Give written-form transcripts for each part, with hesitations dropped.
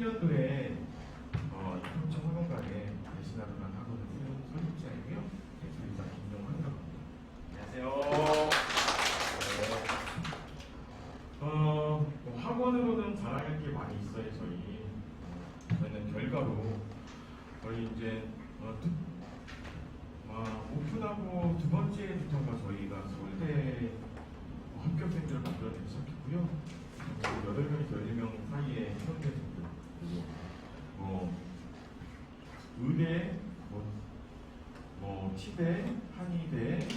2021년도에 평촌 학원가에 대신하러 간 학원을 세운 설립자이고요. 대표이사 김용환이라고 합니다. 안녕하세요. 학원으로는 자랑할 게 많이 있어요. 저희는 결과로 거의 이제 오픈하고 두 번째부터가 저희가 서울대 합격생들을 만들어내기 시작했고요. 8명에서 11명 사이에 수험생들, 그리고 의대, 치대, 한의대,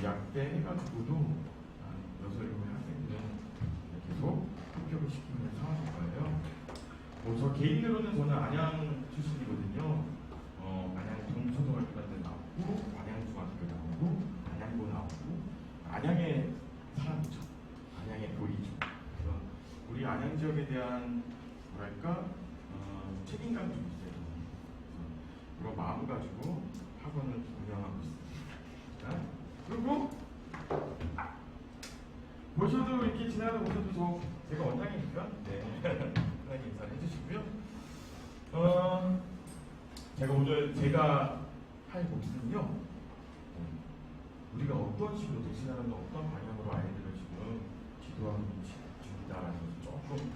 약대 해가지고도 6, 7명의 학생들은 계속 합격을 시키는 상황일 거예요. 저 개인으로는 저는 안양 출신이거든요. 안양 동초등학교까지 나오고, 안양중학교 나오고, 안양고 나오고, 안양의 사람이죠. 안양의 도리죠. 그래서 우리 안양 지역에 대한 책임감이 좀 있어요. 그런 마음 가지고 학원을 운영하고 있습니다. 그리고 보셔도 이렇게 지나다 보셔도 제가 원장이니까 편하게 인사를 해주시고요. 제가 할 몫은요, 우리가 어떤 식으로 대신하는 어떤 방향으로 아이들을 지금 기도하고 있습니다라는 것을 조금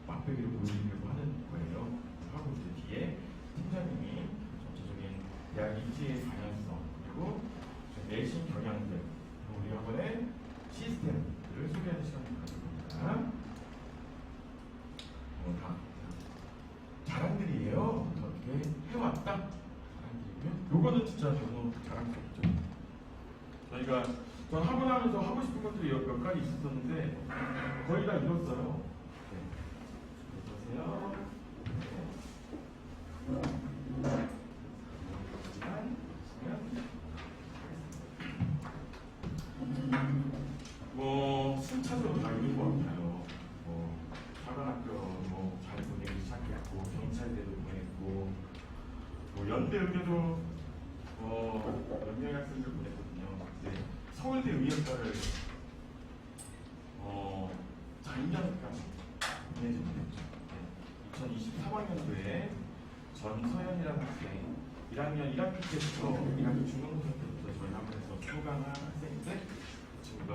맛보기로 보여드리려고 하는 거예요. 하고 이제 뒤에 팀장님이 전체적인 대학 입시의 방향성, 그리고 내신 경향들, 우리 학원의 시스템들을 소개하는 시간을 가질 겁니다. 다 자랑들이에요. 어떻게 해왔다? 자랑들이고요. 요거는 진짜 너무 자랑스럽죠. 전 학원 하면서 하고 싶은 것들이 몇 가지 있었는데 거의 다 이뤘어요. 어서오세요. 순차적으로 다 이룬 것 같아요. 사관학교 잘 보내기 시작했고, 경찰대도 보냈고, 연대 의대도 몇 명의 학생들 보냈거든요. 근데 서울대 의학과를 작년까지 보내줬죠. 2023학년도에 전서연이라는 학생, 1학년 1학기 때부터 1학기 중간고사 때부터 저희 학원에서 수강한 학생인데 그 친구가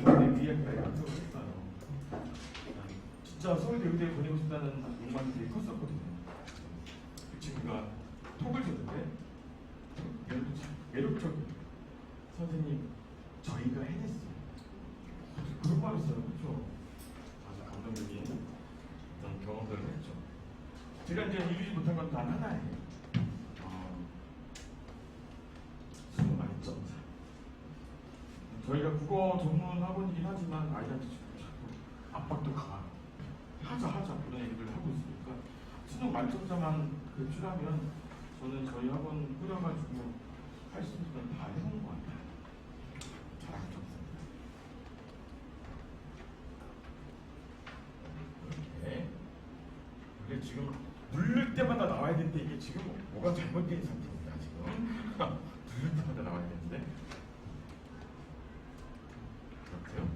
서울대 의학과에 합격을 했어요. 진짜 서울대 의대에 보내고 싶다는 욕망이 되게 컸었거든요. 그 친구가 톡을 줬는데 매력적인 선생님, 저희가 해냈어요. 그런 말 있어요. 그렇죠? 아주 감동적인 그런 경험들을 했죠. 제가 이제 이루지 못한 건 단 하나예요. 수능 만점자. 저희가 국어 전문 학원이긴 하지만 아이한테 자꾸 압박도 강하고 하자 그런 얘기를 하고 있으니까 수능 만점자만 배출하면 저는 저희 학원 꾸려가지고 할 수 있는 건 다 해본 것 같아요. 자랑스럽습니다. 이렇게. 근데 지금 누를 때마다 나와야 되는데 이게 지금 뭐가 잘못된 상태입니다. 지금 누를 때마다 나와야 되는데 그렇고요.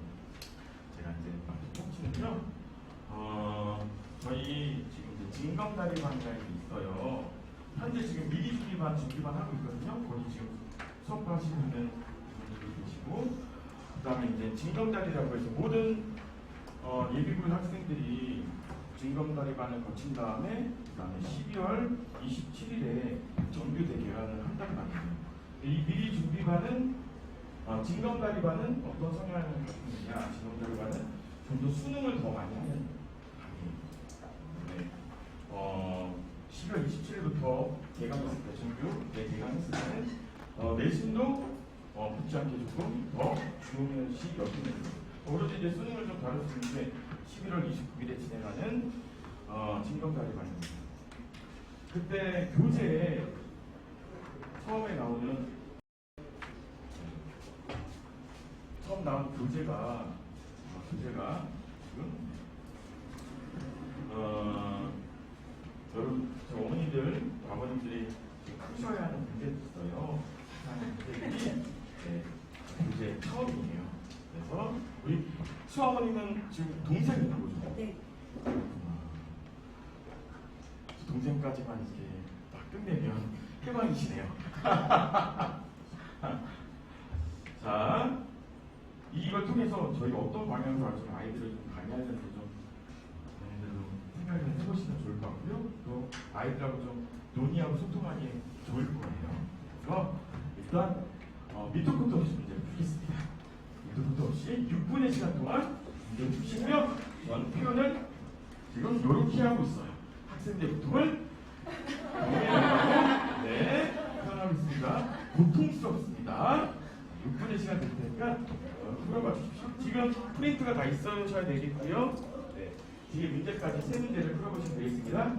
제가 이제 톡치는요. 저희 지금 진검다리 반장이 있어요. 현재 지금 미리 준비반, 준비반 하고 있거든요. 거기 지금 수업하시는 분들이 계시고, 그 다음에 이제 진검다리라고 해서 모든 예비군 학생들이 진검다리반을 거친 다음에, 그 다음에 12월 27일에 정규 대결을 한다는 말이에요. 이 미리 준비반은 진검다리반은 어떤 성향을 가지고 있느냐? 진검다리반은 좀 더 수능을 더 많이 하는 반이에요. 12월 27일부터 개강했을 때, 정규 개강했을 때는 내신도 붙지 않게 조금 더 중요시 여기는 거예요. 오로지 이제 수능을 좀 다룰 수 있는데 11월 29일에 진행하는 진검다리반입니다. 그때 교재에 처음 나온 교재가 지금 여러분, 어머니들, 아버님들이 푸셔야 하는 문제도 있어요. 문제들이 교재 처음이에요. 그래서 우리 수아버님은 지금 동생 있는 거죠? 네. 동생까지만 이렇게 딱 끝내면 해방이시네요. 자, 이걸 통해서 저희가 어떤 방향으로 좀 아이들을 좀 관리하는지 좀 생각을 해보시면 좋을 것 같고요. 또 아이들하고 좀 논의하고 소통하기 좋을 거예요. 그래서 일단 밑도 끝도 없이 문제를 풀겠습니다. 밑도 끝도 없이 6분의 시간 동안 문제를 푸시고요. 저는 표현을 지금 이렇게 하고 있어요. 학생들의 고통을 동의하고 표현하고 있습니다. 고통스럽습니다. 6분의 시간 될 테니까 풀어봐 주십시오. 지금 프린트가 다 있으셔야 되겠고요. 네, 뒤에 문제까지 세 문제를 풀어보시면 되겠습니다.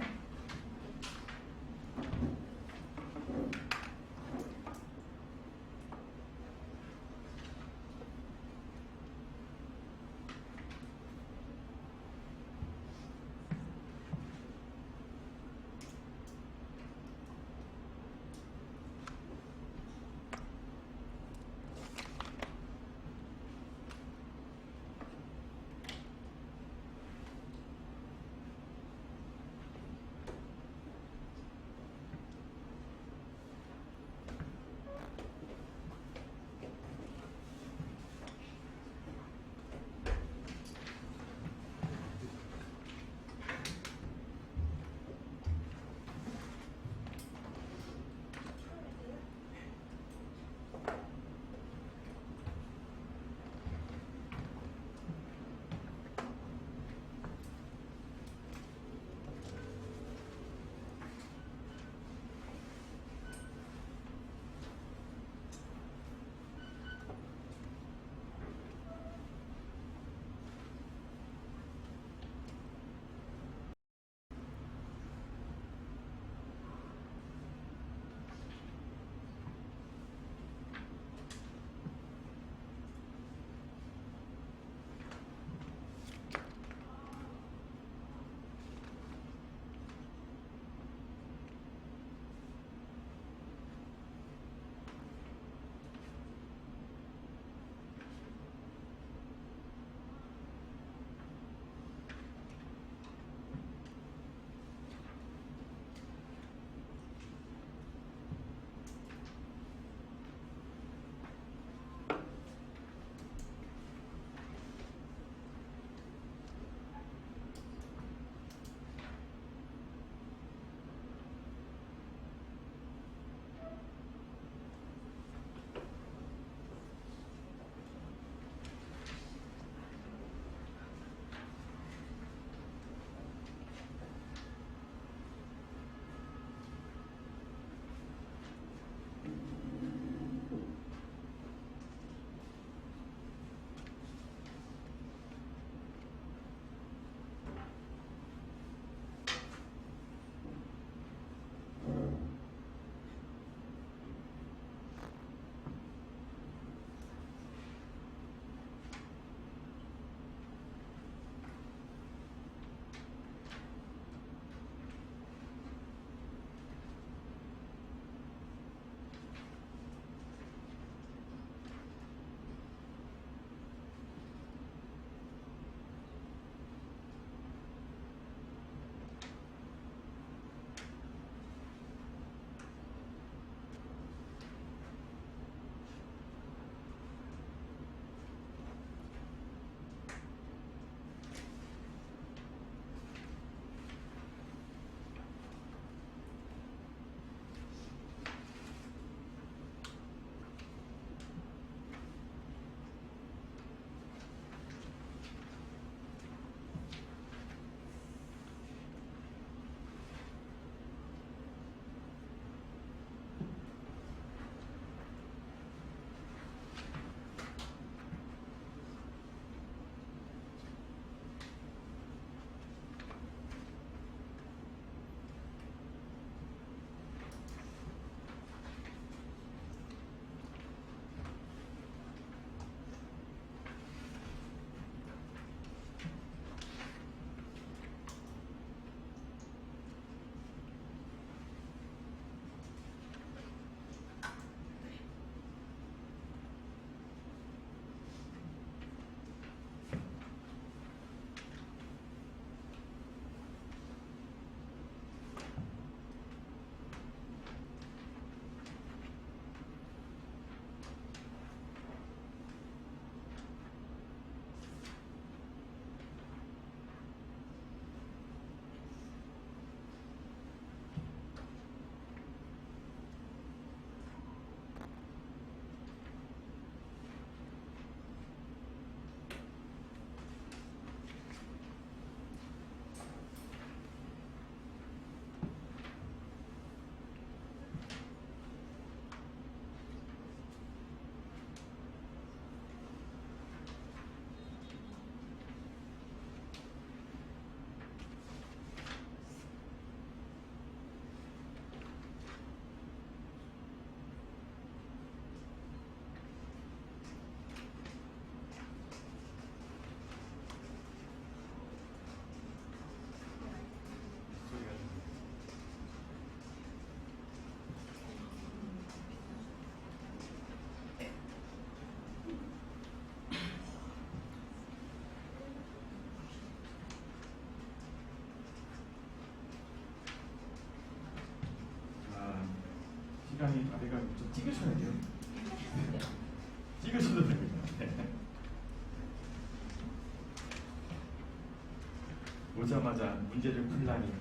시간이 다 돼가지고 좀 찍으셔야 돼요. 찍으셔도 됩니다. 오자마자 문제를 풀라니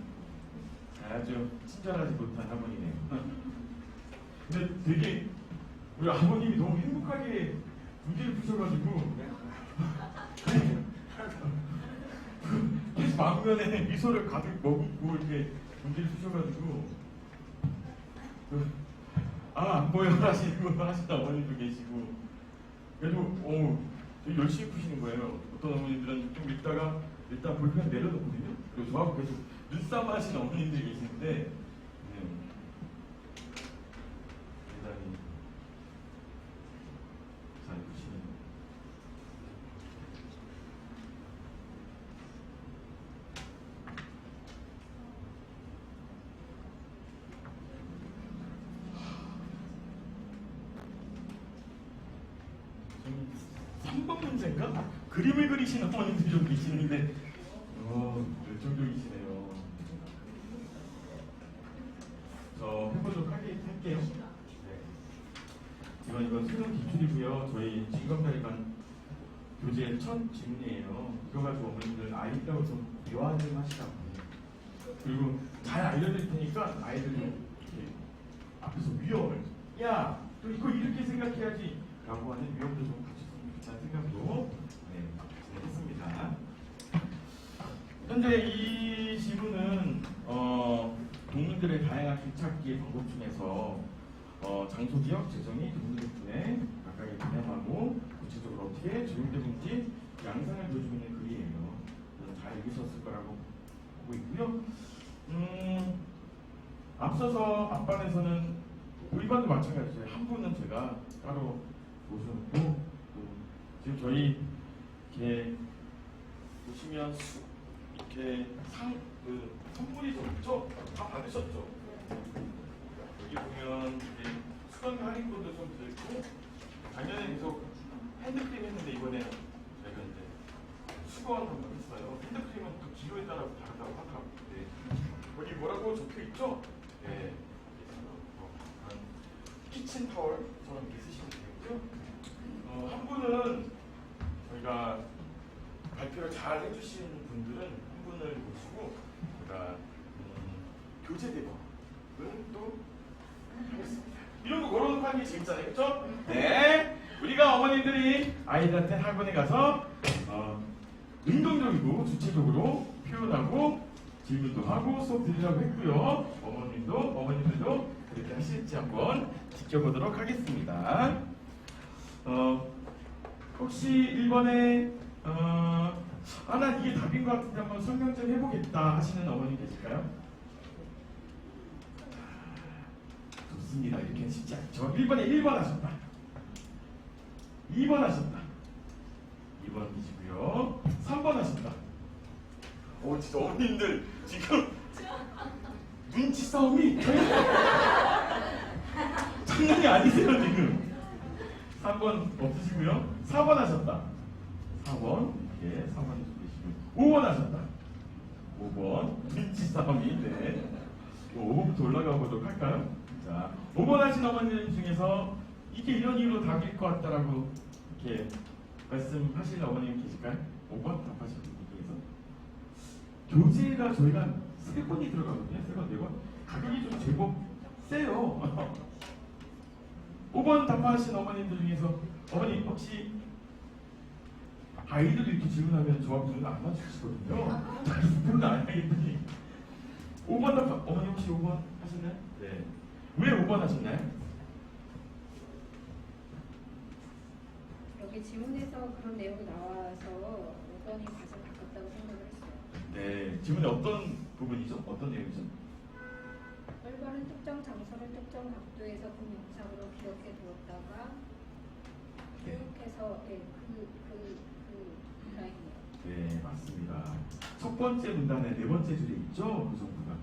아주 친절하지 못한 아버님이네요. 근데 되게 우리 아버님이 너무 행복하게 문제를 푸셔가지고 계속 막면에 미소를 가득 머금고 이렇게 문제를 푸셔가지고 안 보여 하시는 어머님도 계시고 그래도 되게 열심히 푸시는 거예요. 어떤 어머님들은 좀 읽다가 일단 볼펜 내려놓거든요. 그리고 저하고 계속 눈싸움 하시는 어머님들이 계시는데 대단히 잘 푸시네요. 저는 3번 문제인가? 그림을 그리시는 어머님들이 좀 계시는데 열정적이시네요. 저 해보도록 할게요. 네. 이건 수능 기출이고요. 저희 진검다리반 교재 첫 질문이에요. 이거 가지고 어머님들 아이라고 좀 대화 좀 하시라고. 그리고 잘 알려드릴 테니까 아이들 좀 이렇게 앞에서 위험을 또 이거 이렇게 생각해야지 라고 하는 위험도 좀 가졌으면 좋겠다는 생각도 진행했습니다. 현재 이 지문은 동물들의 다양한 길찾기 방법 중에서 장소 지역 재정이 동물들의 각각의 개념하고 구체적으로 어떻게 적용되는지 양상을 보여주고 있는 글이에요. 잘 읽으셨을 거라고 보고 있고요. 앞서서 앞반에서는 우리 반도 마찬가지예요. 한 분은 제가 따로 모셔놓고 지금 저희 이렇게 보시면 이렇게 선물이 좀 있죠? 다 받으셨죠? 여기 보면 이제 수강 할인권도 좀 들고 작년에 계속 핸드크림 했는데 이번에 저희가 이제 수건 한번 했어요. 핸드크림은 또 기호에 따라 다르다고 하더라고요. 네. 여기 뭐라고 적혀 있죠? 네. 키친 타월처럼 이렇게 쓰시면 되겠고요. 한 분은 저희가 발표를 잘 해주신 분들은 한 분을 모시고 제가 교재 대본은 또 하겠습니다. 이런 거 걸어놓고 하는 게 재밌잖아요, 그렇죠? 네. 우리가 어머님들이 아이들한테 학원에 가서 능동적이고 주체적으로 표현하고 질문도 하고 수업 드리라고 했고요. 어머님들도 그렇게 하실지 한번 지켜보도록 하겠습니다. 혹시 1번에 난 이게 답인 것 같은데 한번 설명 좀 해보겠다 하시는 어머님 계실까요? 좋습니다. 이렇게 쉽지 않죠. 1번에 1번 하셨다. 2번 하셨다. 2번이시고요. 3번 하셨다. 진짜 어머님들 지금 눈치 싸움이 장난이 아니세요 지금. 3번 없으시고요. 4번 하셨다. 4번 이렇게 4번 계시고 5번 하셨다. 5번 눈치 싸움이. 네. 5번부터 올라가 보도록 할까요? 자, 5번 하신 어머님 중에서 이게 이런 이유로 답일 것 같다라고 이렇게 말씀하실 어머님 계실까요? 5번 답하실 분 중에서 교재가 저희가 3번이 들어가거든요. 3번, 4번. 가격이 좀 제법 세요. 5번 답하신 어머님들 중에서 어머님 혹시 아이들이 이렇게 질문하면 저하고 눈을 안 맞추시거든요. 눈을 안 하겠더니 5번 답 어머니 혹시 5번 하셨나요? 네. 왜 5번 하셨나요? 여기 지문에서 그런 내용이 나와서 5번이 가장 가깝다고 생각을 했어요. 네. 지문에 어떤 부분이죠? 어떤 내용이죠? 1번은 특정 장소를 특정 각도에서 동영상으로 기록해 두었다가 교육해서 그 라인이에요. 네, 맞습니다. 첫 번째 문단의 네 번째 줄에 있죠? 그 정도가.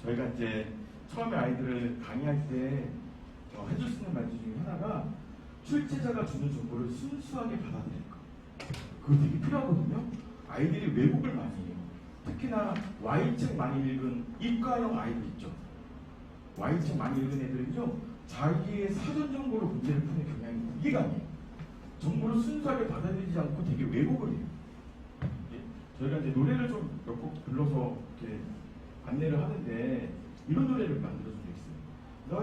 저희가 이제 처음에 아이들을 강의할 때 해줄 수 있는 말들 중에 하나가 출제자가 주는 정보를 순수하게 받아들일 거. 그거 되게 필요하거든요. 아이들이 왜곡을 많이 해요. 특히나 Y책 많이 읽은 이과형 아이들 있죠. Y책 많이 읽은 애들은요, 자기의 사전 정보로 문제를 푸는 경향이 이게 강해요. 정보를 순수하게 받아들이지 않고 되게 왜곡을 해요. 예? 저희가 이제 노래를 좀 몇 곡 불러서 이렇게 안내를 하는데 이런 노래를 만들어 준 적 있어요.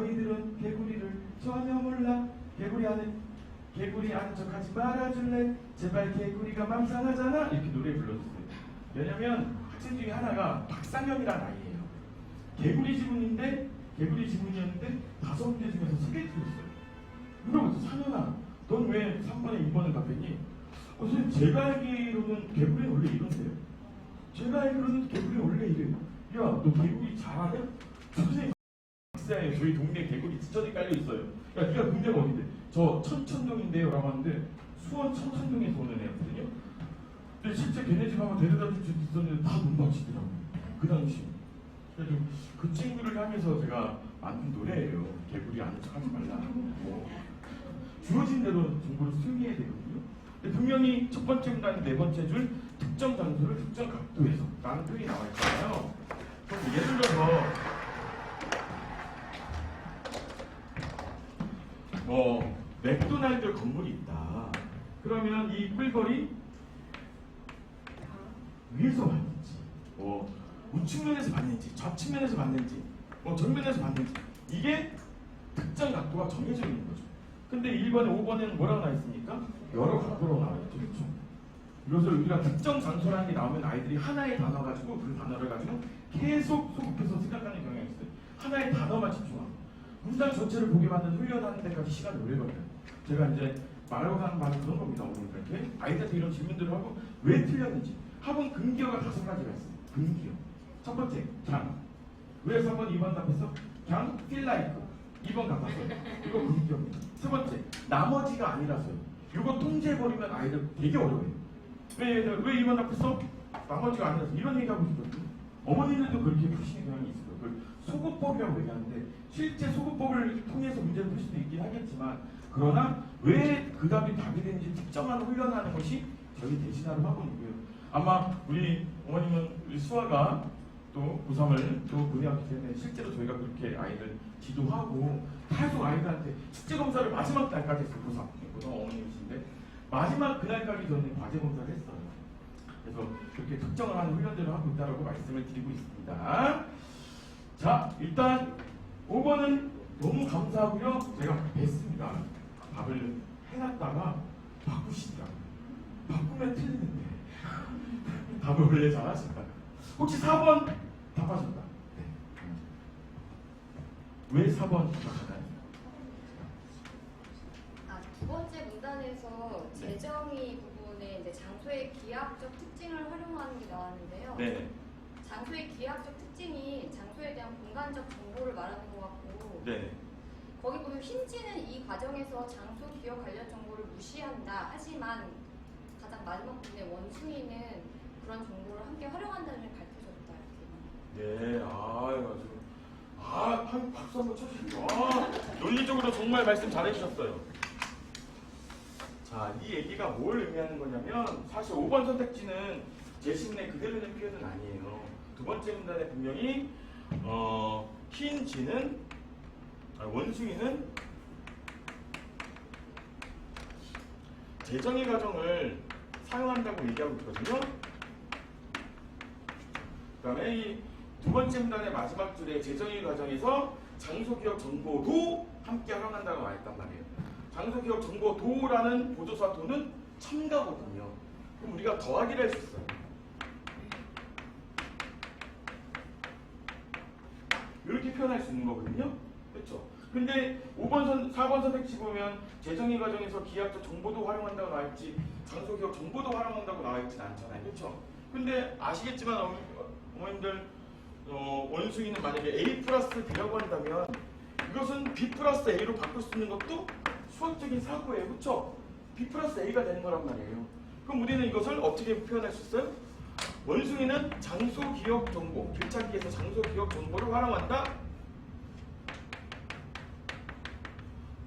너희들은 개구리를 전혀 몰라. 개구리 아는 척하지 말아줄래. 제발 개구리가 맘상하잖아. 이렇게 노래 불러줬어요. 왜냐면 학생 중에 하나가 박상현이라는 아이예요. 개구리 지문이었는데 5문제 중에서 3개 틀렸어요. 물어봤어. 상현아, 넌 왜 3번에 2번을 답했니? 선생님, 제가 알기로는 개구리는 원래 이런데요. 제가 알기로는 개구리는 원래 이래. 야, 너 개구리 잘하냐? 선생님, 박사예요. 저희 동네에 개구리 지천이 깔려 있어요. 야, 네가 동네가 어딘데? 저 천천동인데요. 라고 하는데 수원 천천동에서 오는 애였거든요. 근데 실제 걔네 집 한번 데려다 줄 수도 있었는데 다 눈박치더라고요. 그 당시. 그래서 그 친구를 향해서 제가 만든 노래예요. 개구리 아는 척하지 말라. 뭐. 주어진 대로 정보를 수용해야 되거든요. 근데 분명히 첫 번째 문단 네 번째 줄 특정 장소를 특정 각도에서 라는 표현이 나와 있잖아요. 그럼 예를 들어서 맥도날드 건물이 있다. 그러면 이 꿀벌이 위에서 봤는지, 우측면에서 봤는지, 좌측면에서 봤는지, 정면에서 봤는지 이게 특정 각도가 정해져 있는 거죠. 근데 1번에 5번에는 뭐라고 나와 있습니까? 여러 각도로 나와 있죠. 그렇죠? 이것을 우리가 특정 장소라는 게 나오면 아이들이 하나의 단어 가지고 그 단어를 가지고 계속 소급해서 생각하는 경향이 있어요. 하나의 단어만 집중하고 문장 전체를 보게 만든 훈련하는 데까지 시간이 오래 걸려요. 제가 이제 말하고 가는 말은 그런 겁니다. 어머니들한테 아이들한테 이런 질문들을 하고 왜 틀렸는지. 학원 근기어가 5가지가 있어요. 근기어. 첫 번째, 강. 왜 3번, 2번 답했어? 강, feel like. 2번 같았어요. 이거 근기어입니다. 세 번째, 나머지가 아니라서요. 이거 통제해버리면 아이들 되게 어려워요. 왜 2번 답했어? 나머지가 아니라서. 이런 얘기하고 있거든요. 어머니들도 그렇게 푸시는 경향이 있어요. 그걸 소급법이라고 얘기하는데 실제 소급법을 통해서 문제를 풀 수도 있긴 하겠지만 그러나 왜 그 답이 되는지 특정한 훈련하는 것이 저희 대신하는 학원이고요. 아마 우리 어머님은 우리 수아가 또 고3을 또 보내왔기 때문에 실제로 저희가 그렇게 아이들 지도하고 계속 아이들한테 숙제 검사를 마지막 날까지 했어요. 고3 어머님이신데 마지막 그날까지 저는 과제 검사를 했어요. 그래서 그렇게 특정을 하는 훈련들을 하고 있다고 말씀을 드리고 있습니다. 자, 일단 5번은 너무 감사하고요. 제가 뵀습니다. 답을 해놨다가 바꾸시더라고요. 바꾸면 틀리는데 답을 원래 잘하신다. 혹시 4번 답하셨다? 네. 왜 4번 답하셨나요? 두 번째 문단에서 재정의 부분에 이제 장소의 기하학적 특징을 활용하는 게 나왔는데요. 네. 장소의 기하학적 특징이 장소에 대한 공간적 정보를 말하는 것 같고, 네. 거기 보면 흰지는 이 과정에서 장소 기억 관련 정보를 무시한다. 하지만 가장 마지막 부분에 원숭이는 그런 정보를 함께 활용한다는 걸 밝혀줬다. 이렇게. 네. 한 박수 한번 쳐주시죠. 논리적으로 정말 말씀 잘해주셨어요. 자, 이 얘기가 뭘 의미하는 거냐면 사실 5번 선택지는 제 시문에 그대로 된 표현은 아니에요. 두 번째 문단에 분명히 원숭이는 재정의 과정을 사용한다고 얘기하고 있거든요. 그 다음에 이 두 번째 문단의 마지막 줄에 재정의 과정에서 장소기억 정보도 함께 활용한다고 말했단 말이에요. 장소기억 정보도라는 보조사 도는 첨가거든요. 그럼 우리가 더하기를 할 수 있어요. 이렇게 표현할 수 있는 거거든요. 그렇죠? 근데 4번 선택지 보면 재정의 과정에서 기하학적 정보도 활용한다고 나와있지 장소기억 정보도 활용한다고 나와있진 않잖아요. 그렇죠? 근데 아시겠지만 어머님들 원숭이는 만약에 A 플러스 B라고 한다면 이것은 B 플러스 A로 바꿀 수 있는 것도 수학적인 사고예요. 그렇죠? B 플러스 A가 되는 거란 말이에요. 그럼 우리는 이것을 어떻게 표현할 수 있어요? 원숭이는 장소 기억 정보, 길찾기에서 장소 기억 정보를 활용한다.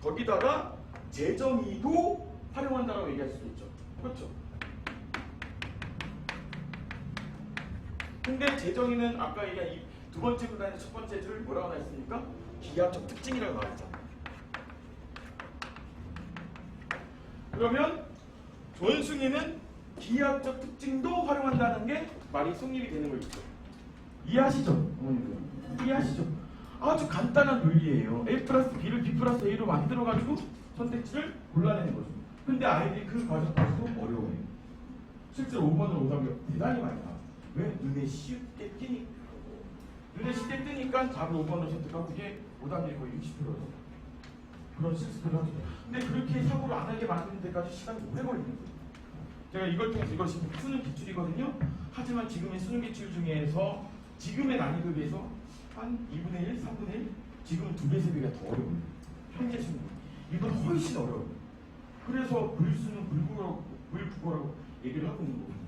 거기다가 재정의도 활용한다라고 얘기할 수도 있죠. 그렇죠? 근데 재정의는 아까 얘기한 이 두 번째 문단의 첫 번째 줄 뭐라고 나와 있습니까? 기하학적 특징이라고 나와 있잖아요. 그러면 원숭이는 기하학적 특징도 활용한다는 게 말이 성립이 되는 거겠죠. 이해하시죠? 어머니들 이해하시죠? 아주 간단한 논리예요. A 플러스 B를 B 플러스 A로 만들어가지고 선택지를 골라내는 거죠. 근데 아이들이 그 과정까지도 어려워해요. 실제로 5번은 오답이 대단히 많이 나와요. 왜? 눈에 쉽게 띄니까. 눈에 쉽게 뜨니까 답을 5번을 선택하고 그게 오답률이 거의 60%죠. 그런 실수를 하죠. 근데 그렇게 사고를 안 하게 만드는 데까지 시간이 오래 걸리는 거예요. 제가 이걸 통해서 이것이 수능 기출이거든요. 하지만 지금의 수능 기출 중에서 지금의 난이도에 비해서 한 2분의 1, 3분의 1? 지금은 2배, 3배가 더 어려워요. 현재 수능. 이건 훨씬 어려워요. 그래서 불수능, 불국어라고 얘기를 하고 있는 거거든요.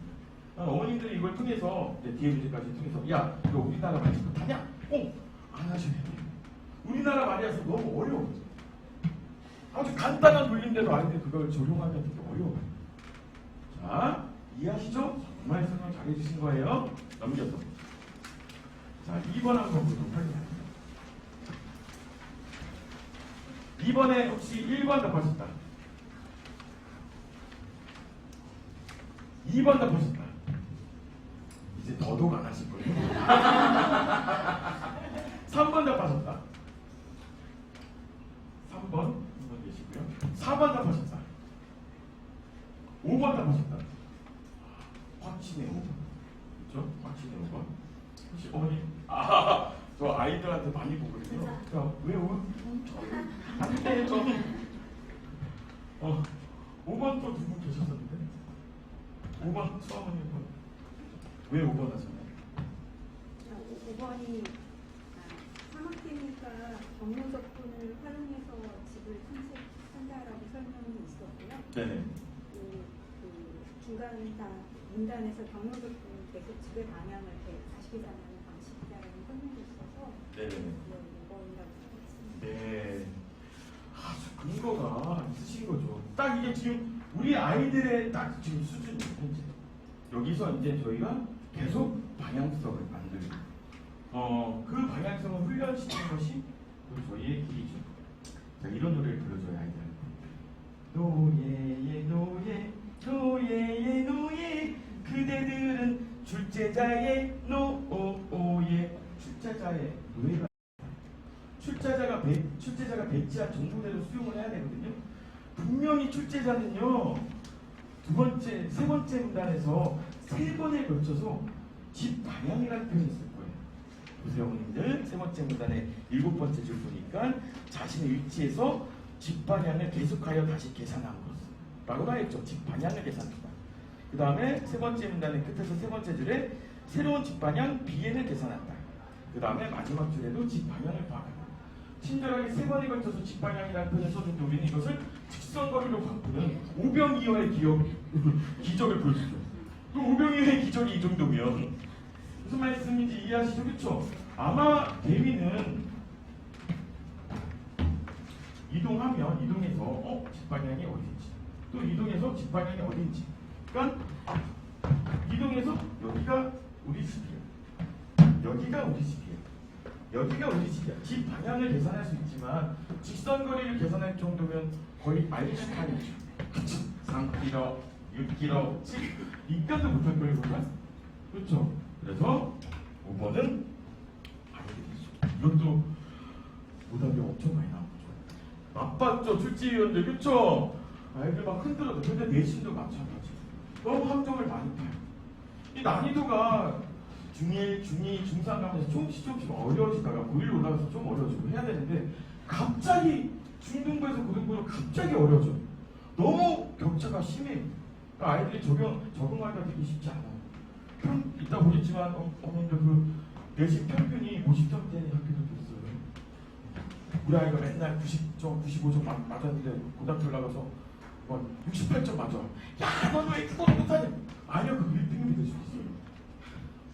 어머님들이 이걸 통해서 뒤에 문제까지 통해서 야, 너 우리나라 말이 못하냐? 꼭 안 하셔야 돼요. 우리나라 말이라서 너무 어려워요. 아주 간단한 논리인데도 아이들이 그걸 적용하기가 되게 어려워요. 자, 이해하시죠? 정말 설명 잘해주신 거예요. 넘겨서. 자, 2번 한번 보도록 하겠습니다. 2번에 혹시 1번 답하셨다. 2번 답하셨다. 이제 더더욱 안 하실 거예요. 3번 답하셨다. 3번 한번 계시고요. 4번 답하셨다. 5번 답하셨다. 확신의 5번. 그렇죠? 확신의 5번. 혹시 어머니? 저 아이들한테 많이 보거든요. 자, 왜 5번? 안 돼, 좀. 5번 또 누구 계셨었는데? 5번 수아머니 5번. 왜 5번 하셨나요? 5번이 사막되니까 경로적분을 활용해서 집을 탐색한다라고 설명이 있었고요. 네네. 그 중간 다 문단에서 경로적분을 계속 집의 방향을 이렇게 다시 계산하는 방식이라는 설명이 있어서 네네. 5번이라고 생각했습니다. 네. 아주 근거가 있으신 거죠. 딱 이게 지금 우리 아이들의 딱 지금 수준이에요. 현재. 여기서 이제 저희가 계속 방향성을 만들고 그 방향성을 훈련시키는 것이 저희의 길이죠. 자, 이런 노래를 불러줘요, 아이들한테. 노예의 노예, 노예의 노예, 그대들은 출제자의 노예. 출제자의 노예가 출제자가 배치한 정보대로 수용을 해야 되거든요. 분명히 출제자는요, 세 번째 문단에서 3번에 걸쳐서 집 방향이라는 표현이 있을 거예요. 보세요, 어머님들. 3번째 문단의 7번째 줄 보니까 자신의 위치에서 집 방향을 계속하여 다시 계산한 것라고 나 했죠. 집 방향을 계산한다. 그 다음에 3번째 문단의 끝에서 3번째 줄에 새로운 집 방향 Bn을 계산한다. 그 다음에 마지막 줄에도 집 방향을 파악한다. 친절하게 3번에 걸쳐서 집 방향이라는 표현을 썼는데 우리는 이것을 직선거리로 바꾸는 오병이어의 기적을 보여주죠. 그 오병이어의 기적이 이 정도면 무슨 말씀인지 이해하시죠? 그렇죠? 아마 개미는 이동해서 집 방향이 어딘지, 또 이동해서 집 방향이 어딘지, 그러니까 이동해서 여기가 우리 집이에요. 여기가 우리 집이에요. 여기가 우리 집이야. 집 방향을 계산할 수 있지만 직선거리를 계산할 정도면 거의 알츠하이죠. 그쵸? 3km, 6km, 7 이까도 못할 거예요, 우리가? 그렇죠? 그래서 5번은 아이들이죠. 이것도 오답이 엄청 많이 나오죠. 맞봤죠, 출제위원들. 그렇죠? 아이들 막 흔들어도. 근데 내신도 마찬가지. 너무 함정을 많이 타요. 이 난이도가 중1, 중2, 중3 가면서 조금씩 어려워지다가 고1 올라가서 좀 어려워지고 해야 되는데 갑자기 중등부에서 고등부로 갑자기 어려워져요. 너무 격차가 심해요. 그러니까 아이들이 적응하기가 되게 쉽지 않아요. 이따 보겠지만 어머님들 그 내신 평균이 50점대의 학교들도 있어요. 우리 아이가 맨날 90점, 95점 맞았는데 고등학교 올라가서 68점 맞아. 야, 너 왜 그거 못하냐? 아니요, 그 1등급이 될 수 있어요.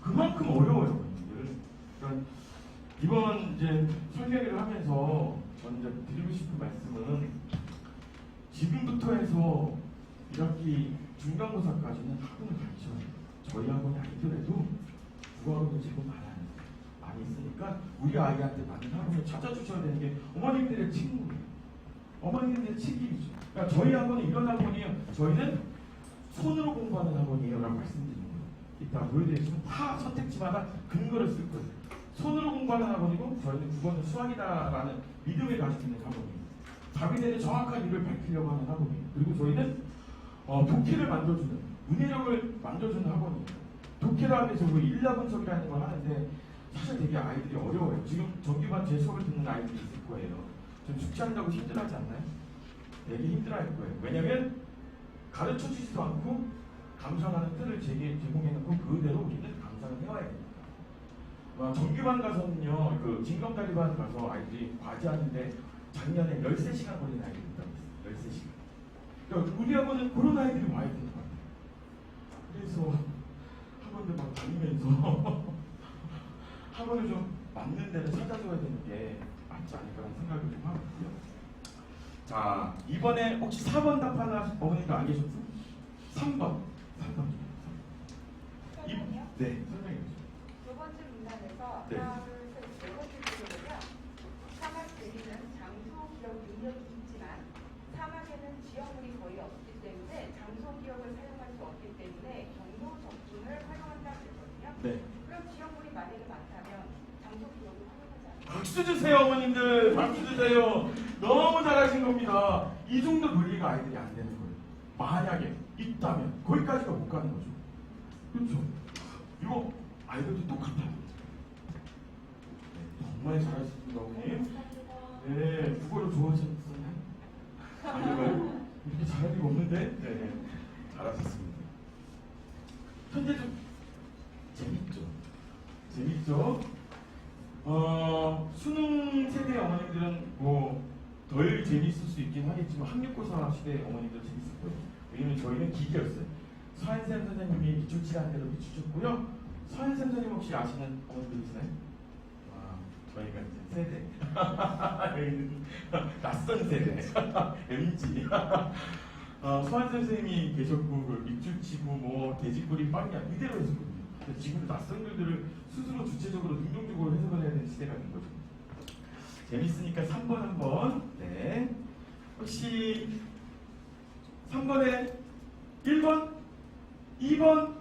그만큼 어려워요. 그러니까 이번 이제 설계를 하면서 저는 이제 드리고 싶은 말씀은 지금부터 해서 1학기 중간고사까지는 학원을 가르쳐야 돼요. 저희 학원이 아니더라도 국어학원도 제법 많이 있으니까 우리 아이한테 맞는 학원을 찾아주셔야 되는 게 어머님들의 책무예요. 어머니들의 책임이죠. 그러니까 저희 학원은 이런 학원이에요. 저희는 손으로 공부하는 학원이에요 라고 말씀드리는 거예요. 이따 보여드리겠지만 다 선택지마다 근거를 쓸 거예요. 손으로 공부하는 학원이고 저희는 그거는 수학이다라는 믿음을 가지고 있는 학원이에요. 자기들의 정확한 일을 밝히려고 하는 학원이에요. 그리고 저희는 독해를 만들어주는, 문해력을 만들어주는 학원이에요. 독해를 하면서 우리 일라분석이라는 걸 하는데 사실 되게 아이들이 어려워요. 지금 정규반 제 수업을 듣는 아이들이 있을 거예요. 좀 숙제한다고 힘들어하지 않나요? 되게 힘들어할 거예요. 왜냐면 가르쳐주지도 않고 감상하는 틀을 제공해놓고 그대로 우리는 감상을 해와야 됩니다. 정규반 가서는요, 그 진검다리반 가서 아이들이 과제하는데 작년에 13시간 걸린 아이들이 있다고 했어요. 13시간. 그러니까 우리 학원은 그런 아이들이 와야 되는 것 같아요. 그래서 학원들 막 다니면서 학원을 좀 맞는 데를 찾아줘야 되는 게 맞지 않을까라는 생각을 좀 하고 있고요. 자, 이번에 혹시 4번 답하는 어머니도 안 계셨어요? 3번. 3번. 설명이요? 네, 설명해 주세요. 두 번째 문단에서 네. 하나, 둘, 셋, 네 번째 줄을 보면 사막 대리는 장소 기억 능력이 있지만 사막에는 지역물이 거의 없기 때문에 장소 기억을 사용할 수 없기 때문에 경로 적분을 활용한다고 했거든요. 네. 그럼 지역물이 만약에 많다면 장소 기억을 활용하지 않아요? 박수 주세요, 어머님들. 박수 주세요. 너무 잘하신 겁니다. 이 정도 논리가 아이들이 안 되는 거예요. 만약에 있다면 거기까지가 못 가는 거죠. 그렇죠? 이거 아이들도 똑같아요. 네, 정말 잘하셨습니다, 어머님. 네, 국어를 좋아하셨었나요? 아니요, 이렇게 잘할 리가 없는데. 네, 잘하셨습니다. 현재 좀 재밌죠? 재밌죠? 수능 세대 어머님들은 뭐 덜 재밌을 수 있긴 하겠지만 학력고사 시대 어머님들 재밌을 거예요. 왜냐면 저희는 기계였어요. 서한샘 선생님이 미출치라는 대로 미추셨고요. 서한샘 선생님 혹시 아시는 어머님들이시나요? 와, 저희가 이제 세대. 여기는 낯선 세대. MG. 서한샘 선생님이 계셨고 그 밑줄치고 뭐 돼지꼬리 빵이야 이대로 했었거든요. 근데 지금 낯선 글들을 스스로 주체적으로 능동적으로 해석을 해야 되는 시대가 된 거죠. 재밌으니까 3번 한번. 네. 혹시 3번에 1번, 2번,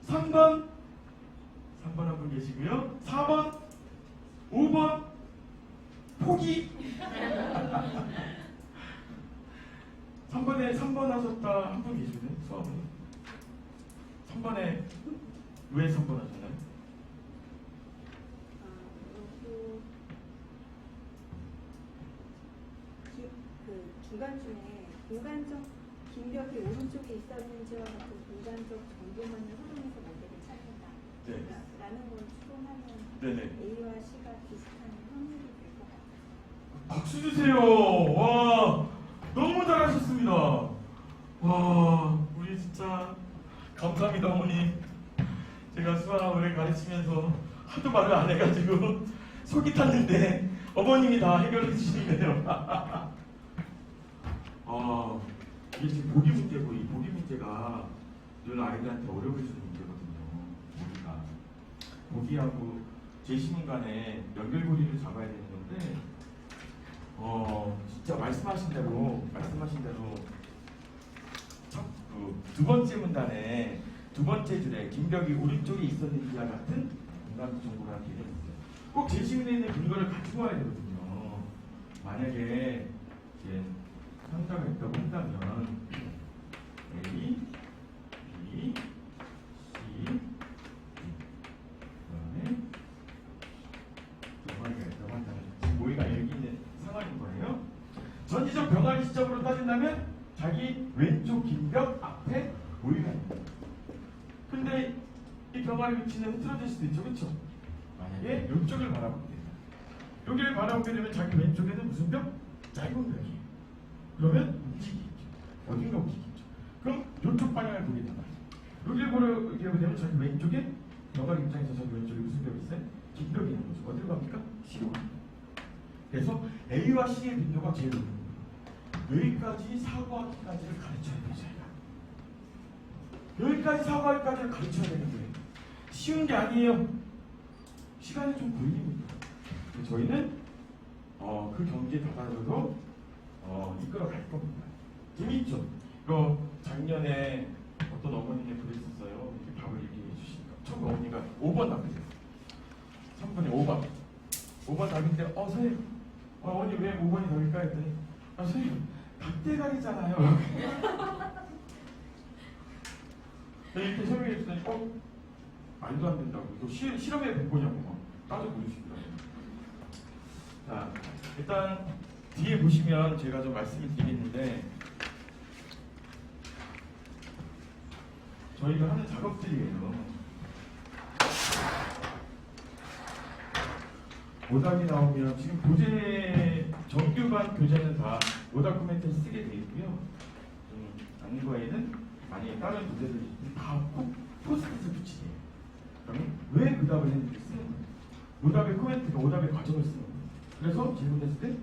3번, 3번 한 분 계시고요. 4번, 5번, 포기. 3번에 3번 하셨다 한 분 계시네. 수학은. 3번에 왜 3번 하셨나요? 그 중간중에 공간적 긴벽이 오른쪽에 있었는지와 같은 공간적 정보만을 활용해서 모델을 찾는다. 네. 라는 걸 추론하면 네네. A와 C가 비슷한 확률이 될 것 같아요. 박수 주세요. 와, 너무 잘하셨습니다. 와, 우리 진짜 감사합니다, 어머니. 제가 수학 오래 가르치면서 하도 말을 안 해가지고 속이 탔는데 어머님이 다 해결해 주시네요. 이게 지금 보기 문제고 이 보기 문제가 늘 아이들한테 어려움을 주는 문제거든요. 보기가. 보기하고 제시문 간에 연결고리를 잡아야 되는 건데 진짜 말씀하신 대로 두 번째 문단에 두 번째 줄에 긴벽이 오른쪽에 있었는지와 같은 공간 정보라는 개념이 있어요. 꼭 제시문에 있는 근거를 가지고 와야 되거든요. 만약에 이제 상자가 있다고 한다면 A, B, C, D 그다음에 병아리가 있다고 한다면 지금 모이가 여기 있는 상황인 거예요. 전지적 병아리 시점으로 따진다면 자기 왼쪽 긴벽 앞에 모이가 있는 거예요. 근데 이 병아리 위치는 흐트러질 수도 있죠, 그렇죠? 만약에 이쪽을 바라보게 됩니다. 여기를 바라보게 되면 자기 왼쪽에는 무슨 벽? 짧은 벽이에요. 그러면 움직이겠죠. 어딘가 움직이겠죠. 그럼 이쪽 방향을 보게 된다. 여기를 보게 되면 자기 왼쪽에 병아리 입장에서 자기 왼쪽에 무슨 벽이 있어요? 긴 벽이 있는 거죠. 어디로 갑니까? C로 갑니다. 그래서 A와 C의 빈도가 제일 높은 거예요. 여기까지 사고하기까지를 가르쳐야 돼요, 저희가. 여기까지 사고하기까지를 가르쳐야 되는 거예요. 쉬운 게 아니에요. 시간이 좀 걸립니다. 저희는 그 경기에 다다져도 이끌어갈 겁니다. 재밌죠? 이거 작년에 어떤 어머니가 그랬었어요. 이렇게 답을 얘기해 주시니까 처음 어머니가 5번 답했어요. 3번에 5번. 5번 답인데 선생님 어머니 왜 5번이 답일까 했더니 선생님 닭대가리잖아요. 이렇게 설명해 줬더니 말도 안 된다고. 이거 실험에 본 거냐고 막 따져 보여주시더라고요. 자, 일단 뒤에 보시면 제가 좀 말씀을 드리겠는데 저희가 하는 작업들이에요. 오답이 나오면 지금 교재 정규반 교재는 다 오답 코멘트를 쓰게 돼 있고요. 아닌 거에는 만약에 다른 교재들이 다 포스트잇을 붙이게 해요. 그러면 왜 그 답을 했는지 쓰는 거예요. 오답의 코멘트가 오답의 과정을 쓰는 거예요. 그래서 질문했을 때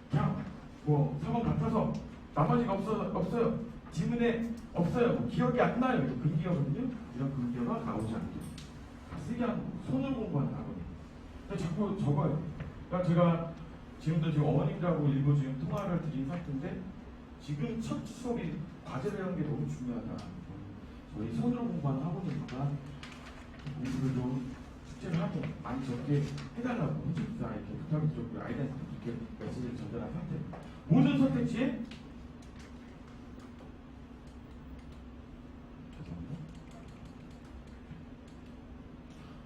그냥 4번 같아서 나머지가 없어요. 지문에 없어요. 기억이 안 나요. 이거 근기어거든요. 이런 근기어가 나오지 않게 다 쓰게 하는 거예요. 손으로 공부하는 학원이에요. 자꾸 적어요. 그러니까 제가 지금 어머님들하고 일부 지금 통화를 드린 상태인데 지금 첫 수업이 과제 배우는 게 너무 중요하다. 저희 손으로 공부하는 학원이니까 공부를 좀 숙제를 하고 많이 적게 해달라고 해줍시다. 이렇게 부탁을 드렸고요. 아이들한테 이렇게 메시지를 전달한 상태입니다. 모든 선택지에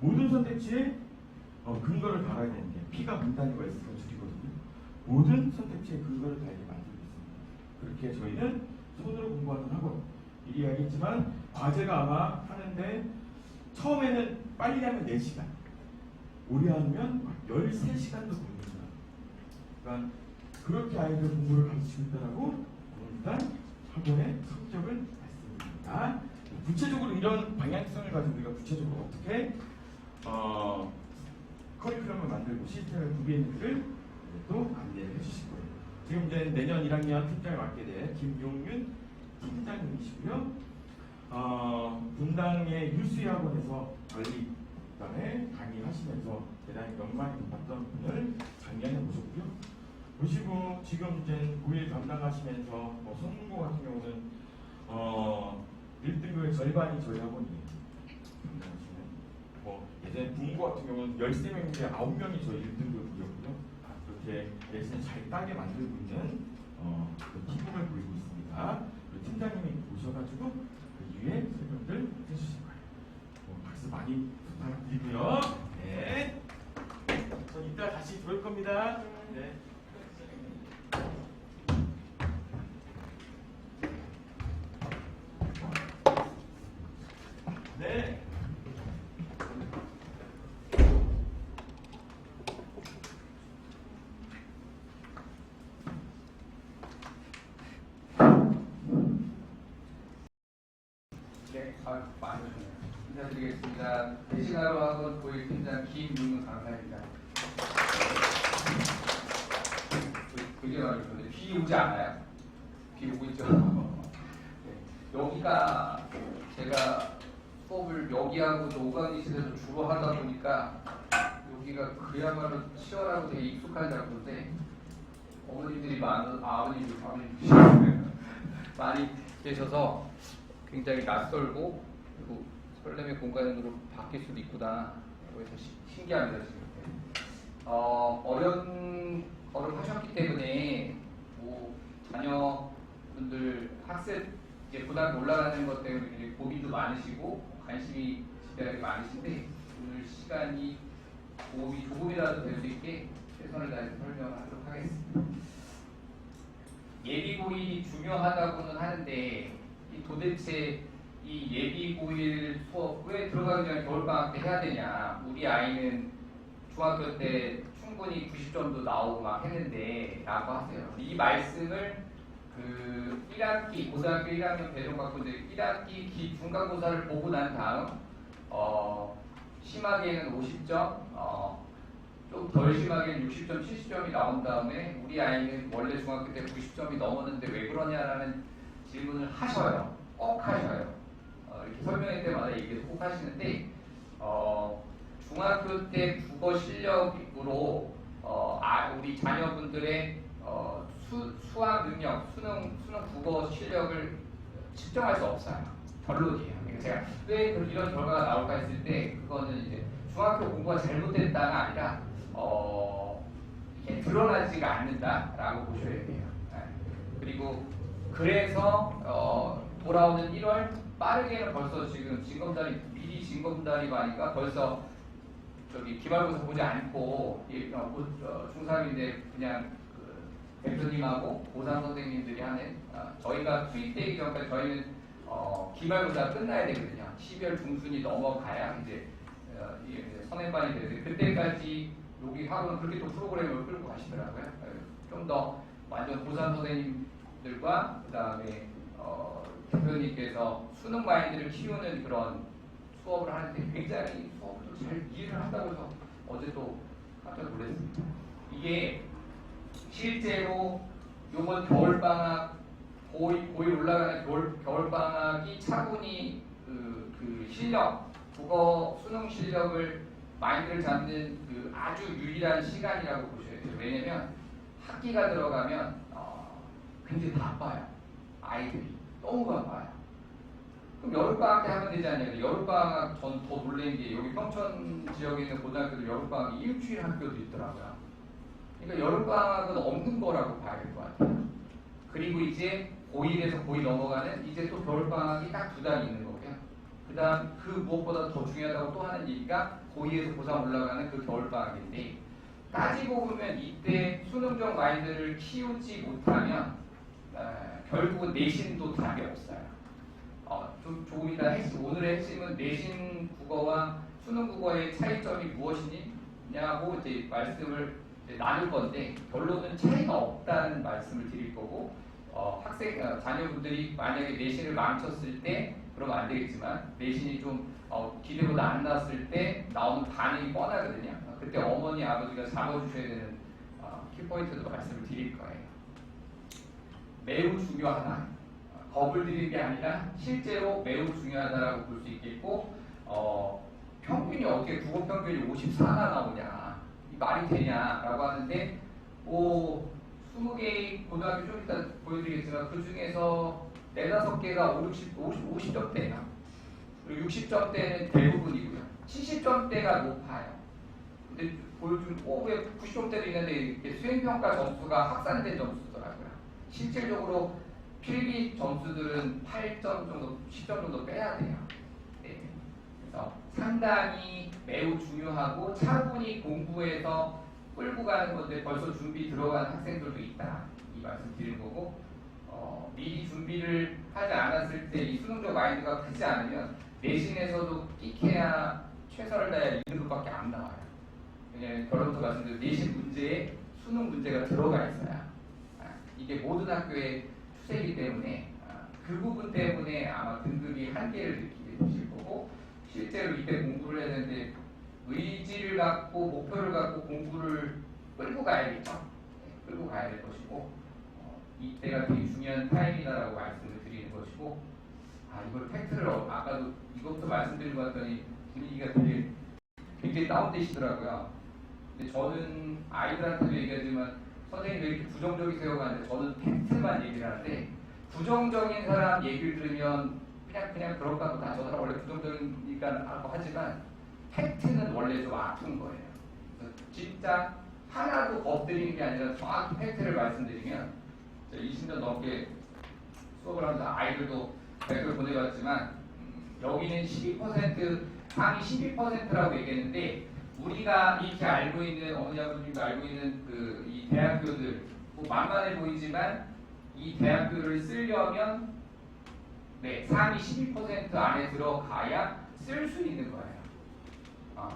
모든 선택지에 근거를 달아야 되는 게 P가 문단위가 있으면 줄이거든요. 모든 선택지에 근거를 달게 만들고 있습니다. 그렇게 저희는 손으로 공부하는 학원 미리 이야기했지만 과제가 아마 하는데 처음에는 빨리 하면 4시간 오래 하면 13시간도 걸립니다. 그러니까 그렇게 아이들 공부를 가르치고 있다라고 일단 학원의 성적을 말씀드립니다. 구체적으로 이런 방향성을 가지고 우리가 구체적으로 어떻게 커리큘럼을 만들고 시스템을 구비했는지를 또 안내를 해주실 거예요. 지금 이제 내년 1학년 팀장을 맡게 될 김용윤 팀장님이시고요. 분당의 유수희 학원에서 전립 그다음에 강의하시면서 대단히 명망이 높았던 분을 작년에 모셨고요. 보시고 지금 이제 9일 담당하시면서 성공고 같은 경우는 1등급의 절반이 저희 학원이에요. 예전에 국문고 같은 경우는 13명인데 9명이 저희 1등급이었고요. 그렇게 레슨을 잘 따게 만들고 있는 그 기쁨을 보이고 있습니다. 팀장님이 오셔가지고 그 이후에 설명들 해주실 거예요. 박수 많이 부탁드리고요. 네. 전 이따 다시 들어올 겁니다. 네. 네. 많이 인사드리겠습니다. 대신하러 학원 고일팀장 김윤우 강사입니다. 굉장히 많이 오는데 비 오지 않아요? 비 오고 있죠? 네. 여기가 제가 수업을 여기하고 오강리실에서 주로 하다 보니까 여기가 그야말로 치열하고 되게 익숙한 장소인데 어머님들이 아버님들이 많이 계셔서 굉장히 낯설고 그리고 설렘의 공간으로 바뀔 수도 있구나. 그래서 신기합니다 지금. 어려하셨기 때문에 뭐 자녀분들 학습 이제 고등학교 올라가는 것 때문에 굉장히 고민도 많으시고 관심이 집단하게 많으신데 오늘 시간이 도움이 조금이라도 될 수 있게 최선을 다해서 설명하도록 하겠습니다. 예비고일이 중요하다고는 하는데 도대체 이 예비고일 수업 왜 들어가기 전에 겨울방학 때 해야 되냐. 우리 아이는 중학교 때 충분히 90점도 나오고 막 했는데 라고 하세요. 이 말씀을 그 1학기 고등학교 1학년 배정학부들 1학기 중간고사를 보고 난 다음 심하게는 50점 좀 덜 심하게는 60점 70점이 나온 다음에 우리 아이는 원래 중학교 때 90점이 넘었는데 왜 그러냐라는 질문을 하셔요. 꼭 하셔요. 이렇게 설명할 때마다 얘기를 꼭 하시는데 중학교 때 국어 실력으로 우리 자녀분들의 수학 능력, 수능 국어 실력을 측정할 수 없어요. 결론이에요. 그러니까 제가 왜 이런 결과가 나올까 했을 때 그거는 이제 중학교 공부가 잘못됐다가 아니라 이게 드러나지가 않는다라고 보셔야 돼요. 네. 그리고 그래서 돌아오는 1월 빠르게는 벌써 지금 미리 징검다리 가니까 벌써 저기 기말고사 보지 않고 중3인데 그냥 그 대표님하고 고3 선생님들이 하는 저희가 투입되기 전까지 저희는 기말고사 끝나야 되거든요. 12월 중순이 넘어가야 이제 선행반이 되는데 그때까지 여기 학원은 그렇게 또 프로그램을 끌고 가시더라고요. 좀 더 완전 고3 선생님들과 그 다음에 대표님께서 수능 마인드를 키우는 그런 수업을 하는데 굉장히 수업도 잘 이해를 한다고 해서 어제 또 깜짝 놀랐습니다. 이게 실제로 요번 겨울방학 고1 올라가는 겨울방학이 차분히 그 실력, 국어 수능 실력을 마인드를 잡는 그 아주 유일한 시간이라고 보셔야 돼요. 왜냐면 학기가 들어가면 굉장히 바빠요. 아이들이 너무 바빠요. 그럼 여름방학 때 하면 되지 않냐고. 여름방학 전 더 놀란 게 여기 평촌 지역에 있는 고등학교도 여름방학이 일주일 학교도 있더라고요. 그러니까 여름방학은 없는 거라고 봐야 될 것 같아요. 그리고 이제 고1에서 고2 넘어가는 이제 또 겨울방학이 딱 2달 있는 거고요. 그 다음 그 무엇보다 더 중요하다고 또 하는 얘기가 고2에서 고3 올라가는 그 겨울방학인데 따지고 보면 이때 수능적 마인드를 키우지 못하면 결국은 내신도 답이 없어요. 좀 조금 이따 오늘의 핵심은 내신 국어와 수능 국어의 차이점이 무엇이냐고 이제 말씀을 이제 나눌 건데 결론은 차이가 없다는 말씀을 드릴 거고 자녀분들이 만약에 내신을 망쳤을 때 그러면 안 되겠지만 내신이 좀 기대보다 안 나왔을 때 나오는 반응이 뻔하거든요. 그때 어머니 아버지가 잡아주셔야 되는 키포인트도 말씀을 드릴 거예요. 매우 중요하다. 겁을 드리는 게 아니라 실제로 매우 중요하다라고 볼 수 있겠고 평균이 어떻게 국어 평균이 54가 나오냐 이 말이 되냐라고 하는데 20개의 고등학교 좀 이따 보여드리겠지만 그 중에서 4-5개가 50점대예요. 그리고 60점대는 대부분이고요. 70점대가 높아요. 근데 보여주면 왜 90점대도 있는데 이렇게 수행평가 점수가 확산된 점수더라고요. 실질적으로 필기 점수들은 8점 정도, 10점 정도 빼야 돼요. 네. 그래서 상당히 매우 중요하고 차분히 공부해서 끌고 가는 건데 벌써 준비 들어간 학생들도 있다. 이 말씀 드린 거고 미리 준비를 하지 않았을 때 이 수능적 마인드가 크지 않으면 내신에서도 끼케야 최선을 다해 2등급밖에 안 나와요. 왜냐하면 결론부터 말씀드린 내신 문제에 수능 문제가 들어가 있어요. 이게 모든 학교의 추세이기 때문에 그 부분 때문에 아마 등급이 한계를 느끼게 되실 거고 실제로 이때 공부를 해야 되는데 의지를 갖고 목표를 갖고 공부를 끌고 가야겠죠. 끌고 가야 될 것이고 이때가 되게 중요한 타임이다라고 말씀을 드리는 것이고 이걸 팩트를 아까도 이것부터 말씀드리고 왔더니 분위기가 되게 굉장히 다운되시더라고요. 근데 저는 아이들한테도 얘기하지만 선생님 왜 이렇게 부정적이세요가 하는데 저는 팩트만 얘기를 하는데 부정적인 사람 얘기를 들으면 그냥 그런가 보다 저 사람 원래 부정적이니까 라고 하지만 팩트는 원래 좀 아픈 거예요. 진짜 하나도 엎드리는 게 아니라 정확히 팩트를 말씀드리면 20년 넘게 수업을 하면서 아이들도 댓글 보내봤지만 여기는 12% 상위 12%라고 얘기했는데 우리가 이렇게 알고 있는 어머니 아버님도 알고 있는 이 대학교들 만만해 보이지만 이 대학교를 쓰려면 상위 12% 안에 들어가야 쓸 수 있는 거예요.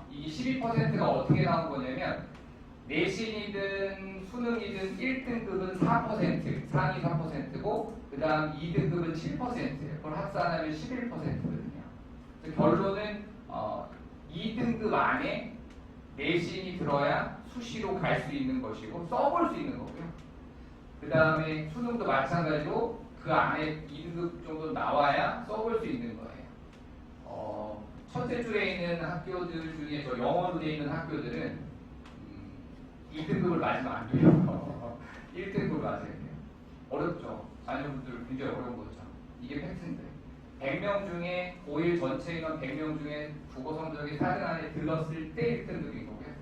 이 12%가 어떻게 나온 거냐면 내신이든 수능이든 1등급은 4%, 상위 4%고 그 다음 2등급은 7%예요. 그걸 합산하면 11%거든요. 결론은 2등급 안에 내신이 들어야 수시로 갈 수 있는 것이고 써볼 수 있는 거고요. 그 다음에 수능도 마찬가지로 그 안에 2등급 정도 나와야 써볼 수 있는 거예요. 첫째 줄에 있는 학교들 중에 저 영어로 되어 있는 학교들은 2등급을 맞으면 안 돼요. 1등급을 맞아야 돼요. 어렵죠. 자녀분들 굉장히 어려운 거죠. 이게 팩트인데 100명 중에 고1 전체 인원 100명 중에 국어 성적이 4등 안에 들렀을 때 1등급인 거고요.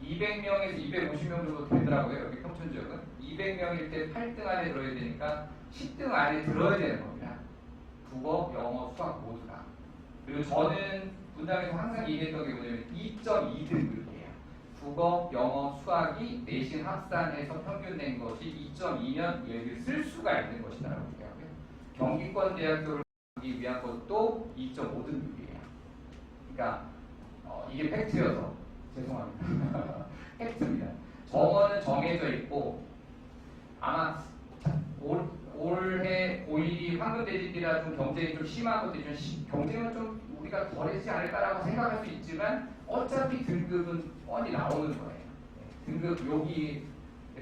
200명에서 250명 정도 되더라고요. 여기 평촌 지역은 200명일 때 8등 안에 들어야 되니까 10등 안에 들어야 되는 겁니다. 국어, 영어, 수학 모두 다. 그리고 저는 분당에서 항상 얘기했던 게 뭐냐면 2.2등급이에요. 국어, 영어, 수학이 내신 합산해서 평균 낸 것이 2.2면 여기를 쓸 수가 있는 것이다라고 얘기하고요. 경기권 대학교를 가기 위한 것도 2.5등급이에요. 그러니까 이게 팩트여서 죄송합니다. 팩트입니다. 정원은 정해져 있고 아마 올해 고1이 황금대지띠라 좀 경쟁이 좀 심한 것도 좀 경쟁은 좀 우리가 덜하지 않을까라고 생각할 수 있지만 어차피 등급은 뻔히 나오는 거예요. 등급 여기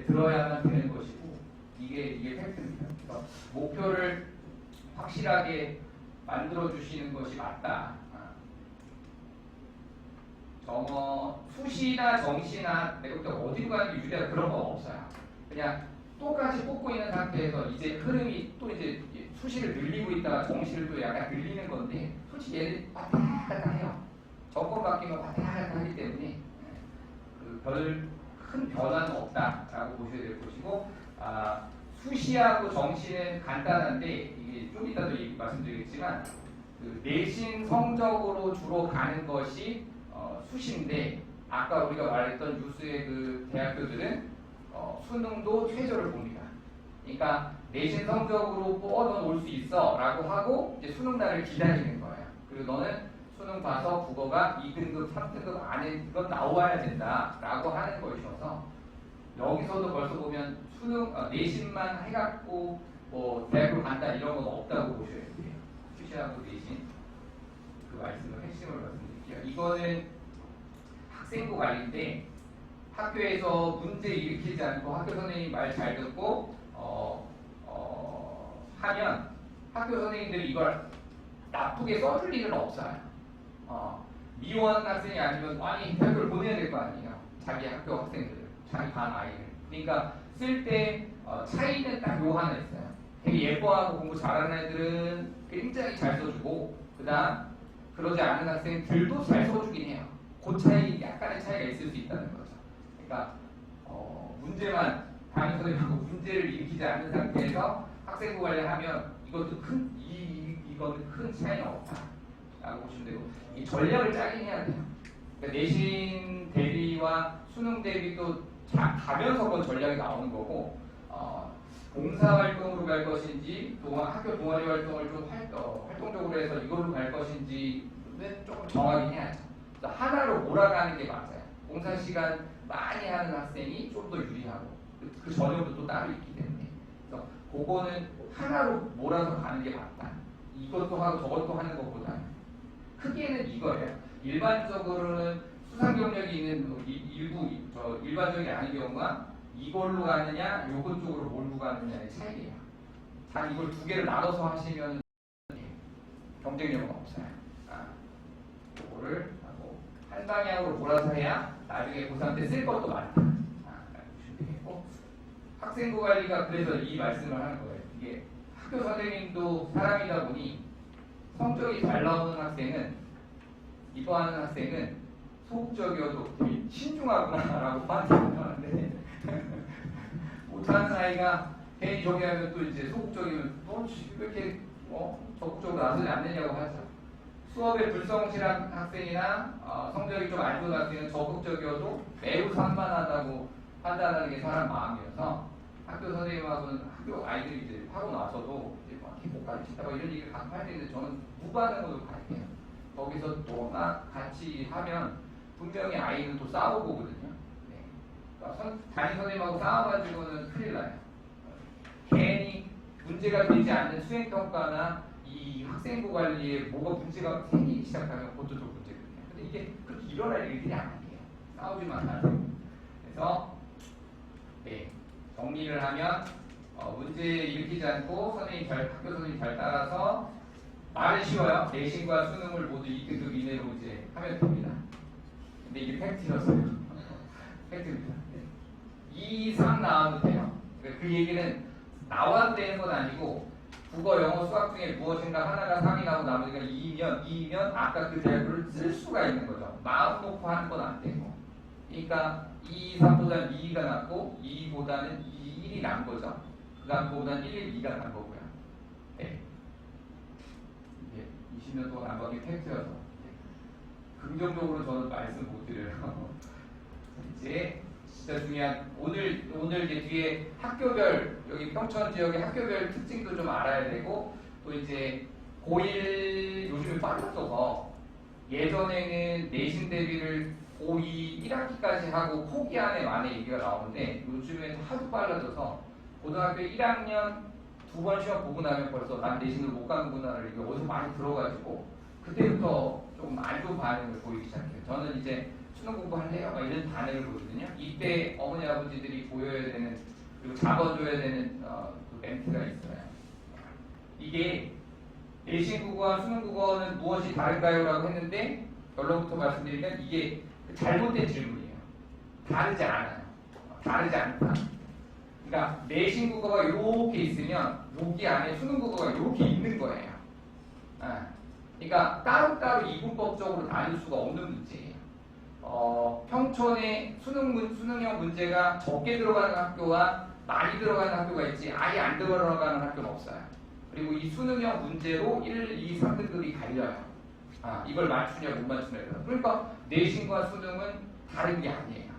들어야만 되는 것이고 이게 팩트입니다. 그래서 목표를 확실하게 만들어 주시는 것이 맞다. 정어 수시나 정시나 내가 또 어디로 가는 게 유리하다 그런 건 없어요. 그냥 똑같이 뽑고 있는 상태에서 이제 흐름이 또 이제 수시를 늘리고 있다가 정시를 또 약간 늘리는 건데 솔직히 얘는 왔다 갔다 해요. 정권 바뀌면 왔다 갔다 하기 때문에 별 큰 변화는 없다라고 보셔야 될 것이고 수시하고 정시는 간단한데 이게 좀 이따도 말씀드리겠지만 그 내신 성적으로 주로 가는 것이 수시인데 아까 우리가 말했던 뉴스의 그 대학교들은 수능도 최저를 봅니다. 그러니까 내신 성적으로 너는 올 수 있어 라고 하고 이제 수능 날을 기다리는 거예요. 그리고 너는 수능 봐서 국어가 2등급, 3등급 안에 이건 나와야 된다 라고 하는 것이어서 여기서도 벌써 보면 수능 내신만 해갖고 뭐 대학을 간다 이런 건 없다고 보셔야 돼요. 수시하고 내신 그 말씀을 핵심을 말씀드릴게요. 이거는 학생부 관리인데 학교에서 문제 일으키지 않고 학교 선생님 말 잘 듣고 하면 학교 선생님들이 이걸 나쁘게 써줄 일은 없어요. 미원 학생이 아니면 학교를 보내야 될 거 아니에요. 자기 학교 학생들, 자기 반 아이들. 그러니까 쓸 때 차이는 딱 요 하나 있어요. 되게 예뻐하고 공부 잘하는 애들은 굉장히 잘 써주고 그다음 그러지 않은 학생들도 잘 써주긴 해요. 그 차이 약간의 차이가 있을 수 있다는 거죠. 그러니까 문제만 담임 선생님하고 문제를 일으키지 않는 상태에서 학생부 관리하면 이것도 이거는 큰 차이는 없다라고 보시면 되고 이 전략을 짜긴 해야 돼요. 그러니까 내신 대비와 수능 대비도 가면서 그런 전략이 나오는 거고 봉사활동으로 갈 것인지 학교 동아리 활동을 좀 활동적으로 해서 이걸로 갈 것인지는 조금 정하긴 해야죠. 하나로 몰아가는 게 맞아요. 봉사 시간 많이 하는 학생이 좀 더 유리하고 그 전형도 또 따로 있기 때문에 그래서 그거는 하나로 몰아서 가는 게 맞다. 이것도 하고 저것도 하는 것보다는 크게는 이거예요. 일반적으로는 수상 경력이 있는 일부 일반적이 아닌 경우가 이걸로 가느냐 요건 쪽으로 몰고 가느냐의 차이예요. 단 이걸 두 개를 나눠서 하시면 경쟁력은 없어요. 이거를 하고 한 방향으로 몰아서 해야 나중에 고3 때 쓸 것도 많다. 보시면 되겠고 학생부 관리가 그래서 이 말씀을 하는 거예요. 이게 학교 선생님도 사람이다 보니 성적이 잘 나오는 학생은 이뻐하는 학생은 소극적이어도 되게 신중하구나라고 판단하는데 못하는 아이가 괜히 저기 하면 또 이제 소극적이면 너 왜 이렇게 적극적으로 나서지 않느냐고 하죠. 수업에 불성실한 학생이나 성적이 좀 안 좋은 학생은 적극적이어도 매우 산만하다고 판단하는 게 사람 마음이어서 학교 선생님하고는 학교 아이들이 이제 하고 나서도 이제 막 못 가르친다 이런 얘기를 가끔 해야 되는데 저는 무반응으로 갈게요. 거기서 또 같이 하면 분명히 아이는 또 싸우고 오거든요. 네. 그러니까 담임 선생님하고 싸워가지고는 큰일 나요. 괜히 문제가 되지 않는 수행평가나 이 학생부 관리에 뭐가 문제가 생기기 시작하면 그것도 좀 문제거든요. 근데 이게 그렇게 일어날 일들이 아니에요. 싸우지만 말고. 그래서 네, 정리를 하면 문제 일으키지 않고 학교 선생님 잘 따라서 말은 쉬워요. 내신과 수능을 모두 2등급 이내로 이제 하면 됩니다. 근데 이게 팩트였어요. 팩트입니다. 2, 3 나와도 돼요. 그 얘기는 나와도 되는 건 아니고 국어, 영어, 수학 중에 무엇인가 하나가 3이 나오고 나머지가 2면 아까 그 대학을 쓸 수가 있는 거죠. 마음 놓고 하는 건 안 되고. 그러니까 2, 3보다는 2가 낫고 2보다는 1이 난 거죠. 그 다음 거보다는 1, 2가 난 거고요. 네. 이게 20년 동안 안 바뀐 팩트여서 긍정적으로 저는 말씀 못 드려요. 이제 진짜 중요한 오늘 이제 뒤에 학교별 여기 평촌 지역의 학교별 특징도 좀 알아야 되고 또 이제 고1 요즘에 빨라져서 예전에는 내신 대비를 고2 1학기까지 하고 포기 안에 많은 얘기가 나오는데 요즘에는 하도 빨라져서 고등학교 1학년 2번 시험 보고 나면 벌써 난 내신을 못 가는구나를 이게 어디서 많이 들어가지고 그때부터 조금 안 좋은 반응을 보이기 시작해요. 저는 이제 수능 공부할래요? 막 이런 반응을 보거든요. 이때 어머니 아버지들이 보여야 되는 그리고 잡아줘야 되는 그 멘트가 있어요. 이게 내신 국어와 수능 국어는 무엇이 다른가요? 라고 했는데 결론부터 말씀드리면 이게 잘못된 질문이에요. 다르지 않아요. 다르지 않다. 그러니까 내신 국어가 이렇게 있으면 여기 안에 수능 국어가 이렇게 있는 거예요. 그러니까 따로따로 이분법적으로 나눌 수가 없는 문제예요. 평촌에 수능형 문제가 적게 들어가는 학교와 많이 들어가는 학교가 있지 아예 안 들어가는 학교는 없어요. 그리고 이 수능형 문제로 1, 2, 3등급이 갈려요. 이걸 맞추냐 못 맞추냐. 그러니까 내신과 수능은 다른 게 아니에요.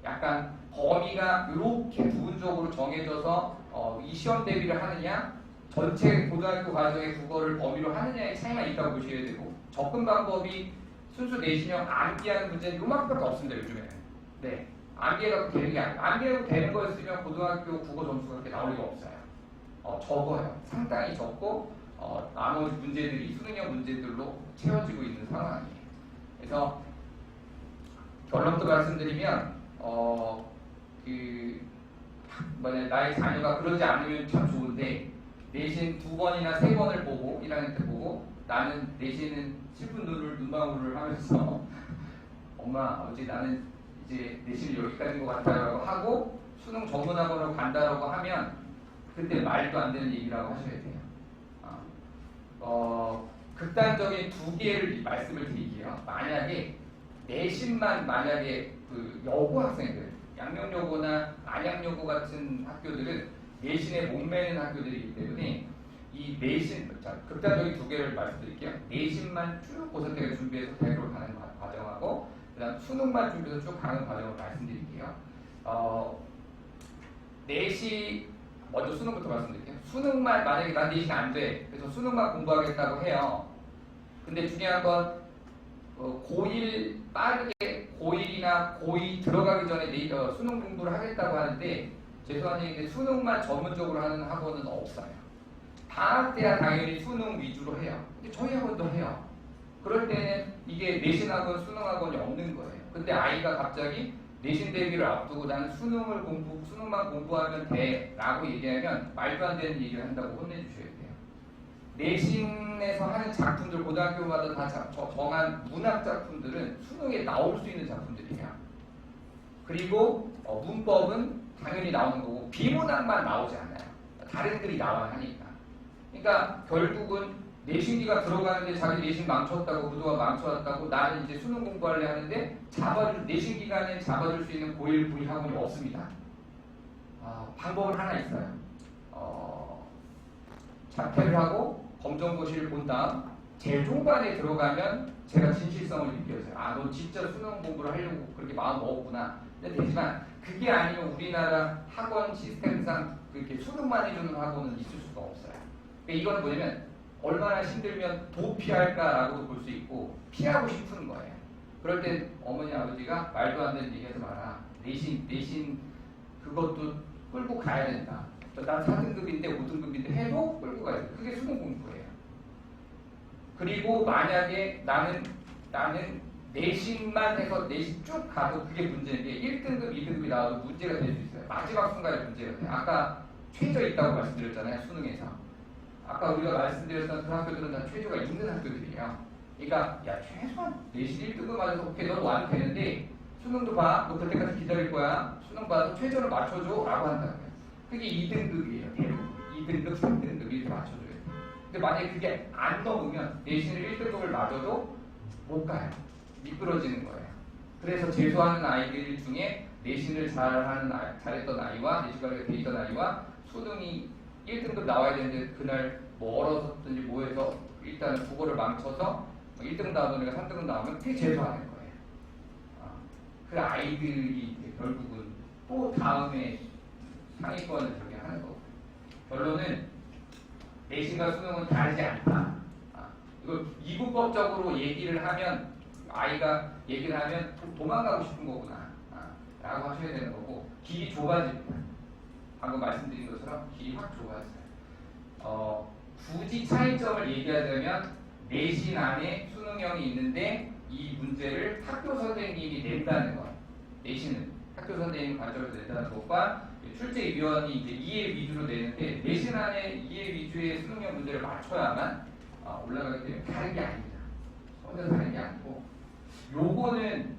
약간 범위가 이렇게 부분적으로 정해져서 이 시험 대비를 하느냐 전체 고등학교 과정의 국어를 범위로 하느냐의 차이만 있다고 보셔야 되고 접근 방법이 순수 내신형 암기하는 문제는 요만큼밖에 없습니다. 요즘에는. 네, 암기해도 되는 게 아니에요. 암기해도 되는 거였으면 고등학교 국어 점수가 그렇게 나올 리가 없어요. 적어요. 상당히 적고 나머지 문제들이 수능형 문제들로 채워지고 있는 상황이에요. 그래서 결론도 말씀드리면 나의 자녀가 그러지 않으면 참 좋은데 내신 2번이나 3번을 보고 1학년 때 보고 나는 내신은 슬픈 눈망울을 하면서 엄마 아버지 나는 이제 내신이 여기까지인 것 같아요 하고 수능 전문학원으로 간다라고 하면 그때 말도 안 되는 얘기라고 하셔야 돼요. 극단적인 2개를 말씀을 드릴게요. 만약에 내신만 만약에 그 여고 학생들 양명여고나 안양여고 같은 학교들은 내신에 목매는 학교들이기 때문에 이 내신 극단적인 2개를 말씀드릴게요. 내신만 쭉 고선생을 준비해서 대학으로 가는 과정하고 그다음 수능만 준비해서 쭉 가는 과정을 말씀드릴게요. 내신 먼저 수능부터 말씀드릴게요. 수능만 만약에 난 내신 안 돼. 그래서 수능만 공부하겠다고 해요. 근데 중요한 건 고1 빠르게 고1이나 고2 들어가기 전에 수능 공부를 하겠다고 하는데 죄송한 얘기인데 수능만 전문적으로 하는 학원은 없어요. 방학 때야 당연히 수능 위주로 해요. 근데 저희 학원도 해요. 그럴 때는 이게 내신 학원, 수능 학원이 없는 거예요. 근데 아이가 갑자기 내신 대비를 앞두고 나는 수능만 공부하면 돼 라고 얘기하면 말도 안 되는 얘기를 한다고 혼내주셔야 돼요. 내신에서 하는 작품들 고등학교마다 다 정한 문학 작품들은 수능에 나올 수 있는 작품들이에요. 그리고 문법은 당연히 나오는 거고 비문학만 나오지 않아요. 다른 글이 나와야 하니까. 그러니까 결국은 내신기가 들어가는데 자기 내신 망쳤다고 그동안 망쳐왔다고 나는 이제 수능 공부할래 하는데 내신 기간에 잡아줄 수 있는 고1, 고2 학원이 없습니다. 방법은 하나 있어요. 자퇴를 하고 검정고시를 본 다음 제일 중반에 들어가면 제가 진실성을 느껴져요. 너 진짜 수능 공부를 하려고 그렇게 마음 먹었구나. 근데 되지만 그게 아니면 우리나라 학원 시스템상 그렇게 수능만 해주는 학원은 있을 수가 없어요. 그러니까 이건 뭐냐면 얼마나 힘들면 도피할까라고도 볼 수 있고 피하고 싶은 거예요. 그럴 땐 어머니 아버지가 말도 안 되는 얘기하지 마라. 내신 그것도 끌고 가야 된다. 난 4등급인데 5등급인데 해도 끌고 가야 돼. 그게 수능 공부예요. 그리고 만약에 나는 내신만 해서 내신 쭉 가도 그게 문제인데 1등급, 2등급이 나와도 문제가 될 수 있어요. 마지막 순간에 문제가 돼요. 아까 최저 있다고 말씀드렸잖아요. 수능에서. 아까 우리가 말씀드렸던 그 학교들은 다 최저가 있는 학교들이에요. 그러니까 최소한 내신 1등급 맞아서 오케이 너도 와도 되는데 수능도 봐. 너 그때까지 기다릴 거야. 수능 봐서 최저를 맞춰줘 라고 한다고요. 그게 2등급이에요. 대부분. 2등급, 3등급 이렇게 맞춰줘야 돼요. 근데 만약에 그게 안 넘으면 내신을 1등급을 맞아도 못 가요. 미끄러지는 거예요. 그래서 재수하는 아이들 중에 내신을 잘했던 아이와 내신 관리가 돼 있던 아이와 수능이 1등급 나와야 되는데 그날 뭐 얼어서든지 뭐 해서 일단은 국어를 망쳐서 1등급 나오던 애가 3등급 나오면 그게 재수하는 거예요. 그 아이들이 이제 결국은 또 다음에 상위권을 저기 하는 거고. 결론은 내신과 수능은 다르지 않다. 이거 이분법적으로 얘기를 하면 아이가 얘기를 하면 좀 도망가고 싶은 거구나 라고 하셔야 되는 거고 길이 좁아집니다. 방금 말씀드린 것처럼 길이 확 좁아져요. 굳이 차이점을 얘기하자면 내신 안에 수능형이 있는데 이 문제를 학교 선생님이 낸다는 것. 내신은 학교 선생님 관점에서 낸다는 것과 출제위원이 이제 이해 위주로 내는데 내신 안에 이해 위주의 수능형 문제를 맞춰야만 올라가기 때문에 다른 게 아닙니다. 전혀 다른 게 아니고 요거는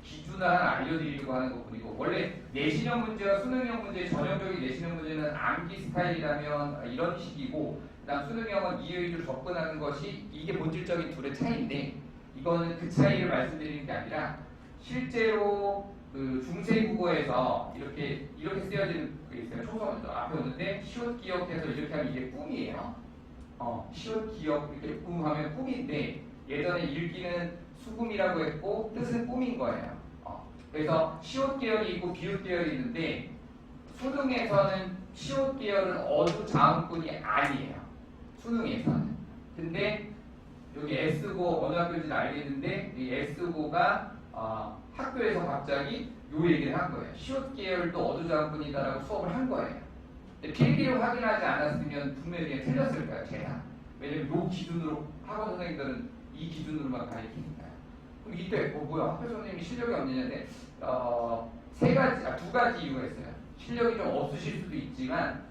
기준을 하나 알려드리려고 하는 것뿐이고 원래 내신형 문제와 수능형 문제 전형적인 내신형 문제는 암기 스타일이라면 이런 식이고 그다음 수능형은 이해 위주로 접근하는 것이 이게 본질적인 둘의 차이인데 이거는 그 차이를 말씀드리는 게 아니라 실제로 그 중세국어에서 이렇게 쓰여지는 게 있어요. 초성 앞에 오는데 시옷 기억해서 이렇게 하면 이게 꿈이에요. 시옷 기억 이렇게 꿈하면 꿈인데 예전에 읽기는 수금이라고 했고 뜻은 꿈인 거예요. 그래서 시옷 계열이 있고 비옷 계열이 있는데 수능에서는 시옷 계열은 어두 자음꾼이 아니에요. 수능에서는. 근데 여기 S고 어느 학교인지는 알겠는데 이 S고가 학교에서 갑자기 요 얘기를 한 거예요. 시옷 계열도 어두 자음꾼이다라고 수업을 한 거예요. 근데 필기를 확인하지 않았으면 분명히 그냥 틀렸을 거예요. 제가. 왜냐면 요 기준으로 학원 선생님들은 이 기준으로만 가르치니까요. 그럼 이때 뭐야 학교 선생님이 실력이 없느냐인데 두 가지 이유가 있어요. 실력이 좀 없으실 수도 있지만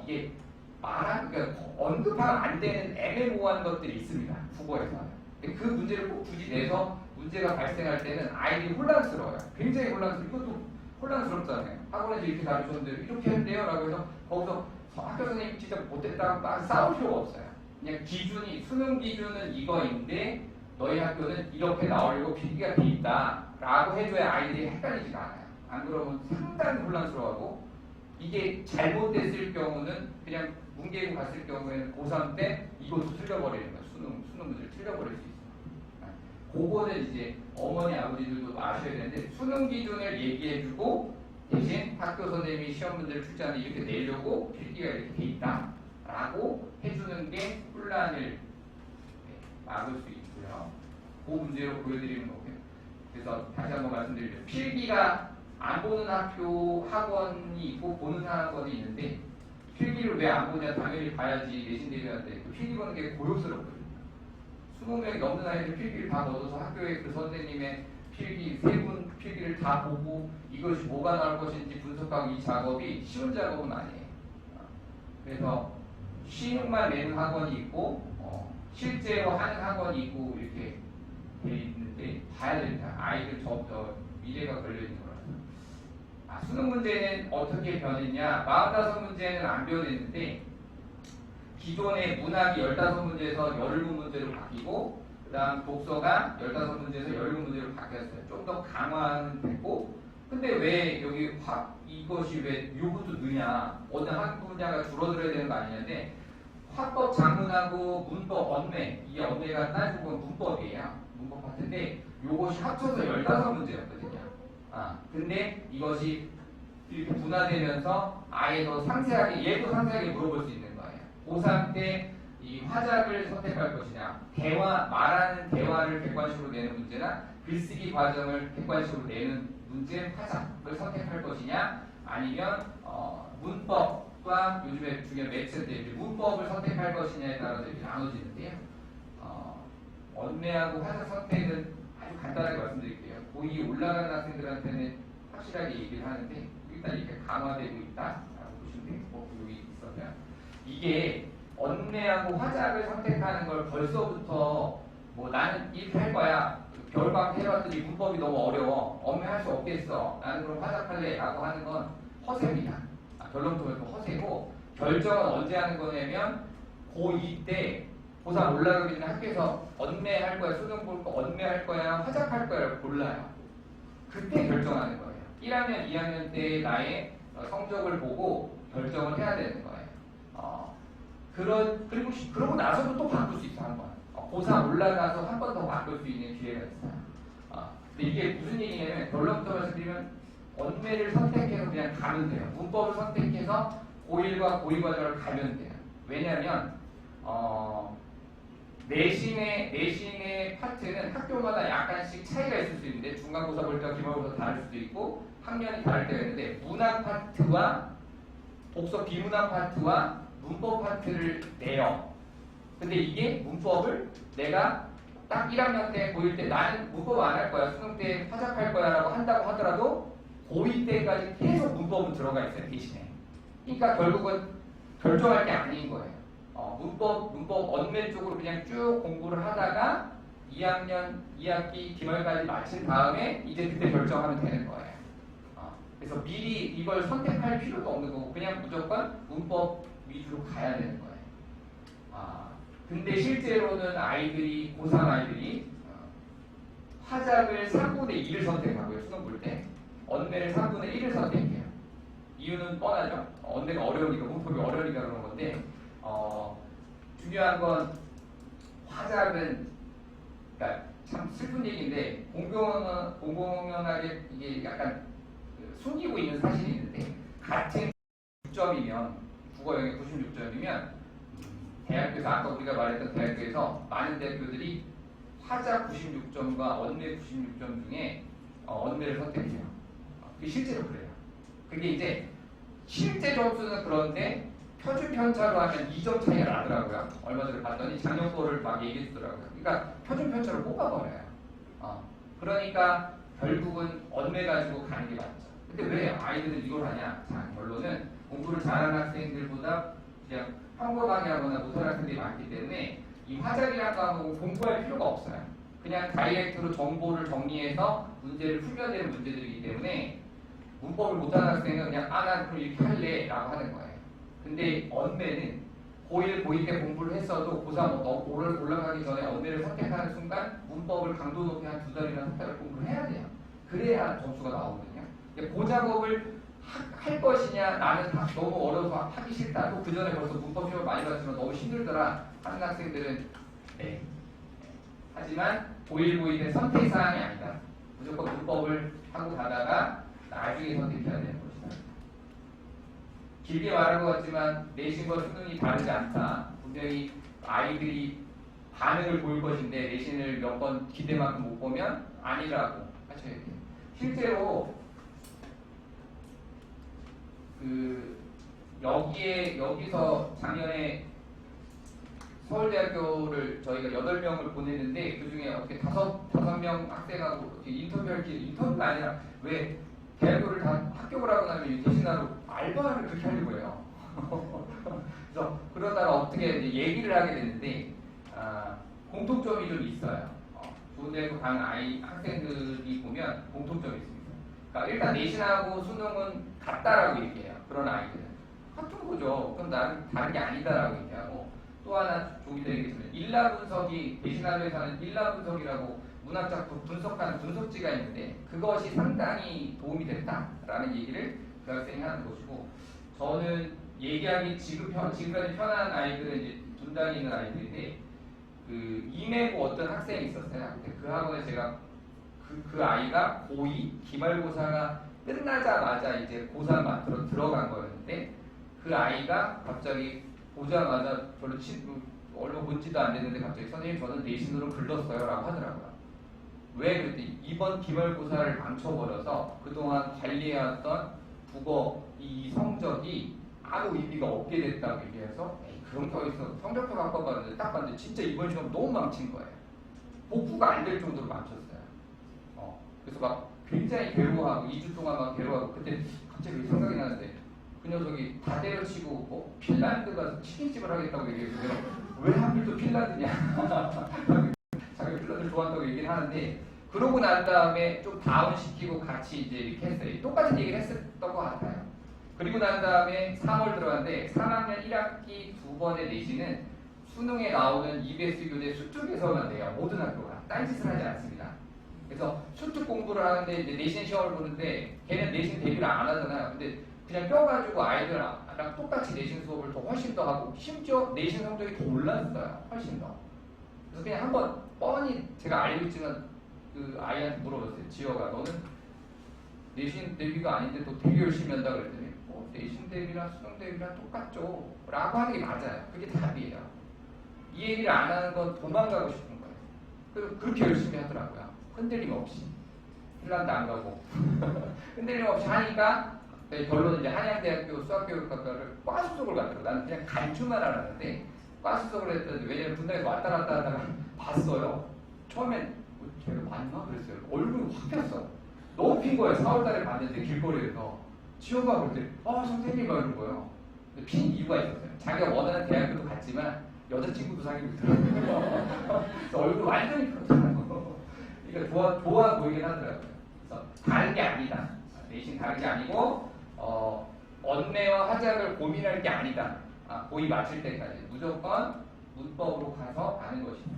이게 그러니까 언급하면 안 되는 애매모호한 것들이 있습니다. 국어에서. 근데 그 문제를 꼭 굳이 내서 문제가 발생할 때는 아이들이 혼란스러워요. 굉장히 이것도 혼란스럽잖아요. 학원에서 이렇게 가르쳤는데 이렇게 했대요 라고 해서 거기서 학교 선생님 진짜 못했다고 막 싸울 필요가 없어요. 그냥 수능 기준은 이거인데 너희 학교는 이렇게 나오려고 필기가 돼 있다 라고 해줘야 아이들이 헷갈리지가 않아요. 안 그러면 상당히 혼란스러워하고 이게 잘못됐을 경우는 그냥 문계고 갔을 경우에는 고3 때 이것도 틀려버리는 거예요. 수능 문제를 틀려버릴 수 있어요. 그거는 이제 어머니 아버지들도 아셔야 되는데 수능 기준을 얘기해주고 대신 학교 선생님이 시험 문제를 출제하는데 이렇게 내려고 필기가 이렇게 돼 있다 라고 해주는 게 혼란을 막을 수 있고요. 그 문제로 보여드리는 거고요. 그래서 다시 한번 말씀드리면 필기가 안 보는 학원이 있고 보는 학원이 있는데 필기를 왜 안 보냐 당연히 봐야지 내신 대비하는데 그 필기 보는 게 고요스럽거든요. 20명이 넘는 아이들 필기를 다 넣어서 학교에 그 선생님의 필기 3분 필기를 다 보고 이것이 뭐가 나올 것인지 분석하고 이 작업이 쉬운 작업은 아니에요. 그래서 시능만 내는 학원이 있고 실제로 하는 학원이 있고 이렇게 돼 있는데 봐야 됩니다. 아이들 미래가 걸려 있는 거라서. 수능 문제는 어떻게 변했냐? 45문제는 안 변했는데 기존의 문학이 15문제에서 17문제로 바뀌고 그 다음 독서가 15문제에서 17문제로 바뀌었어요. 좀 더 강화는 됐고 근데 왜 여기 이것이 왜 요것도 느냐? 어느 한 분야가 줄어들어야 되는 거 아니냐인데 화법 작문하고 문법 언매 이 언매가 따지고 보면 문법이에요. 문법 파트인데 요것이 합쳐서 15문제였거든요. 근데 이것이 이렇게 분화되면서 아예 더 상세하게 얘도 상세하게 물어볼 수 있는 거예요. 고3 때 이 화작을 선택할 것이냐 말하는 대화를 객관식으로 내는 문제나 글쓰기 과정을 객관식으로 내는 문제 화작을 선택할 것이냐 아니면 문법과 요즘에 중요한 매체인데 문법을 선택할 것이냐에 따라서 이렇게 나눠지는데요. 언매하고 화작 선택은 아주 간단하게 말씀드릴게요. 고2 올라가는 학생들한테는 확실하게 얘기를 하는데 일단 이렇게 강화되고 있다라고 보시면 되겠고 여기 있어서요. 이게 언매하고 화작을 선택하는 걸 벌써부터 나는 이렇게 할 거야. 겨울방학 해봤더니 문법이 너무 어려워. 언매할 수 없겠어. 나는 그럼 화작할래 라고 하는 건 허세입니다. 결론부터 허세고 결정은 언제 하는 거냐면 고2 때 고3 올라가기 전에 학교에서 언매할 거야, 수능 볼 거 언매할 거야, 화작할 거야를 골라요. 그때 결정하는 거예요. 1학년, 2학년 때 나의 성적을 보고 결정을 해야 되는 거예요. 그러고 나서도 또 바꿀 수 있어, 한 번. 고3 올라가서 한 번 더 바꿀 수 있는 기회가 있어요. 근데 이게 무슨 얘기냐면, 결론부터 말씀드리면, 언매를 선택해서 그냥 가면 돼요. 문법을 선택해서 고1과 고2 과정을 가면 돼요. 왜냐하면, 내신의 파트는 학교마다 약간씩 차이가 있을 수 있는데, 중간고사 볼 때와 기말고사 다를 수도 있고, 학년이 다를 때가 있는데, 문학 파트와 독서 비문학 파트와 문법 파트를 내요. 근데 이게 문법을 내가 딱 1학년 때 고1 때 나는 문법 안 할 거야, 수능 때 화작할 거야 라고 한다고 하더라도 고2 때까지 계속 문법은 들어가 있어요, 대신에. 그러니까 결국은 결정할 게 아닌 거예요. 문법 언매 쪽으로 그냥 쭉 공부를 하다가 2학년 2학기 기말까지 마친 다음에 이제 그때 결정하면 되는 거예요. 그래서 미리 이걸 선택할 필요도 없는 거고 그냥 무조건 문법 위주로 가야 되는 거예요. 근데 실제로는 아이들이 고3 아이들이 화작을 3분의 2를 선택하고요. 수능 볼 때 언매를 3분의 1을 선택해요. 이유는 뻔하죠. 언매가 어려우니까 문법이 어려우니까 그런 건데 중요한 건 화작은 그러니까 참 슬픈 얘기인데 공공연하게 이게 약간 숨기고 있는 사실이 있는데 같은 6점이면 국어 영역 96점이면 대학교에서 아까 우리가 말했던 대학교에서 많은 대학교들이 화작 96점과 언매 96점 중에 언매를 선택해요. 그게 실제로 그래요. 그게 이제 실제 점수는 그런데 표준 편차로 하면 2점 차이가 나더라고요. 얼마 전에 봤더니 작년 거를 막 얘기해 주더라고요. 그러니까 표준 편차를 뽑아버려요. 그러니까 결국은 언매 가지고 가는 게 맞죠. 근데 왜 아이들은 이걸 하냐? 자, 결론은 공부를 잘하는 학생들보다 그냥 평범하게 하거나 못하는 학생들이 많기 때문에 이 화작이라는 과목은 공부할 필요가 없어요. 그냥 다이렉트로 정보를 정리해서 문제를 풀려야 되는 문제들이기 때문에 문법을 못하는 학생은 그냥 난 그럼 이렇게 할래 라고 하는 거예요. 근데 언매는 고1, 고2 때 공부를 했어도 고3 올라가기 전에 언매를 선택하는 순간 문법을 강도 높이 한 2달이나 3달을 공부를 해야 돼요. 그래야 점수가 나오거든요. 그 작업을 할 것이냐 나는 너무 어려서 하기 싫다 또 그 전에 벌써 문법 시험을 많이 봤지만 너무 힘들더라 하는 학생들은 네. 하지만 고1, 고2는 선택사항이 아니다. 무조건 문법을 하고 가다가 나중에 선택해야 되는 것이다. 길게 말한 것 같지만 내신과 수능이 다르지 않다. 분명히 아이들이 반응을 보일 것인데 내신을 몇 번 기대만큼 못 보면 아니라고 하셔야 돼요. 실제로 여기서 작년에 서울대학교를 저희가 8명을 보냈는데 그 중에 어떻게 5명 학생하고 인터뷰가 아니라 왜 대학교를 다 합격을 하고 나면 대신하러 알바를 그렇게 하려고 해요. 그래서 그러다가 어떻게 이제 얘기를 하게 됐는데 공통점이 좀 있어요. 좋은 대학교 가는 학생들이 보면 공통점이 있습니다. 그러니까 일단 내신하고 수능은 같다라고 얘기해요. 그런 아이들은 같은 거죠. 그럼 나는 다른 게 아니다라고 얘기하고 또 하나 조기 드리겠습니다. 일라 분석이 대신학교에서는 일라 분석이라고 문학작품 분석하는 분석지가 있는데 그것이 상당히 도움이 됐다라는 얘기를 그 학생이 하는 것이고 저는 얘기하기 지금까지 편한 아이들은 이제 분당에 있는 아이들인데 이매고 어떤 학생이 있었어요. 근데 그 학원에 제가 그 아이가 고2 기말고사가 끝나자마자 이제 고3 만들어 들어간 거였는데 그 아이가 갑자기 보자마자 별로 얼마 본지도 안 됐는데 갑자기 선생님 저는 내신으로 글렀어요 라고 하더라고요. 왜 그랬더니 이번 기말고사를 망쳐버려서 그동안 관리해왔던 국어 이 성적이 아무 의미가 없게 됐다고 얘기해서 그런 거 있어 성적표 바꿔봤는데 딱 봤는데 진짜 이번 시험 너무 망친 거예요. 복구가 안 될 정도로 망쳤어요. 그래서 막 굉장히 괴로워하고 2주 동안 막 괴로워하고 그때 갑자기 생각이 나는데 그 녀석이 다 때려치고 핀란드 가서 치킨집을 하겠다고 얘기해서 왜 하필 또 핀란드냐 자기가 핀란드를 좋아한다고 얘기를 하는데 그러고 난 다음에 좀 다운시키고 같이 이제 이렇게 했어요. 똑같은 얘기를 했었던 것 같아요. 그리고 난 다음에 3월 들어갔는데 3학년 1학기 2번의 내신은 수능에 나오는 EBS 교재 수특에서만 돼요. 모든 학교가. 딴짓을 하지 않습니다. 그래서 수특 공부를 하는데 이제 내신 시험을 보는데 걔는 내신 대비를 안 하잖아요. 근데 그냥 껴가지고 아이들랑 똑같이 내신 수업을 더 훨씬 더 하고 심지어 내신 성적이 더 올랐어요. 훨씬 더. 그래서 그냥 한번 뻔히 제가 알고 있지만 그 아이한테 물어봤어요. 지호가 너는 내신 대비가 아닌데 또 되게 열심히 한다 그랬더니 내신 대비랑 수능 대비랑 똑같죠 라고 하는 게 맞아요. 그게 답이에요. 이 얘기를 안 하는 건 도망가고 싶은 거예요. 그래서 그렇게 열심히 하더라고요. 흔들림 없이. 핀란드 안 가고 흔들림 없이 하니까 결론은 이제 한양대학교 수학교육학과를 과수석을 갔더라고요. 나는 그냥 간 줄만 알았는데 과수석을 했더니 왜냐면 분당에서 왔다 갔다 하다가 봤어요. 처음엔 제가 맞나? 그랬어요. 얼굴이 확 폈어. 너무 핀 거예요. 4월달에 봤는데 길거리에서 지호가 볼 때 선생님이 이러는 거예요. 근데 핀 이유가 있었어요. 자기가 원하는 대학교도 갔지만 여자친구도 사귀고 있더라고요. 그래서 얼굴 완전히 폈더라고요. 그러니까 좋아 보이긴 하더라고요. 그래서 다른 게 아니다. 내신 다른 게 아니고 언매와 화작을 고민할 게 아니다. 고의 마칠 때까지 무조건 문법으로 가서 가는 것이다.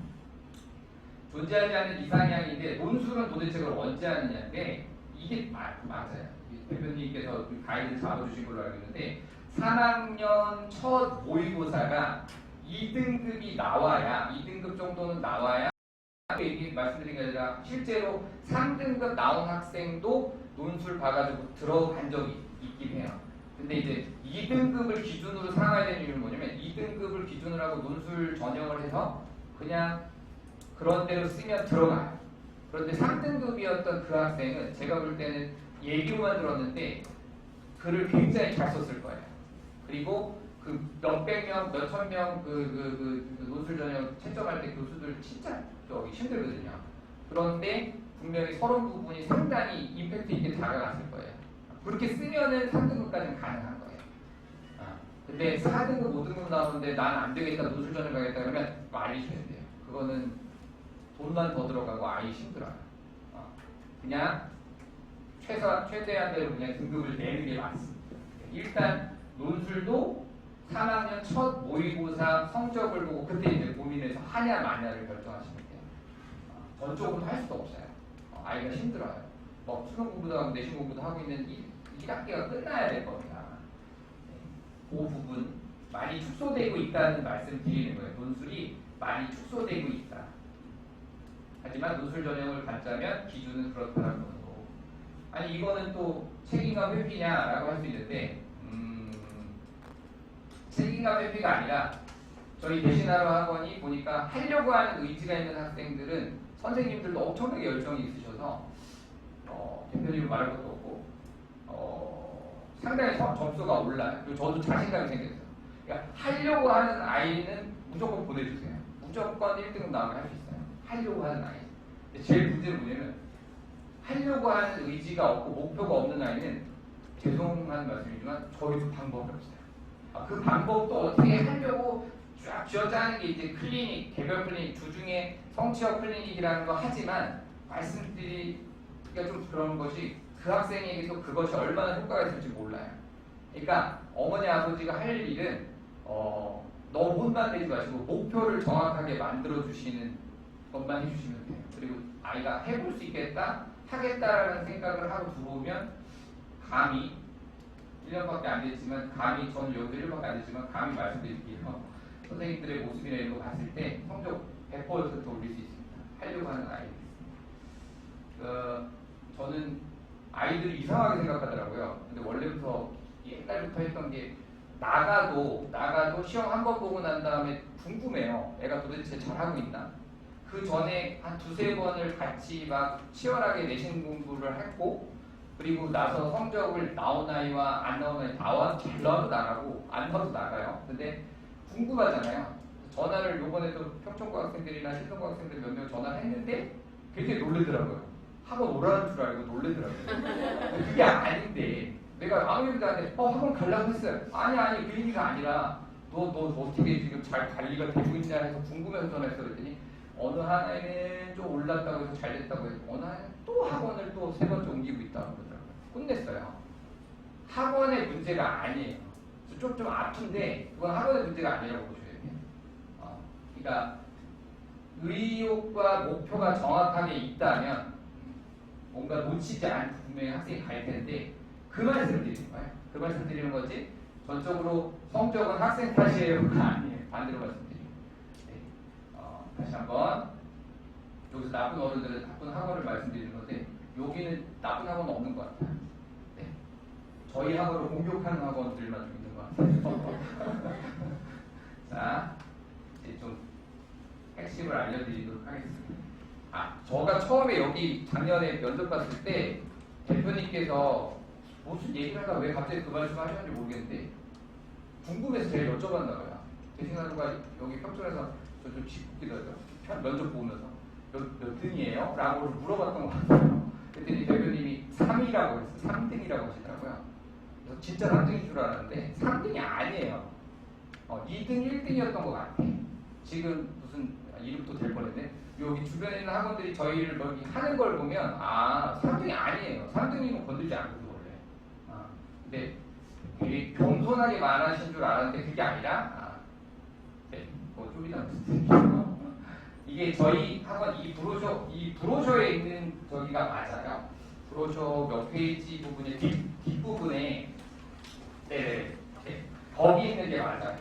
존재하지 않는 이상향인데 논술은 도대체 그걸 언제 하느냐인데 이게 맞아요. 대표님께서 그 가이드 잡아주신 걸로 알고 있는데 3학년 첫 모의고사가 2등급이 나와야 2등급 정도는 나와야 얘기 말씀드린 게 아니라 실제로 3등급 나온 학생도 논술 봐가지고 들어간 적이 있긴 해요. 근데 이제 2등급을 기준으로 삼아야 되는 이유는 뭐냐면 2등급을 기준으로 하고 논술 전형을 해서 그냥 그런 대로 쓰면 들어가요. 그런데 3등급이었던 그 학생은 제가 볼 때는 얘기로만 들었는데 글을 굉장히 잘 썼을 거예요. 그리고 그 몇백 명, 몇천 명 그 논술 전형 채점할 때 교수들 진짜 힘들거든요. 그런데 분명히 서론 부분이 상당히 임팩트 있게 다가갔을 거예요. 그렇게 쓰면은 3등급까지는 가능한 거예요. 근데 4등급, 5등급 나오는데 난 안 되겠다, 논술 전형 가겠다 그러면 말리셔야 돼요. 그거는 돈만 더 들어가고 아이 힘들어요. 그냥 최대한대로 그냥 등급을 내는 게 맞습니다. 일단 논술도 3학년 첫 모의고사 성적을 보고 그때 이제 고민해서 하냐 마냐를 결정하시면 돼요. 전적으로 할 수도 없어요. 아이가 힘들어요. 뭐 수능 공부도 하고 내신 공부도 하고 있는 이 1학기가 끝나야 될 겁니다. 그 부분 많이 축소되고 있다는 말씀 드리는 거예요. 논술이 많이 축소되고 있다. 하지만 논술 전형을 갖자면 기준은 그렇다는 거고. 아니 이거는 또 책임감 회피냐라고 할 수 있는데 책임감 회피가 아니라 저희 대신하러 학원이 보니까 하려고 하는 의지가 있는 학생들은 선생님들도 엄청나게 열정이 있으셔서 대표님 말할 것도 없고 상당히 점수가 올라요. 그리고 저도 자신감이 생겼어요. 그러니까 하려고 하는 아이는 무조건 보내주세요. 무조건 1등급 나오면 할 수 있어요. 하려고 하는 아이. 제일 문제는 뭐냐면 하려고 하는 의지가 없고 목표가 없는 아이는 죄송한 말씀이지만 저희도 방법이 없어요. 그 방법도 어떻게 하려고 쫙 쥐어짜는 게 이제 클리닉, 개별 클리닉, 주중에 성취형 클리닉이라는 거 하지만 말씀드리기가 좀 그런 것이 그 학생에게도 그것이 얼마나 효과가 있을지 몰라요. 그러니까 어머니 아버지가 할 일은 너무 혼만 내지 마시고 목표를 정확하게 만들어 주시는 것만 해주시면 돼요. 그리고 아이가 해볼 수 있겠다, 하겠다라는 생각을 하고 들어오면 감히 1년밖에 안 됐지만 감히 저는 여기서 1년밖에 안 됐지만 감히 말씀드릴게요. 선생님들의 모습이나 이런 거 봤을 때 성적 100% 올릴 수 있습니다. 하려고 하는 아이들. 저는 아이들이 이상하게 생각하더라고요. 근데 원래부터 옛날부터 했던 게 나가도 시험 한 번 보고 난 다음에 궁금해요. 애가 도대체 잘하고 있나? 그 전에 한 두세 번을 같이 막 치열하게 내신 공부를 했고 그리고 나서 성적을 나온 아이와 안 나온 아이 잘 나와도 나가고 안 나와도 나가요. 근데 궁금하잖아요. 전화를 요번에도 평촌고 학생들이나 신동고 학생들 몇 명 전화를 했는데 굉장히 놀래더라고요. 학원 오라는 줄 알고 놀래더라고요. 그게 아닌데 내가 아무리한테 학원 가려고 했어요. 아니 그 얘기가 아니라 너 어떻게 지금 잘 관리가 되고 있냐 해서 궁금해서 전화했어 그랬더니 어느 하나는 좀 올랐다고 해서 잘 됐다고 해서 어느 하나는 또 학원을 또 세 번째 옮기고 있다고 그러더라고요. 혼냈어요. 학원의 문제가 아니에요. 좀 아픈데 그건 학원의 문제가 아니라고 보셔야 돼요. 그러니까 의욕과 목표가 정확하게 있다면 뭔가 놓치지 않고 분명히 학생이 갈 텐데 그 말씀을 드리는 거예요. 그 말씀 드리는 거지 전적으로 성적은 학생 탓이에요가 아니에요. 반대로 말씀드립니다. 네. 다시 한번 여기서 나쁜 어른들은 나쁜 학원을 말씀드리는 건데 여기는 나쁜 학원은 없는 것 같아요. 네. 저희 학원을 공격하는 학원들만 좀 있는 것 같아요. 자, 이제 좀 핵심을 알려드리도록 하겠습니다. 제가 처음에 여기 작년에 면접 봤을 때 대표님께서 무슨 얘기를 하다가 왜 갑자기 그 말씀을 하셨는지 모르겠는데 궁금해서 제가 여쭤봤나 봐요. 대신하루가 여기 평촌에서 저 좀 짓궂기도 하죠. 면접 보면서 몇 등이에요? 라고 물어봤던 것 같아요. 그랬더니 대표님이 3위라고 했어요. 3등이라고 하시더라고요. 그래서 진짜 3등인 줄 알았는데 3등이 아니에요. 2등, 1등이었던 것 같아. 지금 무슨 이름도 될 뻔했네. 여기 주변에 있는 학원들이 저희를 여기 하는 걸 보면 3등이 아니에요. 3등이면 건들지 않거든 원래. 근데 되게 겸손하게 말하신 줄 알았는데 그게 아니라 네, 좀 이따 말씀드릴게요. 이게 저희 학원 이 브로셔에 있는 저기가 맞아요. 브로셔 몇 페이지 부분의 뒷부분에 네, 거기 있는 게 맞아요.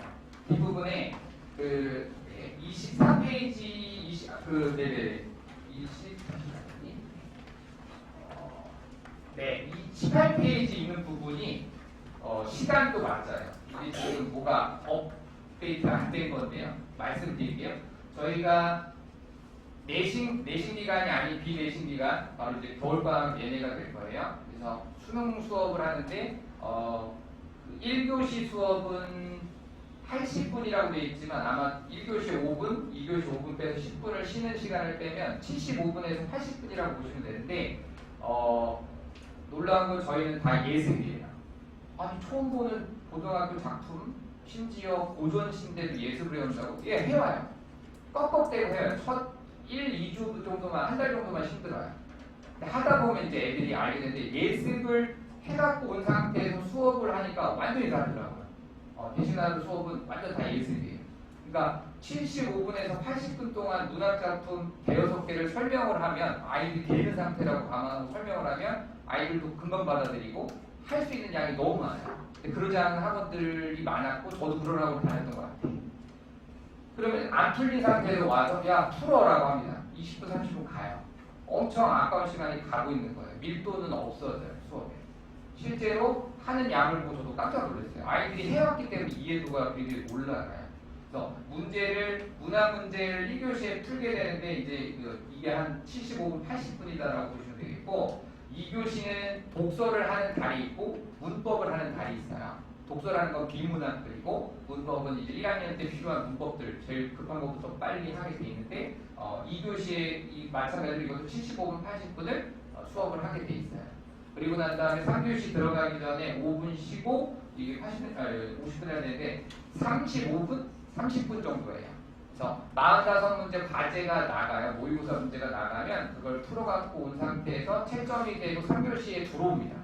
뒷부분에 그 24페이지 18페이지 있는 부분이 시간도 맞아요. 이게 지금 뭐가 업데이트 안 된 건데요. 말씀드릴게요. 저희가 내신 기간이 아닌 비내신 기간 바로 이제 겨울방학 예내가 될 거예요. 그래서 수능 수업을 하는데 1교시 수업은 80분이라고 되어 있지만 아마 1교시 5분, 2교시 5분 빼서 10분을 쉬는 시간을 빼면 75분에서 80분이라고 보시면 되는데 놀라운 건 저희는 다 예습이에요. 아니 처음 보는 고등학교 작품 심지어 고전신대도 예습을 해온다고? 예, 해와요. 꺽꺽대고 해요. 첫 1, 2주 정도만, 한 달 정도만 힘들어요. 근데 하다 보면 이제 애들이 알게 되는데 예습을 해갖고 온 상태에서 수업을 하니까 완전히 다르더라고요. 대신하는 수업은 완전 다 예습이에요. 그러니까 75분에서 80분 동안 문학작품 대여섯 개를 설명을 하면 아이들이 되는 상태라고 감안하고 설명을 하면 아이들도 금방 받아들이고 할 수 있는 양이 너무 많아요. 근데 그러지 않은 학원들이 많았고 저도 그런 학원을 다녔던 것 같아요. 그러면 안 풀린 상태에서 와서 야 풀어라고 합니다. 20분 30분 가요. 엄청 아까운 시간이 가고 있는 거예요. 밀도는 없어져요 수업에. 실제로 하는 양을 보고 저도 깜짝 놀랐어요. 아이들이 해왔기 때문에 이해도가 되게 올라가요. 그래서 문학 문제를 1교시에 풀게 되는데 이제 이게 한 75분 80분이다라고 보시면 되겠고 2교시는 독서를 하는 달이 있고 문법을 하는 달이 있어요. 독서라는 건 비문학들이고 문법은 이제 1학년 때 필요한 문법들 제일 급한 것부터 빨리 하게 돼 있는데 2교시에 마찬가지로 이것도 75분 80분을 수업을 하게 돼 있어요. 그리고 난 다음에 3교시 들어가기 전에 5분 쉬고 이게 50분 해야 되는데 35분? 30분 정도예요. 그래서 45문제 과제가 나가요. 모의고사 문제가 나가면 그걸 풀어갖고 온 상태에서 채점이 되고 3교시에 들어옵니다.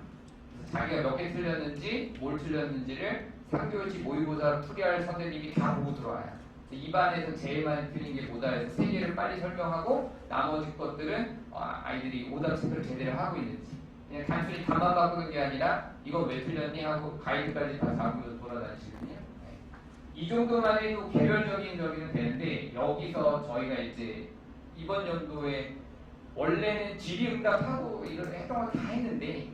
그래서 자기가 몇 개 틀렸는지 뭘 틀렸는지를 3교시 모의고사 풀이할 선생님이 다 보고 들어와요. 이 반에서 제일 많이 틀린 게 뭐다 해서 3개를 빨리 설명하고 나머지 것들은 아이들이 오답 체크를 제대로 하고 있는지 그냥 단순히 답만 바꾸는 게 아니라 이거 왜 틀렸니 하고 가이드까지 다 잡으면서 돌아다니시거든요. 네. 이 정도만 해도 개별적인 저기는 되는데 여기서 저희가 이제 이번 연도에 원래는 질의응답하고 이런 했던 거 다 했는데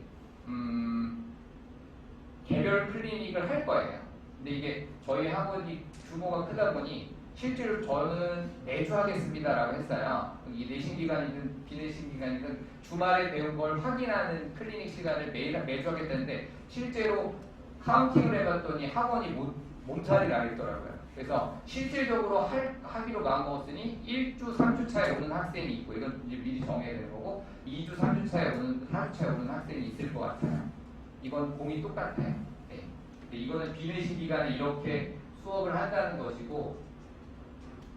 개별 클리닉을 할 거예요. 근데 이게 저희 학원이 규모가 크다 보니 실제로 저는 매주 하겠습니다라고 했어요. 이 내신 기간이든 비내신 기간이든 주말에 배운 걸 확인하는 클리닉 시간을 매주 하겠다는데 실제로 카운팅을 해봤더니 학원이 몸살이 나겠더라고요. 그래서 실질적으로 하기로 마음먹었으니 1주, 3주 차에 오는 학생이 있고 이건 이제 미리 정해야 되는 거고 2주, 3주 차에 오는, 4주 차에 오는 학생이 있을 것 같아요. 이건 공이 똑같아요. 네. 근데 이거는 비내신 기간에 이렇게 수업을 한다는 것이고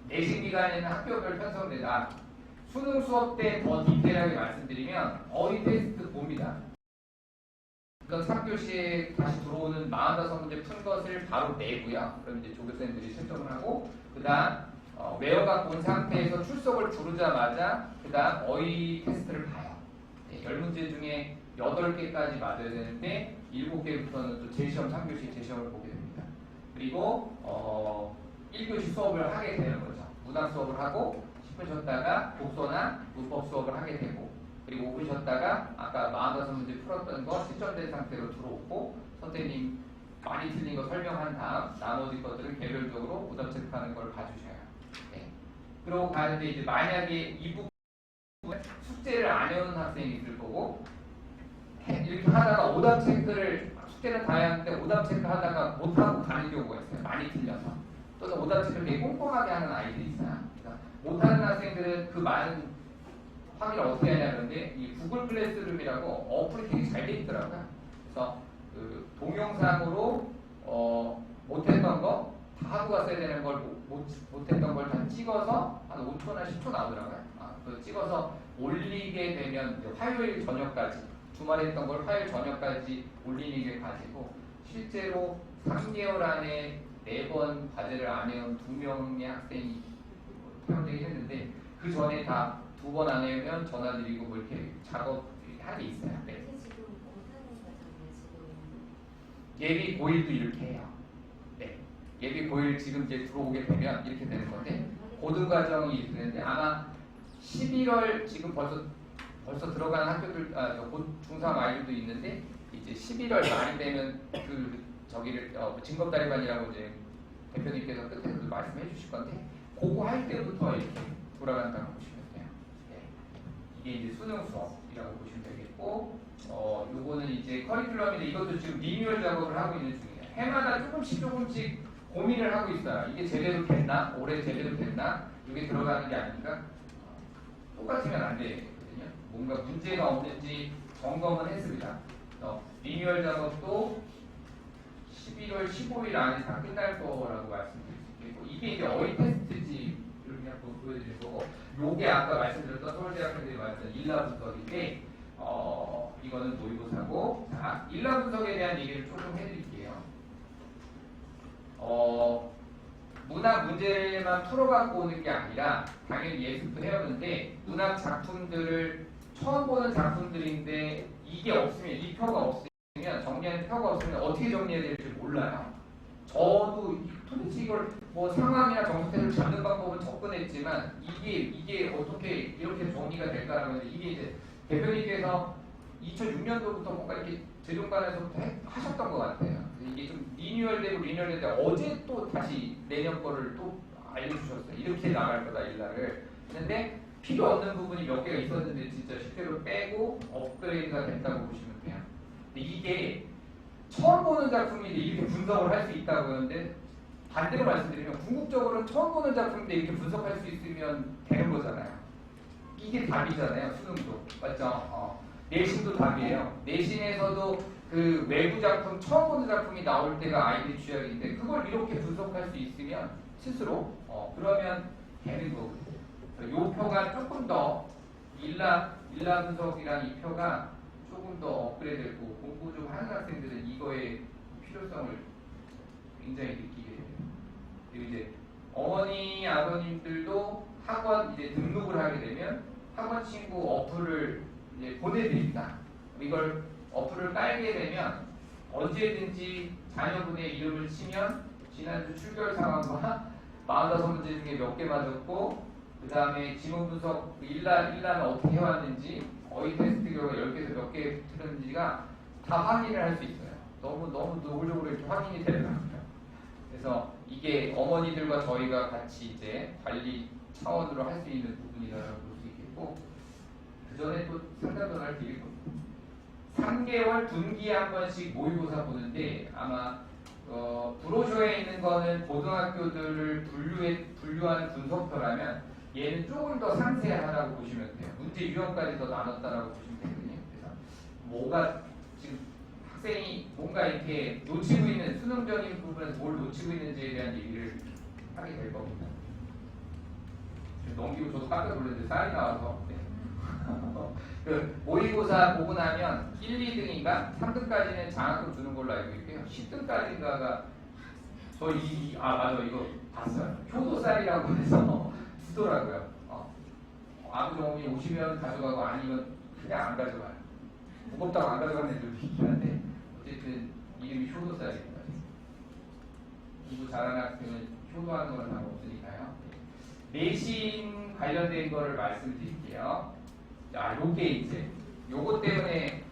내신 기간에는 학교별 편성되다. 수능 수업 때 더 디테일하게 말씀드리면 어휘 테스트 봅니다. 그런 3교시에 다시 들어오는 45문제 푼 것을 바로 내고요. 그럼 이제 조교생들이 채점을 하고 그다음 외워갖고 온 상태에서 출석을 부르자마자 그다음 어휘 테스트를 봐요. 네, 10문제 중에 8개까지 맞아야 되는데 7개부터는 또 재시험 3교시 재시험을 보게 됩니다. 그리고 1교시 수업을 하게 되는 거죠. 문학 수업을 하고 10분 쉬었다가 독서나 문법 수업을 하게 되고 그리고 5분 쉬었다가 아까 45문제 풀었던 거 실전된 상태로 들어오고 선생님 많이 틀린 거 설명한 다음 나머지 것들은 개별적으로 오답 체크하는 걸 봐주셔요. 네. 그러고 가는데 이제 만약에 이 부분 숙제를 안 해오는 학생이 있을 거고 이렇게 하다가 오답 체크를 숙제는 다 했는데 오답 체크 하다가 못하고 가는 경우가 있어요. 많이 틀려서 또는 오답 체크를 되게 꼼꼼하게 하는 아이들이 있어요. 그러니까 못하는 학생들은 그 많은 확인을 어떻게 하냐 그런데 이 구글 클래스룸이라고 어플이 되게 잘 돼 있더라고요. 그래서 그 동영상으로 못했던 거 다 하고 갔어야 되는 걸 못했던 걸 다 찍어서 한 5초나 10초 나오더라고요. 그 찍어서 올리게 되면 이제 화요일 저녁까지 주말에 했던 걸 화요일 저녁까지 올리는 게 가지고 실제로 3개월 안에 4번 과제를 안 해온 2명의 학생이 퇴원되긴 했는데 그 전에 다 2번 안 해면 전화드리고 뭐 이렇게 작업하는 게 있어요. 네. 지금 못하는 과정이에요, 지금. 예비 고1도 이렇게 해요. 네. 예비 고1 지금 이제 들어오게 되면 이렇게 되는 건데 고등과정이 이렇게 되는데 아마 11월 지금 벌써 들어가는 학교들 중3 아이들도 있는데 이제 11월 말이 되면 그 저기를 증검다리반이라고 이제 대표님께서 끝에서도 말씀해 주실 건데 그거 할 때부터 이렇게 돌아간다고 보시면 돼요. 네. 이게 이제 수능 수업이라고 보시면 되겠고 요거는 이제 커리큘럼인데 이것도 지금 리뉴얼 작업을 하고 있는 중이에요. 해마다 조금씩 고민을 하고 있어요. 이게 제대로 됐나? 올해 제대로 됐나? 이게 들어가는 게 아니니까 똑같으면 안 되거든요. 뭔가 문제가 없는지 점검은 했습니다. 리뉴얼 작업도 11월 15일 안에 다 끝날 거라고 말씀드릴 수 있고 이게 이제 어휘 테스트지 이렇게 한번 보여드릴 거고 요게 아까 말씀드렸던 서울대학생들이 말했던 일라 분석인데 이거는 모의고사고 자 일라 분석에 대한 얘기를 조금 해드릴게요. 문학 문제만 풀어갖고 오는 게 아니라 당연히 예습도 해오는데 문학 작품들을 처음 보는 작품들인데 이게 없으면 이 표가 없으면 정리하는 표가 없으면 어떻게 정리해야 될지 몰라요. 저도 도대체 이걸 뭐 상황이나 정수태를 잡는 방법은 접근했지만 이게 어떻게 이렇게 정리가 될까라는 이게 이제 대표님께서 2006년도부터 뭔가 이렇게 재종관에서부터 하셨던 것 같아요. 이게 좀 리뉴얼되는데 어제 또 다시 내년 거를 또 알려주셨어요. 이렇게 나갈 거다 일날을. 근데 필요 없는 부분이 몇 개가 있었는데 진짜 실제로 빼고 업그레이드가 됐다고 보시면 돼요. 근데 이게 처음 보는 작품인데 이렇게 분석을 할 수 있다고 하는데 반대로 말씀드리면 궁극적으로는 처음 보는 작품인데 이렇게 분석할 수 있으면 되는 거잖아요. 이게 답이잖아요. 수능도 맞죠? 내신도 답이에요. 내신에서도 그 외부 작품 처음 보는 작품이 나올 때가 아이들이 취약인데 그걸 이렇게 분석할 수 있으면 스스로 그러면 되는 거거든요. 이 표가 조금 더 일라 분석이란 이 표가 조금 더 업그레이드되고 공부 좀 하는 학생들은 이거의 필요성을 굉장히 느끼게 돼요. 그리고 이제 어머니 아버님들도 학원 이제 등록을 하게 되면 학원 친구 어플을 이제 보내드립니다. 이걸 어플을 깔게 되면 언제든지 자녀분의 이름을 치면 지난주 출결 상황과 45문제 중에 몇 개 맞았고 그 다음에 지문 분석 일라는 어떻게 해왔는지 어휘 테스트 결과 10개에서 몇 개 틀렸는지가 다 확인을 할 수 있어요. 너무 노골적으로 이렇게 확인이 되더라고요. 그래서 이게 어머니들과 저희가 같이 이제 관리 차원으로 할 수 있는 부분이라고 볼 수 있겠고 그 전에 또 상담도 할 드릴 겁니다. 3개월 분기에 한 번씩 모의고사 보는데 아마 브로셔에 있는 거는 고등학교들을 분류한 분석표라면 얘는 조금 더 상세하다고 보시면 돼요. 문제 유형까지 더 나눴다라고 보시면 되거든요. 그래서 뭐가 지금 학생이 뭔가 이렇게 놓치고 있는 수능적인 부분에서 뭘 놓치고 있는지에 대한 얘기를 하게 될 겁니다. 넘기고 저도 깜짝 놀랐는데 쌀이 나와서 네. 그 모의고사 보고 나면 1, 2등인가 3등까지는 장학금 주는 걸로 알고 있고요. 10등까지인가가 맞아 이거 봤어요. 효도살이라고 해서 주더라고요. 아무 종이 오시면 가져가고 아니면 그냥 안 가져가요. 무겁다고 안 가져가는 애들도 있긴 한데 어쨌든 이름이 효도살입니다. 공부 잘하는 학생은 효도하는 건 상관없으니까요. 내신 관련된 거를 말씀드릴게요. 자, 요게 이제 요것 때문에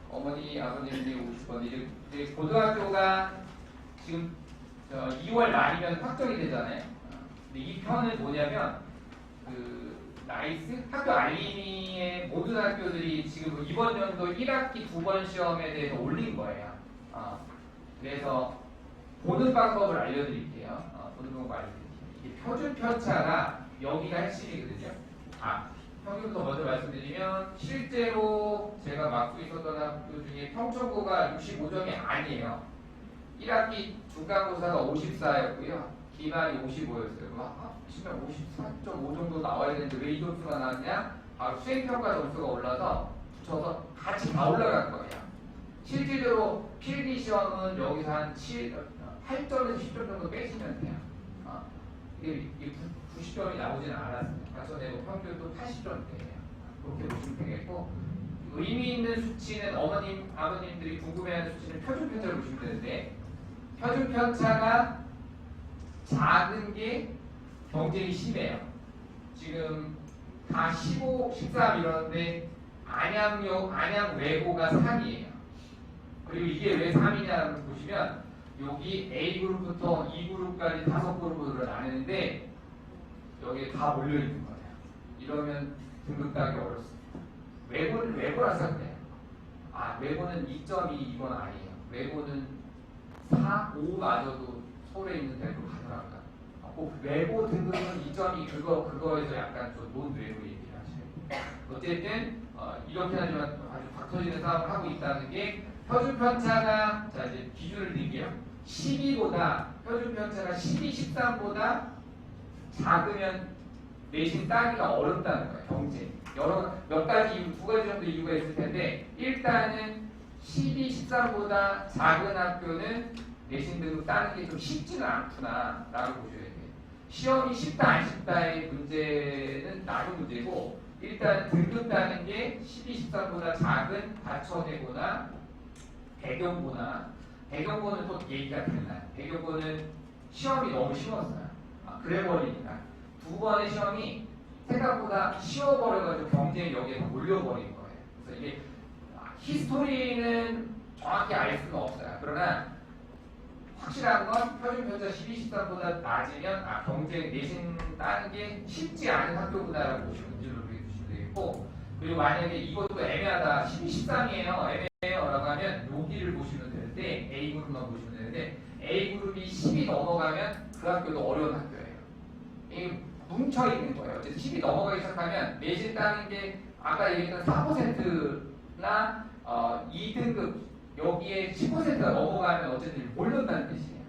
어머니 아버님들이 오고 싶었는데 이제 고등학교가 지금 2월 말이면 확정이 되잖아요. 근데 이 편은 뭐냐면 그 나이스 학교 알림이의 모든 학교들이 지금 이번 연도 1학기 2번 시험에 대해서 올린 거예요. 그래서 보는 방법을 알려드릴게요. 보는 방법 알려드릴게요. 이게 표준 편차가 여기가 핵심이거든요. 평균부터 먼저 말씀드리면 실제로 제가 맡고 있었던 학교 중에 평점고가 65점이 아니에요. 1학기 중간고사가 54였고요. 기말이 55였어요. 치면 54.5 정도 나와야 되는데 왜 이 점수가 나왔냐? 바로 수행평가 점수가 올라서 붙여서 같이 다 올라간 거예요. 실질적으로 필기 시험은 여기서 한 8점에서 10점 정도 빼시면 돼요. 이게 90점이 나오지는 않았습니다. 그래서 내고 평균도 80점대예요. 그렇게 보시면 되겠고 의미 있는 수치는 어머님, 아버님들이 궁금해하는 수치는 표준 편차를 보시면 되는데 표준 편차가 작은 게 경쟁이 심해요. 지금 다 15, 13 이러는데 안양 외고가 3이에요. 그리고 이게 왜 3이냐를 보시면 여기 A그룹부터 E그룹까지 5그룹으로 나뉘는데 여기에 다 몰려있는 거예요. 이러면 등급 따기 어렵습니다. 외고라서 그래요. 외고는 2.2 이건 아니에요. 외고는 4, 5마저도 서울에 있는 데로 가더라고요. 외고 등급은 2.2 그거에서 약간 좀 논외고 얘기를 하셔요. 어쨌든 이렇게 하지만 아주 박 터지는 싸움을 하고 있다는 게 표준 편차가 자 이제 기준을 드릴게요. 12보다 표준 편차가 12, 13보다 작으면 내신 따기가 어렵다는 거예요. 경쟁. 몇 가지 이유, 2가지 정도 이유가 있을 텐데 일단은 12, 13보다 작은 학교는 내신 등급 따는 게 좀 쉽지는 않구나 라고 보셔야 돼요. 시험이 쉽다 안 쉽다의 문제는 나도 문제고 일단 등급 따는 게 12, 13보다 작은 과천외고나 대경고는 또 얘기가 달라요. 대경고는 시험이 너무 쉬웠어요. 그래 버리니까 두 번의 시험이 생각보다 쉬워버려가지고 경쟁이 여기에서 몰려버린 거예요. 그래서 이게 히스토리는 정확히 알 수는 없어요. 그러나 확실한 건 표준 편차 12, 13보다 낮으면 경쟁 내신 따는 게 쉽지 않은 학교구나라고 보시면 문제를 보여주시면 되겠고 그리고 만약에 이것도 애매하다 12, 13이에요. 애매해요 라고 하면 여기를 보시면 되는데 A그룹만 보시면 되는데 A그룹이 10이 넘어가면 그 학교도 어려운 학교예요. 이게 뭉쳐있는 거예요. 10이 넘어가기 시작하면 내신 따는 게 아까 얘기했던 4%나 2등급 여기에 10%가 넘어가면 어쨌든 모른다는 뜻이에요.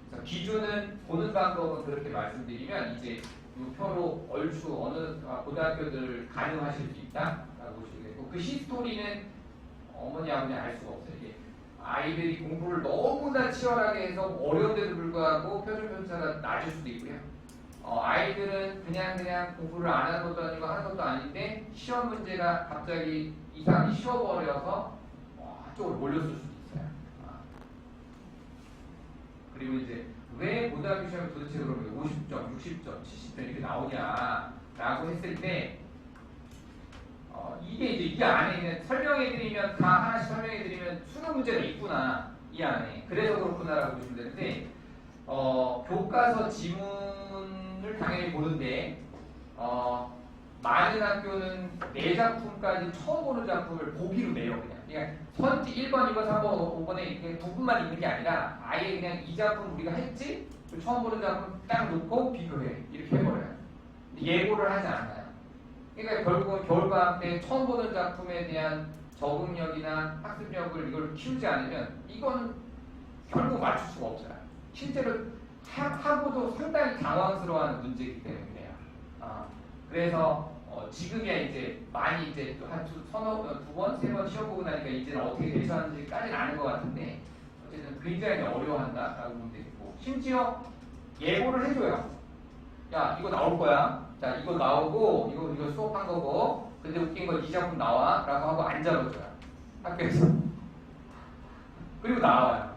그래서 기준은 보는 방법은 그렇게 말씀드리면 이제 이 표로 얼추 어느 고등학교들 가능하실 수 있다라고 보시겠고 그 히스토리는 어머니 아버지 알 수가 없어요. 이게 아이들이 공부를 너무나 치열하게 해서 어려운데도 불구하고 표준 편차가 낮을 수도 있고요. 아이들은 그냥 공부를 안 하는 것도 아니고 하는 것도 아닌데 시험 문제가 갑자기 이상이 쉬워버려서 쪽으로 몰렸을 수도 있어요. 그리고 이제 왜 고등학교 시험이 도대체 그러면 50점, 60점, 70점 이렇게 나오냐라고 했을 때 이게 안에 있는 설명해드리면 다 하나씩 설명해드리면 수능 문제가 있구나 이 안에 그래서 그렇구나라고 보시면 되는데 교과서 지문을 당연히 보는데 많은 학교는 내 작품까지 처음 보는 작품을 보기로 내요 그냥. 그러니까 선지 1번, 2번, 3번, 5번에 부분만 있는 게 아니라 아예 그냥 이 작품 우리가 했지? 처음 보는 작품 딱 놓고 비교해. 이렇게 해버려요. 예고를 하지 않아요. 그러니까 결국은 겨울방학 때 처음 보는 작품에 대한 적응력이나 학습력을 이걸 키우지 않으면 이건 결국 맞출 수가 없어요. 실제로 하고도 상당히 당황스러워하는 문제이기 때문에 그래요. 그래서 지금이야 이제 많이 이제 두 번, 세 번 시험 보고 나니까 이제는 어떻게 대처하는지까지는 아는 것 같은데 어쨌든 굉장히 어려워한다라고 보면 되겠고 심지어 예고를 해줘요. 야 이거 나올 거야. 자 이거 나오고 이거 수업한 거고 근데 웃긴 건 이 작품 나와 라고 하고 안 잡아줘요. 학교에서. 그리고 나와요.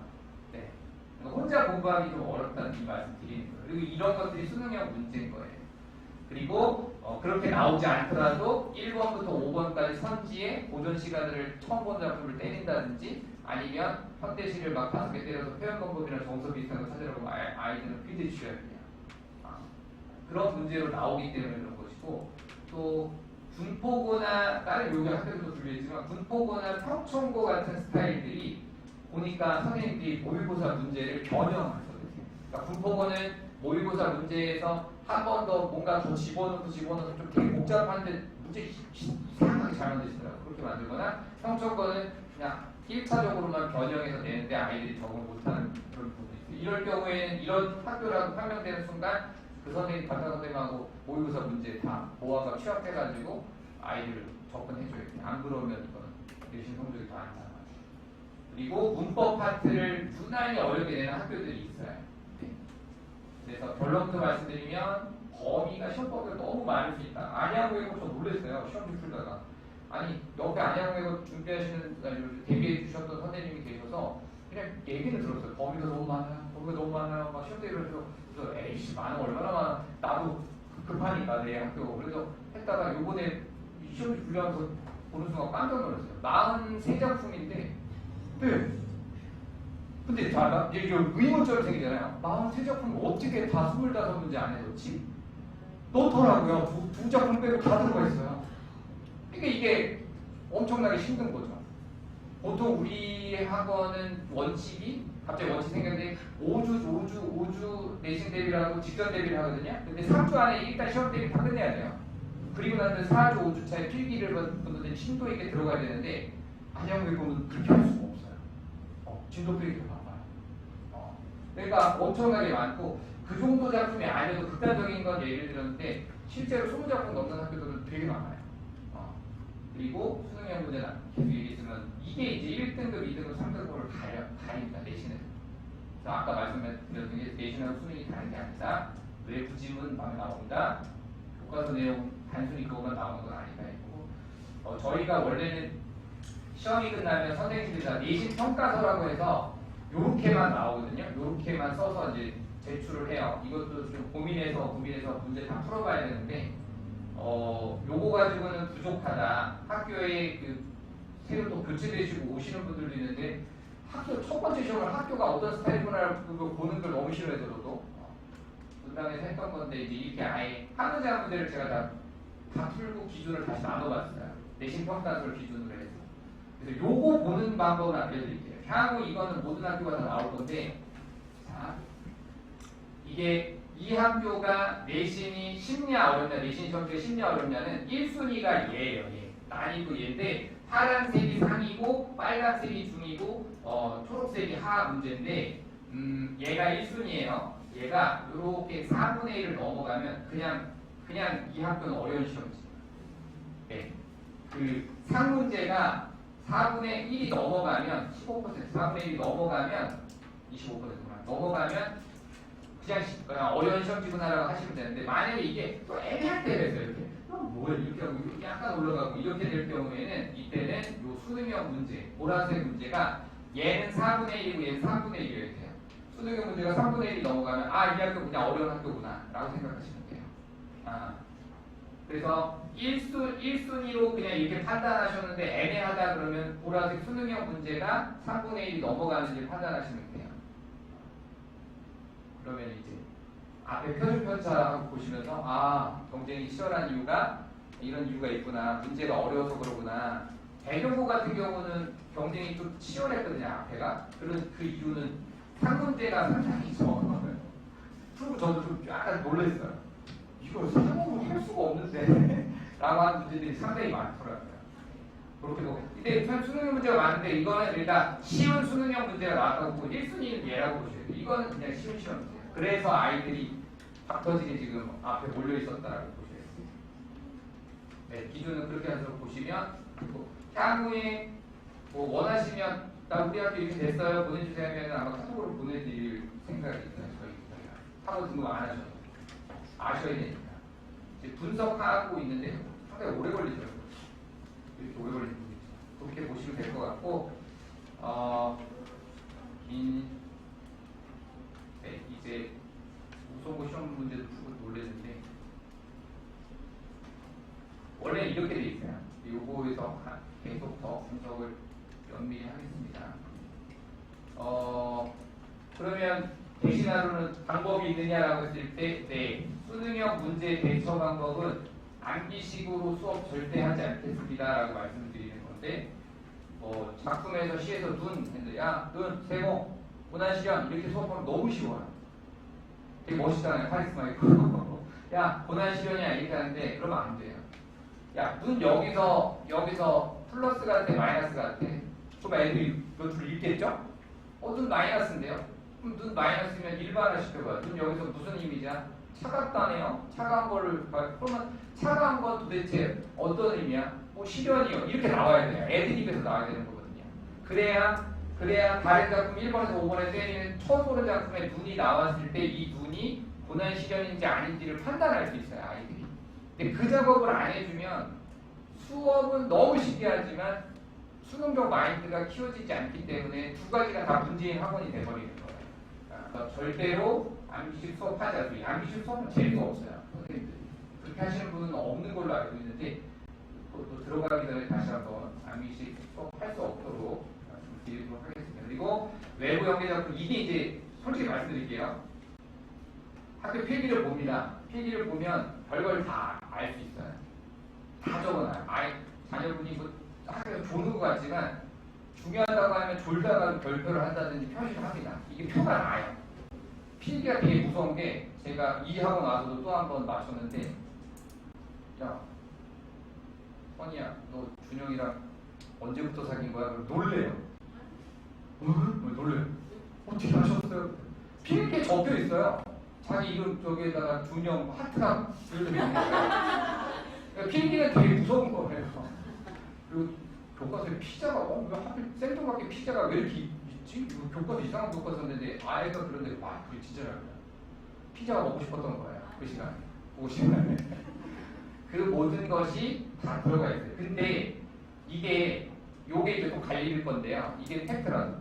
네. 그러니까 혼자 공부하기 좀 어렵다는 이 말씀 드리는 거예요. 그리고 이런 것들이 수능형 문제인 거예요. 그리고 그렇게 나오지 않더라도 1번부터 5번까지 선지에 고전 시간을 처음 본 작품을 때린다든지 아니면 현대시를 막 5개 때려서 표현방법이나 정서 비슷한 거 찾으라고 아이들은 필드 주셔야 돼요. 그런 문제로 나오기 때문에 그런 것이고 또 군포고나 다른 요기 학교들도 분류했지만 군포고나 평촌고 같은 스타일들이 보니까 선생님들이 모의고사 문제를 변형하거든요. 그러니까 군포고는 모의고사 문제에서 한 번 더 뭔가 더 집어넣어서 좀 되게 복잡한데 문제 이상하게 잘 만드시더라고요. 그렇게 만들거나 평촌고는 그냥 1차적으로만 변형해서 내는데 아이들이 적응을 못하는 그런 부분이 있어요. 이럴 경우에는 이런 학교라고 판명되는 순간 그 선생님, 담당 선생님하고 모의고사 문제 다 모아가 취합해가지고 아이들을 접근해줘야 돼요. 안 그러면 이거는 내신 성적이 더 안 나와요. 그리고 문법 파트를 유난히 어렵게 내는 학교들이 있어요. 네. 그래서 결론부터 말씀드리면 범위가 시험법에 너무 많을 수 있다. 안양외고 저 놀랐어요. 시험지 풀다가. 아니 옆에 안양외고 준비하시는 대비해 주셨던 선생님이 계셔서 그냥 얘기를 들었어요. 범위가 너무 많아요. 범위가 너무 많아요. 막 시험 대비를 해서 그래서 에이씨 많아 얼마나 많아. 나도 급하니까 내 학교. 그래서 했다가 요번에 시험지 분류하면서 보는 순간 깜짝 놀랐어요. 43작품인데 네. 근데 자, 이게 의문점이 생기잖아요. 43작품 어떻게 다 25문제 안에 넣지? 넣더라고요. 두 작품 빼고 다 들어가 있어요. 그러니까 이게 엄청나게 힘든 거죠. 보통 우리 학원은 원칙이 갑자기 원칙 생겼는데 5주 내신 대비를 하고 직전 대비를 하거든요. 근데 3주 안에 일단 시험 대비 다 끝내야 돼요. 그리고 나서 4주, 5주 차에 필기를 분들은 심도 있게 들어가야 되는데 안양외고는 그렇게 할 수가 없어요. 진도 필기 바빠요. 그러니까 엄청나게 많고 그 정도 작품이 아니어도 극단적인 건 예를 들었는데 실제로 20작품 넘는 학교들은 되게 많아요. 그리고 수능형 문제는 계속 얘기했지만 이게 이제 1등급, 2등급, 3등급을 가립니다. 내신은. 그래서 아까 말씀드렸던 게 내신하고 수능이 다른 게 아니다. 외부 지문 막 나옵니다. 교과서 내용 단순히 그것만 나오는 건 아니다 했고 저희가 원래는 시험이 끝나면 선생님들이 다 내신 평가서라고 해서 요렇게만 나오거든요. 요렇게만 써서 이제 제출을 해요. 이것도 좀 고민해서 문제 다 풀어봐야 되는데 요거 가지고는 부족하다. 학교에 그 새로 또 교체되시고 오시는 분들도 있는데 학교 첫 번째 시험을 학교가 어떤 스타일이구나 보는 걸 너무 싫어해서 저도 분당에서 했던 건데 이제 이렇게 아예 한 문제 한 문제를 제가 다 풀고 기준을 다시 나눠봤어요. 내신 평가서를 기준으로 해서. 그래서 요거 보는 방법을 알려드릴게요. 향후 이거는 모든 학교가 다 나올 건데 자 이게 이 학교가 내신이 쉽냐 어렵냐, 내신 시험지가 쉽냐 어렵냐는 1순위가 얘예요. 얘. 난이도 얘인데 파란색이 상이고 빨간색이 중이고 초록색이 하 문제인데 얘가 1순위예요. 얘가 이렇게 4분의 1을 넘어가면 그냥 이 학교는 어려운 시험지. 네. 그 상문제가 4분의 1이 넘어가면 15%, 4분의 1이 넘어가면 25%구나. 넘어가면 그냥 어려운 시험지구나라고 하시면 되는데 만약에 이게 또 애매할 때가 있어요. 이렇게 뭐야 이렇게 하고 이렇게 약간 올라가고 이렇게 될 경우에는 이때는 요 수능형 문제, 보라색 문제가 얘는 4분의 1이고 얘는 3분의 1이어야 돼요. 수능형 문제가 3분의 1이 넘어가면 이 학교 그냥 어려운 학교구나 라고 생각하시면 돼요. 그래서 1순위로 그냥 이렇게 판단하셨는데 애매하다 그러면 보라색 수능형 문제가 3분의 1이 넘어가는지 판단하시면 돼요. 그러면 이제 앞에 표준편차 보시면서 경쟁이 치열한 이유가 이런 이유가 있구나. 문제가 어려워서 그러구나. 대경고 같은 경우는 경쟁이 좀 치열했거든요. 앞에가. 그런 그 이유는 상문제가 상당히 적어요. 그리고 저도 좀 약간 놀랐어요. 이거 상문을 할 수가 없는데 라고 하는 문제들이 상당히 많더라고요. 그렇게 보고. 근데 수능형 문제가 많은데 이거는 일단 쉬운 수능형 문제가 나왔다고 보고 1순위는 얘라고 보셔야 돼요. 이거는 그냥 쉬운 시험 문제예요. 그래서 아이들이 박 터지게 지금 앞에 몰려 있었다라고 보셔야 돼요. 네, 기준은 그렇게 해서 보시면 뭐 향후에 뭐 원하시면 나 우리 학교 이렇게 됐어요 보내주세요 하면 아마 카톡으로 보내드릴 생각이 있어요. 저희가 학원 등록 안 하셔도 아셔야 되니까 이제 분석하고 있는데 상당히 오래 걸리더라고요. 이렇게 오래 걸리는 부분이 있어요. 그렇게 보시면 될 것 같고 네, 이제 우소고 시험 문제도 풀고 놀랬는데 원래 이렇게 돼 있어요. 요거에서 계속 더 분석을 면밀히 하겠습니다. 그러면 대신하로는 방법이 있느냐라고 했을 때, 네, 수능형 문제 대처 방법은 암기식으로 수업 절대 하지 않겠습니다라고 말씀드리는 건데, 작품에서 시에서 눈, 세모, 고난시련 이렇게 수업하면 너무 쉬워요. 되게 멋있잖아요. 카리스마 있고. 야, 고난시련이야 이렇게 하는데 그러면 안 돼요. 야, 눈 여기서 플러스 같아, 마이너스 같아. 그럼 애들이 몇줄 읽겠죠? 눈 마이너스인데요? 그럼 눈 마이너스면 일반화 시켜봐요. 눈 여기서 무슨 의미냐? 차갑다네요? 차가운 거를, 그러면 차가운 건 도대체 어떤 의미야? 시련이요. 이렇게 나와야 돼요. 애들 입에서 나와야 되는 거거든요. 그래야 다른 작품 1번에서 5번에 때리는 처음 보는 작품에 눈이 나왔을 때 이 눈이 고난 시련인지 아닌지를 판단할 수 있어요, 아이들이. 근데 그 작업을 안 해주면 수업은 너무 쉽게 하지만 수능적 마인드가 키워지지 않기 때문에 두 가지가 다 문제인 학원이 돼버리는 거예요. 그러니까 절대로 암기식 수업하지 않습니다. 암기식 수업은 재미가 없어요. 선생님들이. 그렇게 하시는 분은 없는 걸로 알고 있는데 또 들어가기 전에 다시 한번 암기식 수업할 수 없도록 말씀드리도록 하겠습니다. 그리고 외부 연계 작품 이게 이제 솔직히 말씀드릴게요. 학교 필기를 봅니다. 필기를 보면 별걸 다 알 수 있어요. 다 적어놔요. 자녀분이 뭐 학교에서 조는 것 같지만 중요하다고 하면 졸다가 별표를 한다든지 표시를 합니다. 이게 표가 나요. 필기가 되게 무서운 게 제가 이 학원 와서도 또 한 번 맞췄는데 야 선이야 너 준영이랑 언제부터 사귄 거야? 그럼 놀래요. 왜 놀래요? 어떻게 하셨어요? 필기에 적혀 있어요. 자기 이름 저기에다가 준영 하트랑 이렇게 있는 거예요. 그러니까 필기는 되게 무서운 거예요. 그리고 교과서에 피자가 왜 하필 생뚱맞게 피자가 왜 이렇게 있지? 교과서 이상한 교과서인데 아이가 그런데 와 그게 진짜 잘해요. 피자가 먹고 싶었던 거예요. 그 시간에 그 시간에 그 모든 것이 다 들어가 있어요. 근데 요게 이제 또 갈릴 건데요. 이게 팩트라는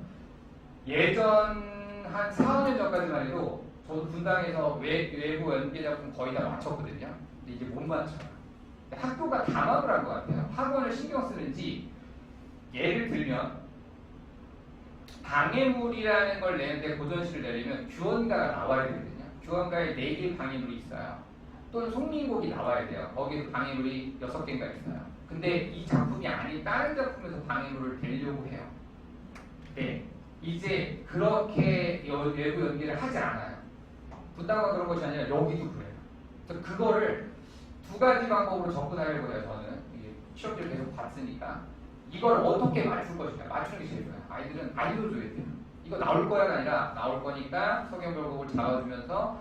예전 한 4, 5년 전까지만 해도 저도 분당에서 외부 연계 작품 거의 다 맞췄거든요. 근데 이제 못 맞춰요. 학교가 담합을 한 것 같아요. 학원을 신경 쓰는지 예를 들면 방해물이라는 걸 내는데 고전시를 내려면 규원가가 나와야 되거든요. 규원가에 4개의 방해물이 있어요. 또는 송민곡이 나와야 돼요. 거기도 방해물이 6개인가 있어요. 근데 이 작품이 아닌 다른 작품에서 방해물을 대려고 해요. 네, 이제 그렇게 외부 연계를 하지 않아요. 분당만 그런 것이 아니라 여기도 그래요. 그래서 그거를 두 가지 방법으로 접근하려고 해요. 저는 시험지를 계속 봤으니까 이걸 어떻게 맞출 것인가 맞추는 게 제일 좋아요. 아이들은 알려줘야 돼요. 이거 나올 거야가 아니라 나올 거니까 성경별곡을 잡아주면서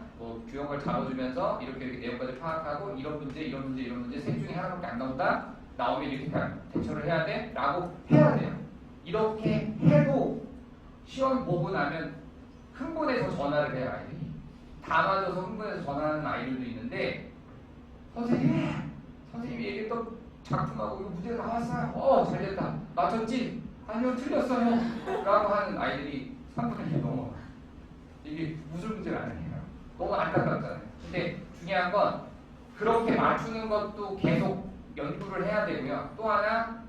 규형을 잡아주면서 이렇게 내용까지 파악하고 이런 문제 셋 중에 하나밖에 안 나온다. 나오면 이렇게 대처를 해야 돼 라고 해야 돼요. 이렇게 해도 시험 보고 나면 흥분해서 전화를 해요. 아이들이 다 맞아서 흥분해서 전화하는 아이들도 있는데 선생님이 얘기했던 작품하고 이거 문제가 나왔어요. 잘됐다. 맞췄지? 아니요 틀렸어요. 라고 하는 아이들이 3분의 1 넘어요. 이게 무슨 문제가 아니에요. 너무 안타깝잖아요. 근데 중요한 건 그렇게 맞추는 것도 계속 연구를 해야 되고요. 또 하나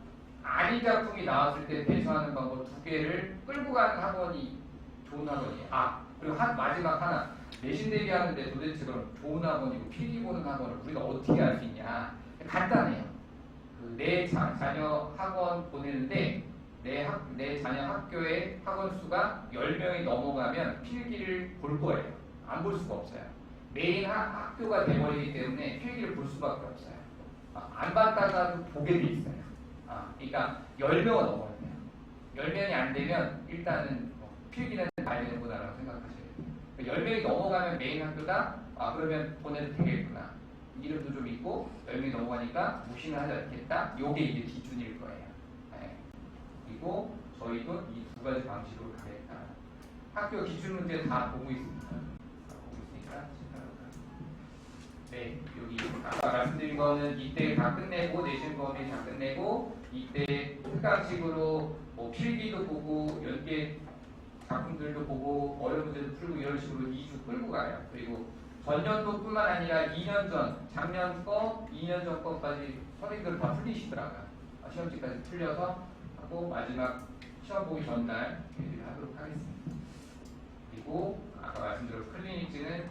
아닌 작품이 나왔을 때 대처하는 방법 2개를 끌고 가는 학원이 좋은 학원이에요. 그리고 마지막 하나 내신 대비 하는데 도대체 그럼 좋은 학원이고 필기 보는 학원을 우리가 어떻게 할 수 있냐. 간단해요. 내 자녀 학원 보내는데 내 자녀 학교의 학원 수가 10명이 넘어가면 필기를 볼 거예요. 안 볼 수가 없어요. 메인 학교가 돼버리기 때문에 필기를 볼 수밖에 없어요. 안 봤다가도 보게 돼 있어요. 그러니까 10명은 넘어야 돼요. 10명이 안 되면 일단은 필기는 가야 되는구나라고 생각하셔야 돼요. 10명이 넘어가면 메인 학교다? 그러면 보내도 되겠구나. 이름도 좀 있고 10명이 넘어가니까 무시는 하지 않겠다. 요게 이제 기준일 거예요. 네. 그리고 저희도 이 두 가지 방식으로 가겠다. 학교 기출 문제 다 보고 있습니다. 다 보고 있으니까 네, 여기 아까 말씀드린 거는 이때 다 끝내고 내신 범위 다 끝내고 이때 특강식으로 뭐 필기도 보고 연계 작품들도 보고 어려운 문제도 풀고 이런 식으로 2주 끌고 가요. 그리고 전년도뿐만 아니라 2년 전, 작년 거, 2년 전 거까지 선생님들 다 풀리시더라고요. 시험지까지 풀려서 하고 마지막 시험 보기 전날 얘기를 하도록 하겠습니다. 그리고 아까 말씀드린 클리닉즈는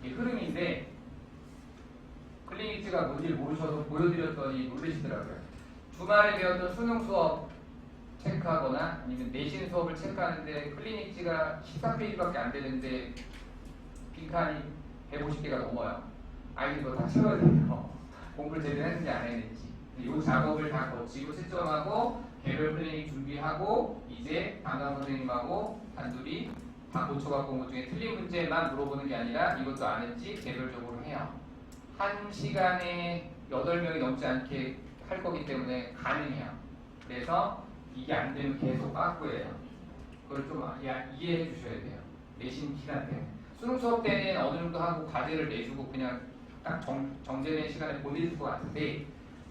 이게 흐름인데 클리닉즈가 뭔지 모르셔서 보여드렸더니 놀라시더라고요. 주말에 배웠던 수능 수업 체크하거나 아니면 내신 수업을 체크하는데 클리닉즈가 14페이지밖에 안 되는데 빈칸이 150개가 넘어요. 아이들도 다 채워야 돼요. 공부를 제대로 했는지 안 했는지. 이 작업을 다 거치고 채점하고 개별 클리닉 준비하고 이제 담당 선생님하고 단둘이 다 고쳐갖고 온 것 중에 틀린 문제만 물어보는 게 아니라 이것도 아는지 개별적으로 해요. 한 시간에 8명이 넘지 않게 할 거기 때문에 가능해요. 그래서 이게 안 되면 계속 빠꾸예요. 그걸 좀 이해해 주셔야 돼요. 내신 시간 때. 수능 수업 때는 어느 정도 하고 과제를 내주고 그냥 딱 정제된 시간에 보내줄 것 같은데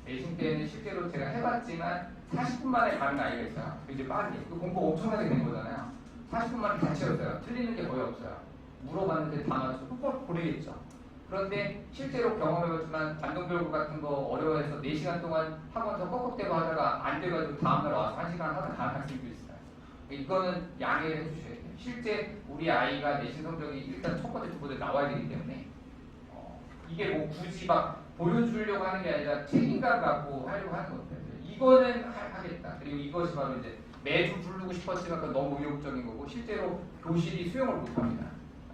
내신 때는 실제로 제가 해봤지만 40분 만에 가는 아이가 있어요. 이제 빠르게. 그 공부 엄청나게 된 거잖아요. 40분 만에 다 채웠어요. 틀리는 게 거의 없어요. 물어봤는데 다 맞아서 꼭 보내겠죠. 그런데 실제로 경험해봤지만 반동별구 같은 거 어려워해서 4시간 동안 학원에서 꺽꺽대고 하다가 안 돼가지고 다음날 와서 1시간 하다 가는 학생도 있어요. 이거는 양해를 해주셔야 돼요. 실제 우리 아이가 내신 성적이 일단 첫 번째, 두 번째 나와야 되기 때문에 이게 뭐 굳이 막 보여주려고 하는 게 아니라 책임감 갖고 하려고 하는 거예요. 이거는 하겠다. 그리고 이것이 바로 이제 매주 부르고 싶었지만 그건 너무 의욕적인 거고 실제로 교실이 수용을 못합니다.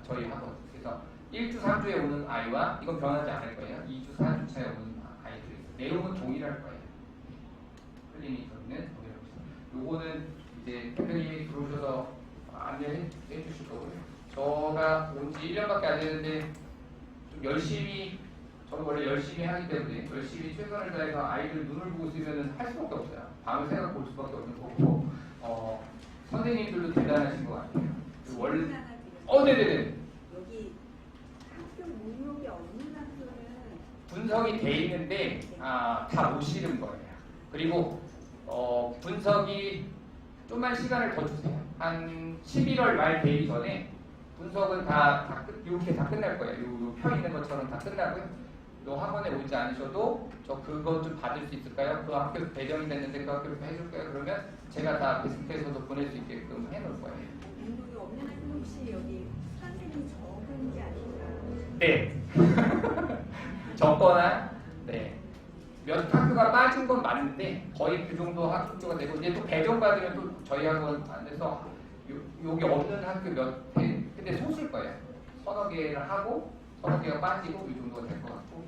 저희 학원. 그래서 1주, 3주에 오는 아이와 이건 변하지 않을 거예요. 2주, 4주 차에 오는 아이들이 있어요. 내용은 동일할 거예요. 클리닉 저희는 동일할 거예요. 요거는 이제 대표님이 들어오셔서 안내해 주실 거고요. 제가 온 지 1년밖에 안 됐는데 좀 열심히 저는 원래 열심히 하기 때문에 열심히 최선을 다해서 아이들 눈을 보고 있으면 할 수밖에 없어요. 밤을 새가 볼 수밖에 없는 거고 선생님들도 대단하신 것 같아요. 원래 네네네. 여기 학교 목록이 없는 학교는 분석이 돼 있는데 다 못 실은 거예요. 그리고 분석이 좀만 시간을 더 주세요. 한 11월 말 되기 전에 분석은 이렇게 다 끝날 거예요. 요 펴 있는 것처럼 다 끝나고요. 요 학원에 오지 않으셔도 저 그거 좀 받을 수 있을까요? 그 학교에서 배정이 됐는데 그 학교에서 해줄까요? 그러면 제가 다 배송해서도 보낼 수 있게끔 해놓을 거예요. 목록이 없는 학교 혹시 여기 선생님이 적은 게 아닌가? 네. 적거나 네. 몇 학교가 빠진 건 맞는데 거의 그 정도 학교가 되고 이제 또 배정받으면 또 저희 학원 안에서 여기 없는 학교 몇 개, 근데 소수일 거예요. 서너 개를 하고 서너 개가 빠지고 이 정도가 될 것 같고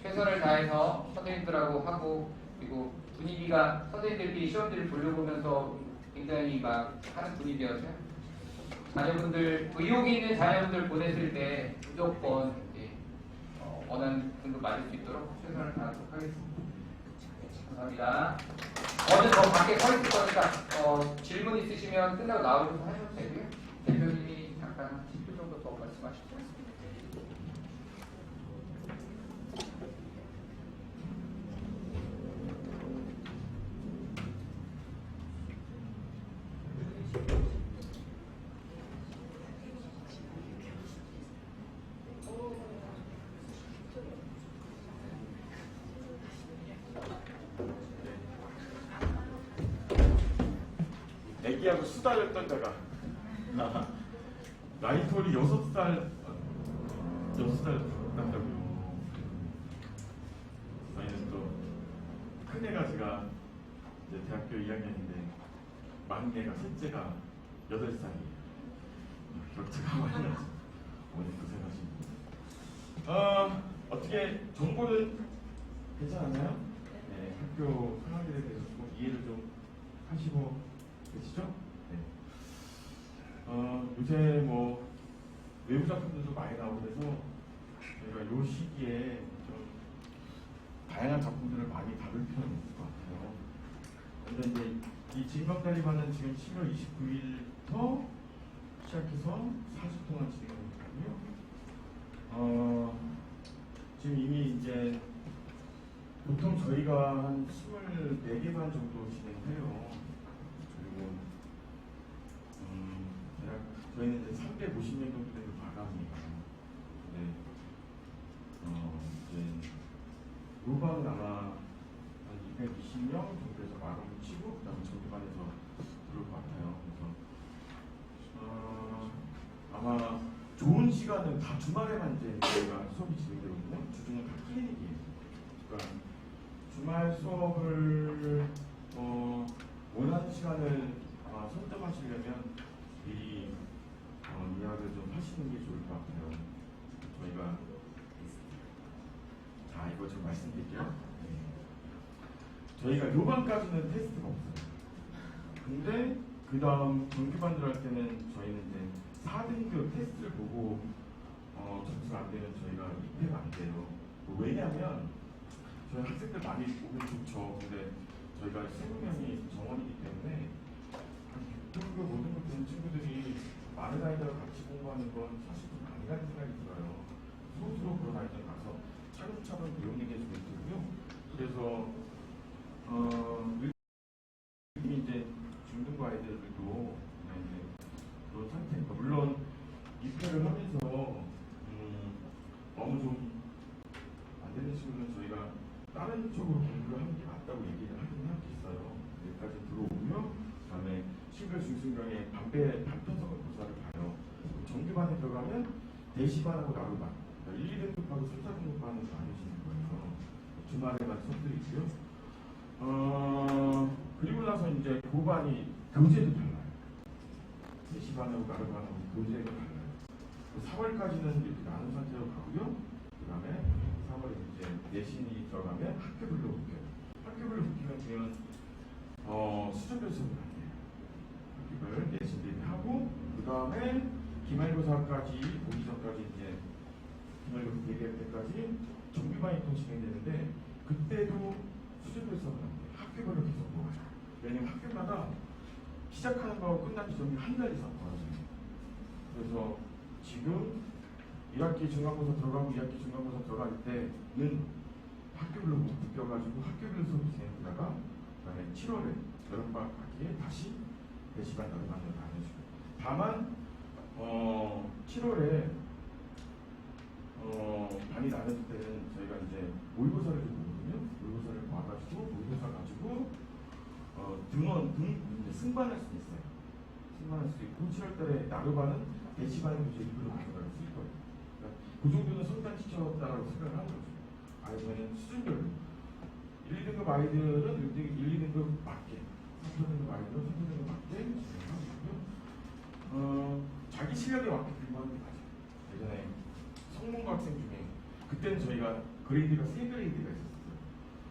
최선을 다해서 선생님들하고 하고 그리고 분위기가 선생님들끼리 시험들을 돌려보면서 굉장히 막 하는 분위기였어요. 자녀분들 의욕이 있는 자녀분들 보냈을 때 무조건 이제 원하는 등급 맞을 수 있도록 최선을 다하도록 하겠습니다. 감사합니다. 어제 저 밖에 서 있을 거니까 질문 있으시면 끝나고 나오셔서 하셔도 되고요. 대표님이 잠깐 10분 정도 더 말씀하시죠. 애기하고 수다를 떨다가 라이톨이 6살 난다고요. 아니면 또 큰애가 제가 이제 대학교 2학년인데 막내가 셋째가 8살이에요. 격차가 많이 나죠. 어머니 고생하십니다. 어떻게 정보는 괜찮았나요? 네, 학교 상황에 대해서 좀 이해를 좀 하시고 계시죠? 네. 요새 뭐 외부 작품들도 많이 나오고 그래서 저희가 요 시기에 좀 다양한 작품들을 많이 다룰 필요는 있을 것 같아요. 근데 이제 이 진검다리반은 지금 10월 29일부터 시작해서 4주 동안 진행하고 있고요. 지금 이미 이제 보통 저희가 한 24개 반 정도 진행해요. 그리고 대략 저희는 이제 350명 정도 되는 마감이에요. 네. 이제 요방은 아마 한 220명 정도에서 마감을 치고 그다음에 정기반에서 들어올 것 같아요. 그래서 아마 좋은 시간은 다 주말에만 이제 저희가 수업이 진행되거든요. 주중은 다 클리닉이에요. 그러니까 주말 수업을 원하는 시간을 아마 선점하시려면 미리 예약을 좀 하시는 게 좋을 것 같아요. 저희가 자 이거 좀 말씀드릴게요. 네. 저희가 요반까지는 테스트가 없어요. 근데 그 다음 정규반 들어갈 때는 저희는 이제 4등급 테스트를 보고 점수가 안 되면 저희가 입회가 안 돼요. 왜냐하면 저희 학생들 많이 오면 좋죠. 근데 저희가 20명이 정원이기 때문에 한 6등급, 5등급 된 친구들이 많은 아이들과 같이 공부하는 건 사실 좀 아니라는 생각이 들어요. 소수로 그런 아이들 가서 차근차근 배우는 게 좀 있고요. 그래서 이미 이제 중등부 아이들도 그냥 이제 그런 상태니까 물론 입회를 하면서 너무 좀 안 되는 친구는 저희가 다른 쪽으로 공부를 하는 게 맞다고 얘기를 하긴 하겠어요. 여기까지 들어오고요. 그다음에 싱글 중순경에 반편성을 조사를 봐요. 정규반에 들어가면 대시반하고 나루반, 1, 2등급하고 3, 4등급반으로 나뉘시는 거예요. 주말에만 수업들이 있고요. 그리고 나서 이제 고반이 교재도 달라요. 대시반하고 나루반하고 교재가 달라요. 3월까지는 이렇게 나눈 상태로 가고요. 그 다음에 3월에 이제 내신이 들어가면 학교별로 묶여요. 학교별로 묶이면 수준별 수업을 할게요. 학교별 내신 대비하고 그 다음에 기말고사까지 오기 전까지 이제 기말고사 대비할 때까지 정규반이 또 진행되는데 그때도 수준별 수업을 합니다. 학교별로 계속 모아요. 왜냐면 학교마다 시작하는 거하고 끝난 지점이 한 달 이상 벌어져요. 그래서 지금 1학기 중간고사 들어가고 2학기 중간고사 들어갈 때는 학교별로 묶여가지고 학교별로 수업이 진행되다가 그다음에 7월에 여름방학 학기에 다시 대시반 여름반으로 나눠지고 다만 7월에 반이 나눠질 때는 저희가 이제 모의고사를 좀 보거든요. 모의고사를 봐가지고 모의고사 가지고 이제 승반할 수 있어요. 승반할 수 있고 7월달에 나루반은 대시반의 교재 일부러 가져갈 수 있을 거예요. 그러니까 그 정도는 성장시켰다고 생각을 하는 거죠. 아이들은 수준별로 1, 2등급 아이들은 1, 2등급 맞게 3, 4등급 아이들은 3, 4등급 맞게 진행하고 있고요. 자기 실력에 맞게 공부하는 게 맞아요. 예전에 성문고 학생 중에 그때는 저희가 그레이드가 3그레이드가 있었어요.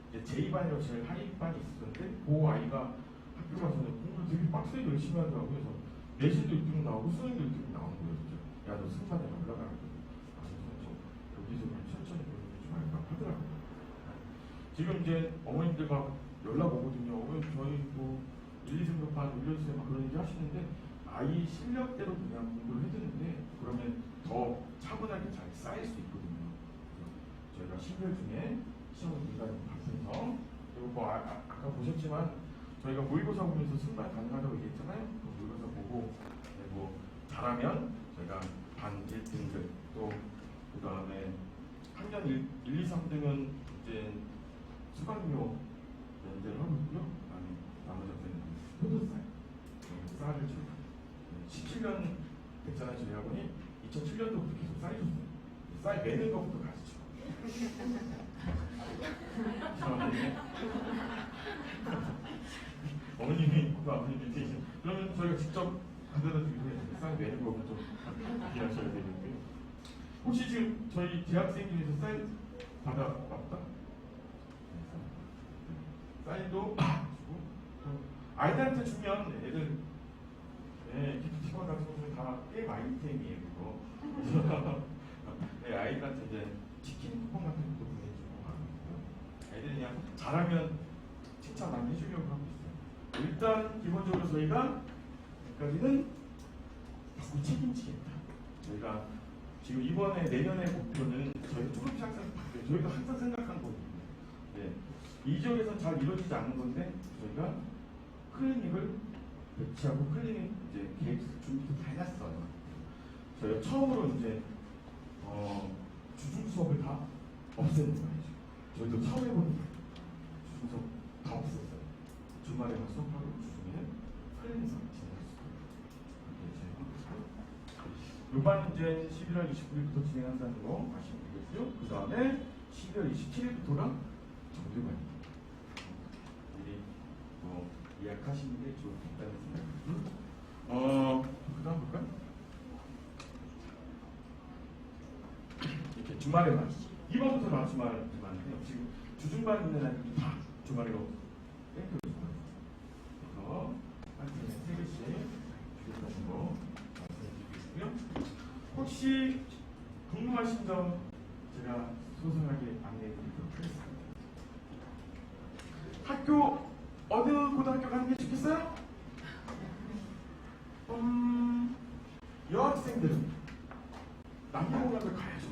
이제 제2반이라고 제일 하위반이 있었는데 그 아이가 학교 가서는 공부를 되게 빡세게 열심히 하더라고요. 그래서 내신도 1등 나오고 수능도 1등 나오는 거예요. 야, 너 승산에 올라가라고. 그래서 여기서 그냥 천천히 보는 게 좀 할까 하더라고요. 지금 이제 어머님들 막 연락 오거든요. 저희 뭐 1, 2등급 반 올려주세요. 막 그런 얘기 하시는데 아이 실력대로 그냥 공부를 해주는데 그러면 더 차분하게 잘 쌓일 수 있거든요. 저희가 신별 중에 시험 기간 받면서 그리고 뭐 아까 보셨지만 저희가 모의고사 보면서 승반 가능하다고 얘기했잖아요. 모의고사 보고 뭐 잘하면 저희가 반 1등급 또 그 다음에 학년 1, 2, 3등은 이제 수강료 연대를 하고 있고요. 그 다음에 나머지 학생은 포도쌀 쌀을 저희가 17년 됐잖아요. 저희 학원이 2007년도부터 계속 쌀이 줬어요. 쌀 매는 것부터 가르쳐. 어머님이 또 아버님이 그러면 저희가 직접 가져다 드리고 쌀 매는 것부터 이해하셔야 되는데 혹시 지금 저희 대학생 중에서 쌀 받아봤다? 쌀도 주고 아이들한테 주면 애들 기프티콘 같은 거는 다 게임 아이템이에요. 그거. 그래서 아이들한테 이제 치킨 쿠폰 같은 것도 보내주고 하고 있고요. 잘하면 칭찬 많이 해주려고 하고 있어요. 일단 기본적으로 저희가 여기까지는 자꾸 책임지겠다. 저희가 지금 이번에 내년의 목표는 저희 조금씩 항상 바뀌어요. 저희가 항상 생각한 거거든요. 네. 이 지역에서는 잘 이루어지지 않는 건데 저희가 클리닉을 배치하고 클리닉 이제 계획 준비도 다 해놨어요. 저희가 처음으로 이제 주중 수업을 다 없애는 거예요. 저희도 처음 해보는 거예요. 주중 수업 다 없앴어요. 주말에만 수업하고 주중에는 클리닉을 진행할 수 있어요. 이번 이제 11월 29일부터 진행한다는 거 아시면 되겠고요. 그 다음에 12월 27일부터가 정규반입니다. 미리 예약하시는 게 좋겠다는 생각이 그 다음 볼까요? 이렇게 주말에만 2번부터 주말인데요. 지금 주중반 있는 아이들도 다 주말에로 땡겨요. 그래서 하여튼 3개씩 주겠다는 거 말씀드리겠고요. 혹시 궁금하신 점 제가 소소하게 안내해드리도록 하겠습니다. 학교 어느 고등학교 가는 게 좋겠어요? 여학생들은 남녀공학을 가야죠.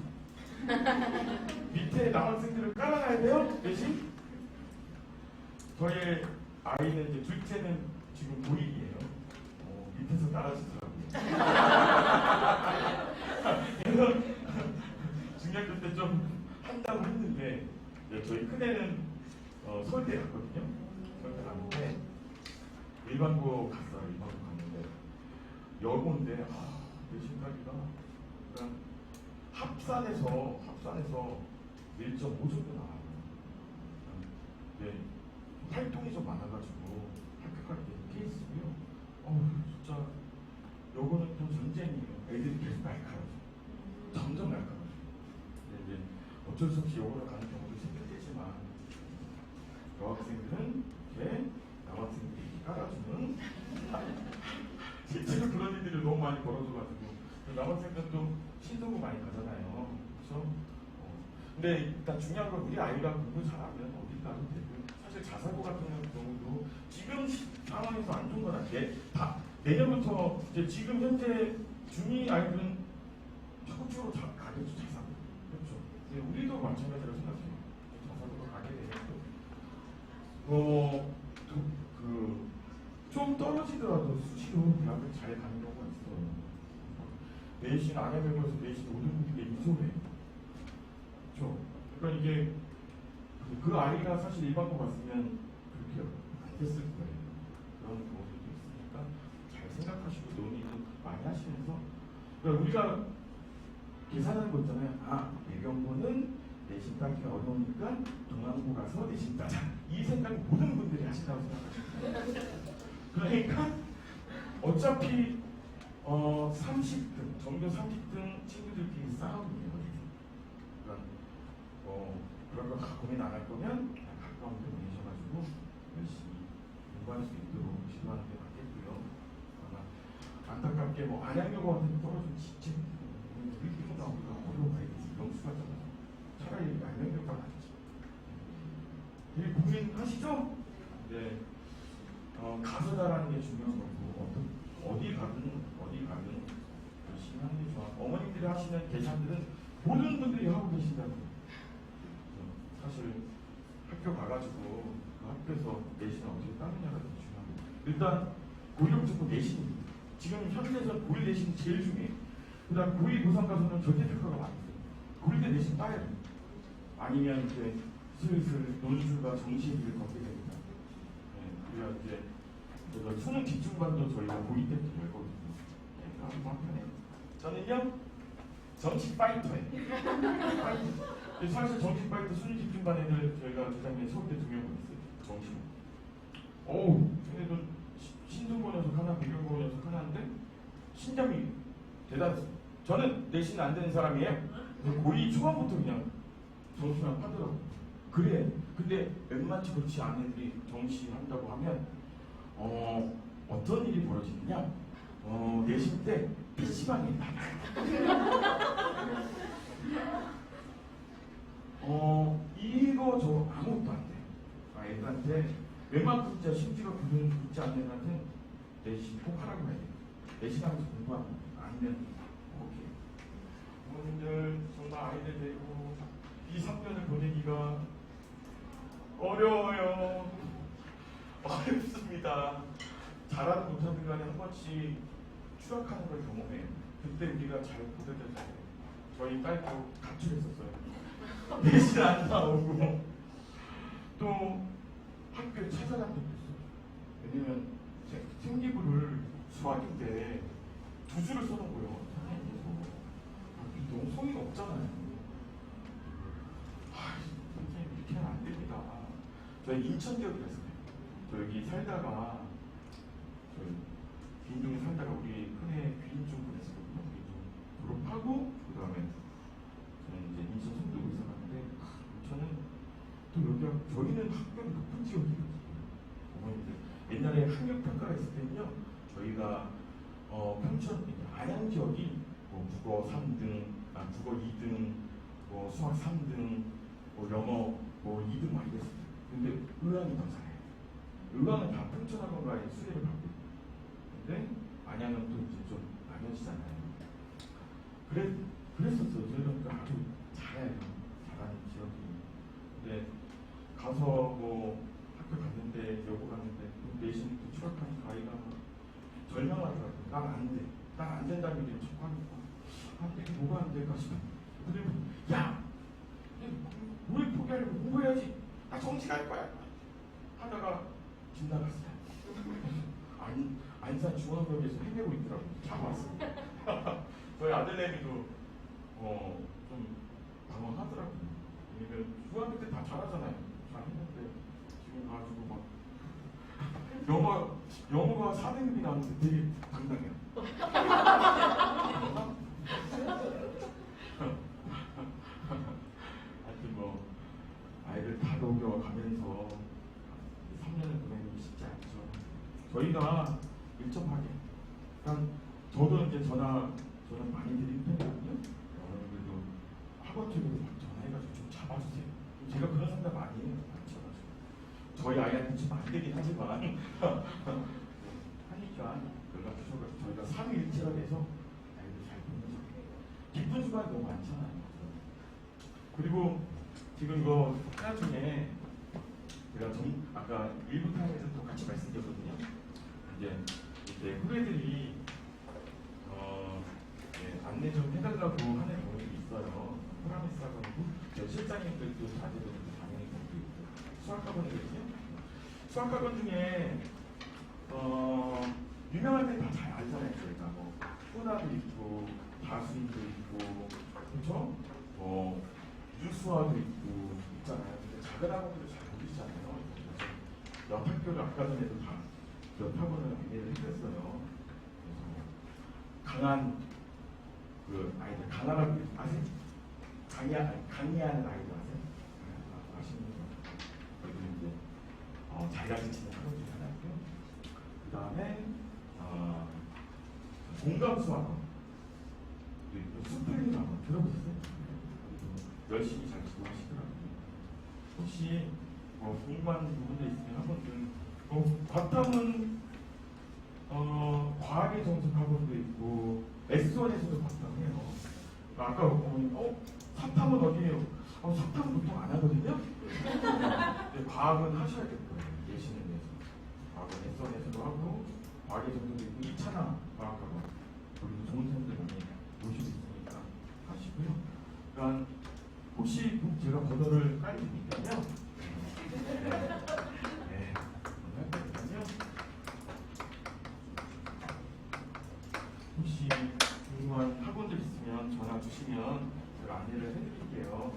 밑에 남학생들을 깔아놔야 돼요. 대신 저희 아이는 이제 둘째는 지금 고1이에요. 밑에서 깔아주더라고요. 그래서 중학교 때 좀 한다고 했는데 저희 큰애는 서울대 갔거든요. 서울대 갔는데 일반고 갔어요. 일반고 갔는데 여고인데 내신 따기가 그냥 합산해서 1.5 정도 나와요. 네, 활동이 좀 많아가지고 합격할 때 케이스고요. 진짜 요거는 또 전쟁이에요. 애들이 계속 날카로워져. 점점 날카로워져. 이제 어쩔 수 없이 요거를 가는 경우도 생겼겠지만 여학생들은 이렇게 남학생들이 깔아주는 실제로 그런 일들이 너무 많이 벌어져가지고 남학생들도 신소고 많이 가잖아요. 그렇죠? 근데 일단 중요한 건 우리 아이가 공부 잘하면 어디 가도 되고 사실 자사고 같은 경우도 지금 상황에서 안 좋은 건 아닌데 다 내년부터 이제 지금 현재 중2 아이들은 적극적으로 가겠죠. 자사고. 그렇죠? 우리도 마찬가지라고 생각해요. 자사고로 가게 되면 좀 떨어지더라도 수시로 대학을 잘 가는 경우가 있어요. 내신 안해외고에서 내신 5등급인데 이소래. 그렇죠? 그러니까 이게 그 아이가 사실 일반고 갔으면 그렇게 안 됐을 거예요. 그런 경우들도 있으니까 잘 생각하시고 논의도 많이 하시면서 그러니까 우리가 계산하는 거 있잖아요. 예경고는 내신 따기가 어려우니까 동안고 가서 내신 따자. 이 생각 모든 분들이 하신다고 생각하시거든요. 그러니까 어차피 30등, 전교 30등 친구들끼리 싸움이에요. 그러니까 그런 거 고민 안 할 거면 그냥 가까운 데 보내셔가지고 열심히 공부할 수 있도록 시도하는 게 맞겠고요. 아마 안타깝게 안양여고 같은 데 떨어지면 진짜 우리보다 우리가 어려워야겠지. 영수가 잖아요. 차라리 안양여고가 낫지. 되게 고민하시죠? 네. 가서 잘하는 게 중요한 거고 어디 가든 열심히 하는 게 좋아. 어머님들이 하시는 계산들은 모든 분들이 하고 계신다는 거예요. 사실 학교 가가지고 그 학교에서 내신을 어떻게 따느냐가 되게 중요합니다. 일단 고1 무조건 내신입니다. 지금 현재에서 고1 내신이 제일 중요해요. 그 다음 고2 고3 가서는 절대 평가가 많이 돼요. 고1 때 내신 따야 돼요. 아니면 이제 슬슬 논술과 정시를 걷게 됩니다. 그래야 이제 수능 집중반도 저희가 고2 때부터 열거든요. 그럼 한편에 저는요 정시 파이터예요. 사실 정시 파이터 수능 집중반 애들 저희가 재작년에 서울대 2명 있어요. 정시. 얘네들 신동고 녀석 하나, 배경고 녀석 하나인데 신점이 대단했어요. 저는 내신 안 되는 사람이에요. 고2 초반부터 그냥 정시만 하더라고요. 그래. 근데 웬만치 그렇지 않은 애들이 정시 한다고 하면 어떤 일이 벌어지느냐? 내신 때 PC방에 나가요. 이거 저 아무것도 안 돼. 아이들한테 웬만큼 진짜 심지가 부분 있지 않는 애들한테 내신 꼭 하라고 해야 돼요. 내신하면서 공부하면 아니면 오케이. 부모님들 정말 아이들 데리고 이 3년을 보내기가 어려워요. 어렵습니다. 잘하는 못하는 간에 한 번씩 추락하는 걸 경험해요. 그때 우리가 잘 보듬어줘요. 저희 딸도 가출했었어요. 내신 안 나오고 또 학교에 찾아간 적도 있어요. 왜냐면 생기부를 수학일 때 두 줄을 써놓고요. 너무 성의가 없잖아요. 선생님 이렇게는 안 됩니다. 저희 인천대학교 갔어요. 저 여기 살다가 저희 귀인동에 살다가 우리 큰애 귀인중 보냈었거든요. 귀인중 졸업하고 그 다음에 저는 이제 인천 송도구에서 갔는데 인천은 또 여기가 저희는 학교가 높은 지역이거든요. 어머님들 옛날에 학력평가가 있을 때는요. 저희가 평촌 안양 지역이 뭐 국어 3등, 국어 2등, 뭐 수학 3등, 뭐 영어 뭐 2등 막 이랬어요. 근데 의왕이 더 잘해요. 의왕은 다 평촌학원과의 수혜를 받고 있고, 근데 안양은 또 이제 좀 나뉘어지잖아요. 그랬었어요. 저희가 아주 잘해요. 잘하는 지역이. 근데 가서 뭐 학교 갔는데 여고 갔는데 내신 또 추락하니까 아이가 절망하더라고요. 난 안 돼. 난 안 된다는 게 자꾸 하니까 안 돼. 뭐가 안 될까 싶어. 근데 야! 뭘 포기하려고 공부해야지. 나 정시 갈 거야. 하다가 집 나갔어요. 안산 중앙역에서 헤매고 있더라고요. 잡아왔습니다. 저희 아들내미도 좀 당황하더라고요. 왜냐면 중학교 때 다 잘하잖아요. 잘했는데 지금 가지고 막 영어가 4등급이 나오는데 되게 당당해요. 하여튼 뭐 아이들 다독여 가면서 3년을 보내는 게 쉽지 않죠. 저희가 일정하게, 일단 저도 이제 저는 많이 드리는 편이거든요. 그래도 학원 쪽에서 전화해가지고 좀 잡아주세요. 제가 그런 상담 많이 해요. 저희 아이한테 좀 안 되긴 하지만 하니까 연락 주셔가지고 저희가 3일째가 돼서 아이들 잘 보내죠. 기쁜 순간이 너무 많잖아요. 그리고 지금 이거 하나 중에 제가 아까 일부 타임에서 똑같이 말씀드렸거든요. 이제 후배들이 안내 좀 해달라고 하는 경우도 있어요. 프라미스 학원이고 실장님들도 자제들도 당연히 거기 있고 수학학원이거든요. 수학학원 중에 유명한 데는 다 잘 알잖아요. 저희가 뭐 후나도 있고 다수인도 있고 그렇죠? 유수화도 있고 있잖아요. 근데 작은 학원들을 잘 모르시잖아요. 옆 학교를 아까 전에도 다 옆 학원을 안내를 해드렸어요. 그래서 강한 그 아이들 강하라고 아세요? 강의하는 아이들 아세요? 아시는 분? 그리고 이제 잘 가르치는 학원 중에 하나고요. 그 다음에 공감 수학원, 스플링 학원 들어보셨어요? 열심히 잘 지도하시더라고요. 혹시 궁금한 부분도 있으면 학원들 과탐은 과학의 정석 학원도 있고 S1에서도 과탐해요. 아까 어머님 사탐은 어디에요? 사탐은 보통 안 하거든요. 네, 과학은 하셔야 될 거예요. 예시는 내서 과학은 S1에서도 하고 과학의 정석도 있고 2차나 과학학원 우리도 좋은 선생님들 많이 모시고 있으니까 하시고요. 그러니까 혹시 제가 번호를 깔 테니까요. 네. 혹시 궁금한 학원들 있으면 전화 주시면 제가 안내를 해드릴게요.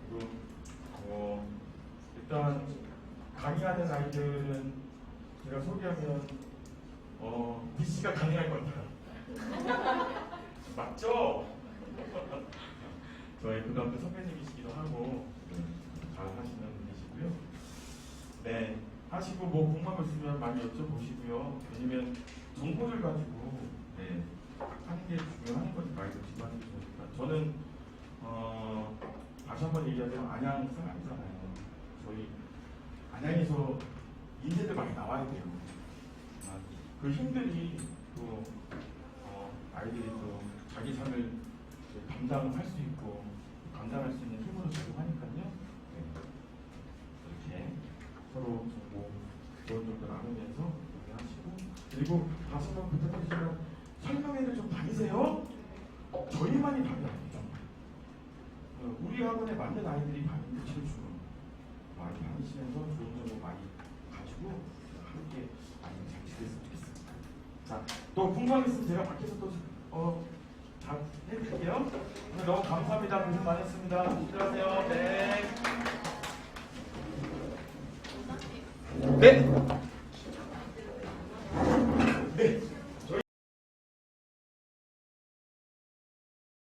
그리고 일단 강의하는 아이들은 제가 소개하면 BC가 가능할 것 같아요. 맞죠? 저희 고등학교 선배님이시기도 하고 잘 하시는 분이시고요. 네, 하시고 뭐 궁금한 거 있으면 많이 여쭤보시고요. 왜냐면 정보를 가지고 하는 게 중요한 거지 많이 집안이 좋으니까. 저는 다시 한번 얘기하자면 안양 사람 아니잖아요. 저희 안양 가정에서 인재들 많이 나와야 돼요. 그 힘들이 또 아이들이 또 자기 삶을 감당할 수 있고 감당할 수 있는 힘으로 작용하니까요. 네. 이렇게 서로 정보 좋은 정보 나누면서 하시고 그리고 다시 한번 부탁드리지만 설명회를 좀 다니세요. 저희만이 답이 아니죠. 우리 학원에 맞는 아이들이 반응도 제일 중요해요. 많이 다니시면서 좋은 정보 많이 가지고 함께 많이 잘 지냈으면 좋겠습니다. 자, 또 궁금한 게 있으면 제가 밖에서 또 다 해드릴게요. 오늘 너무 감사합니다. 고생 많이 했습니다. 들어가세요. 네. 네. 네.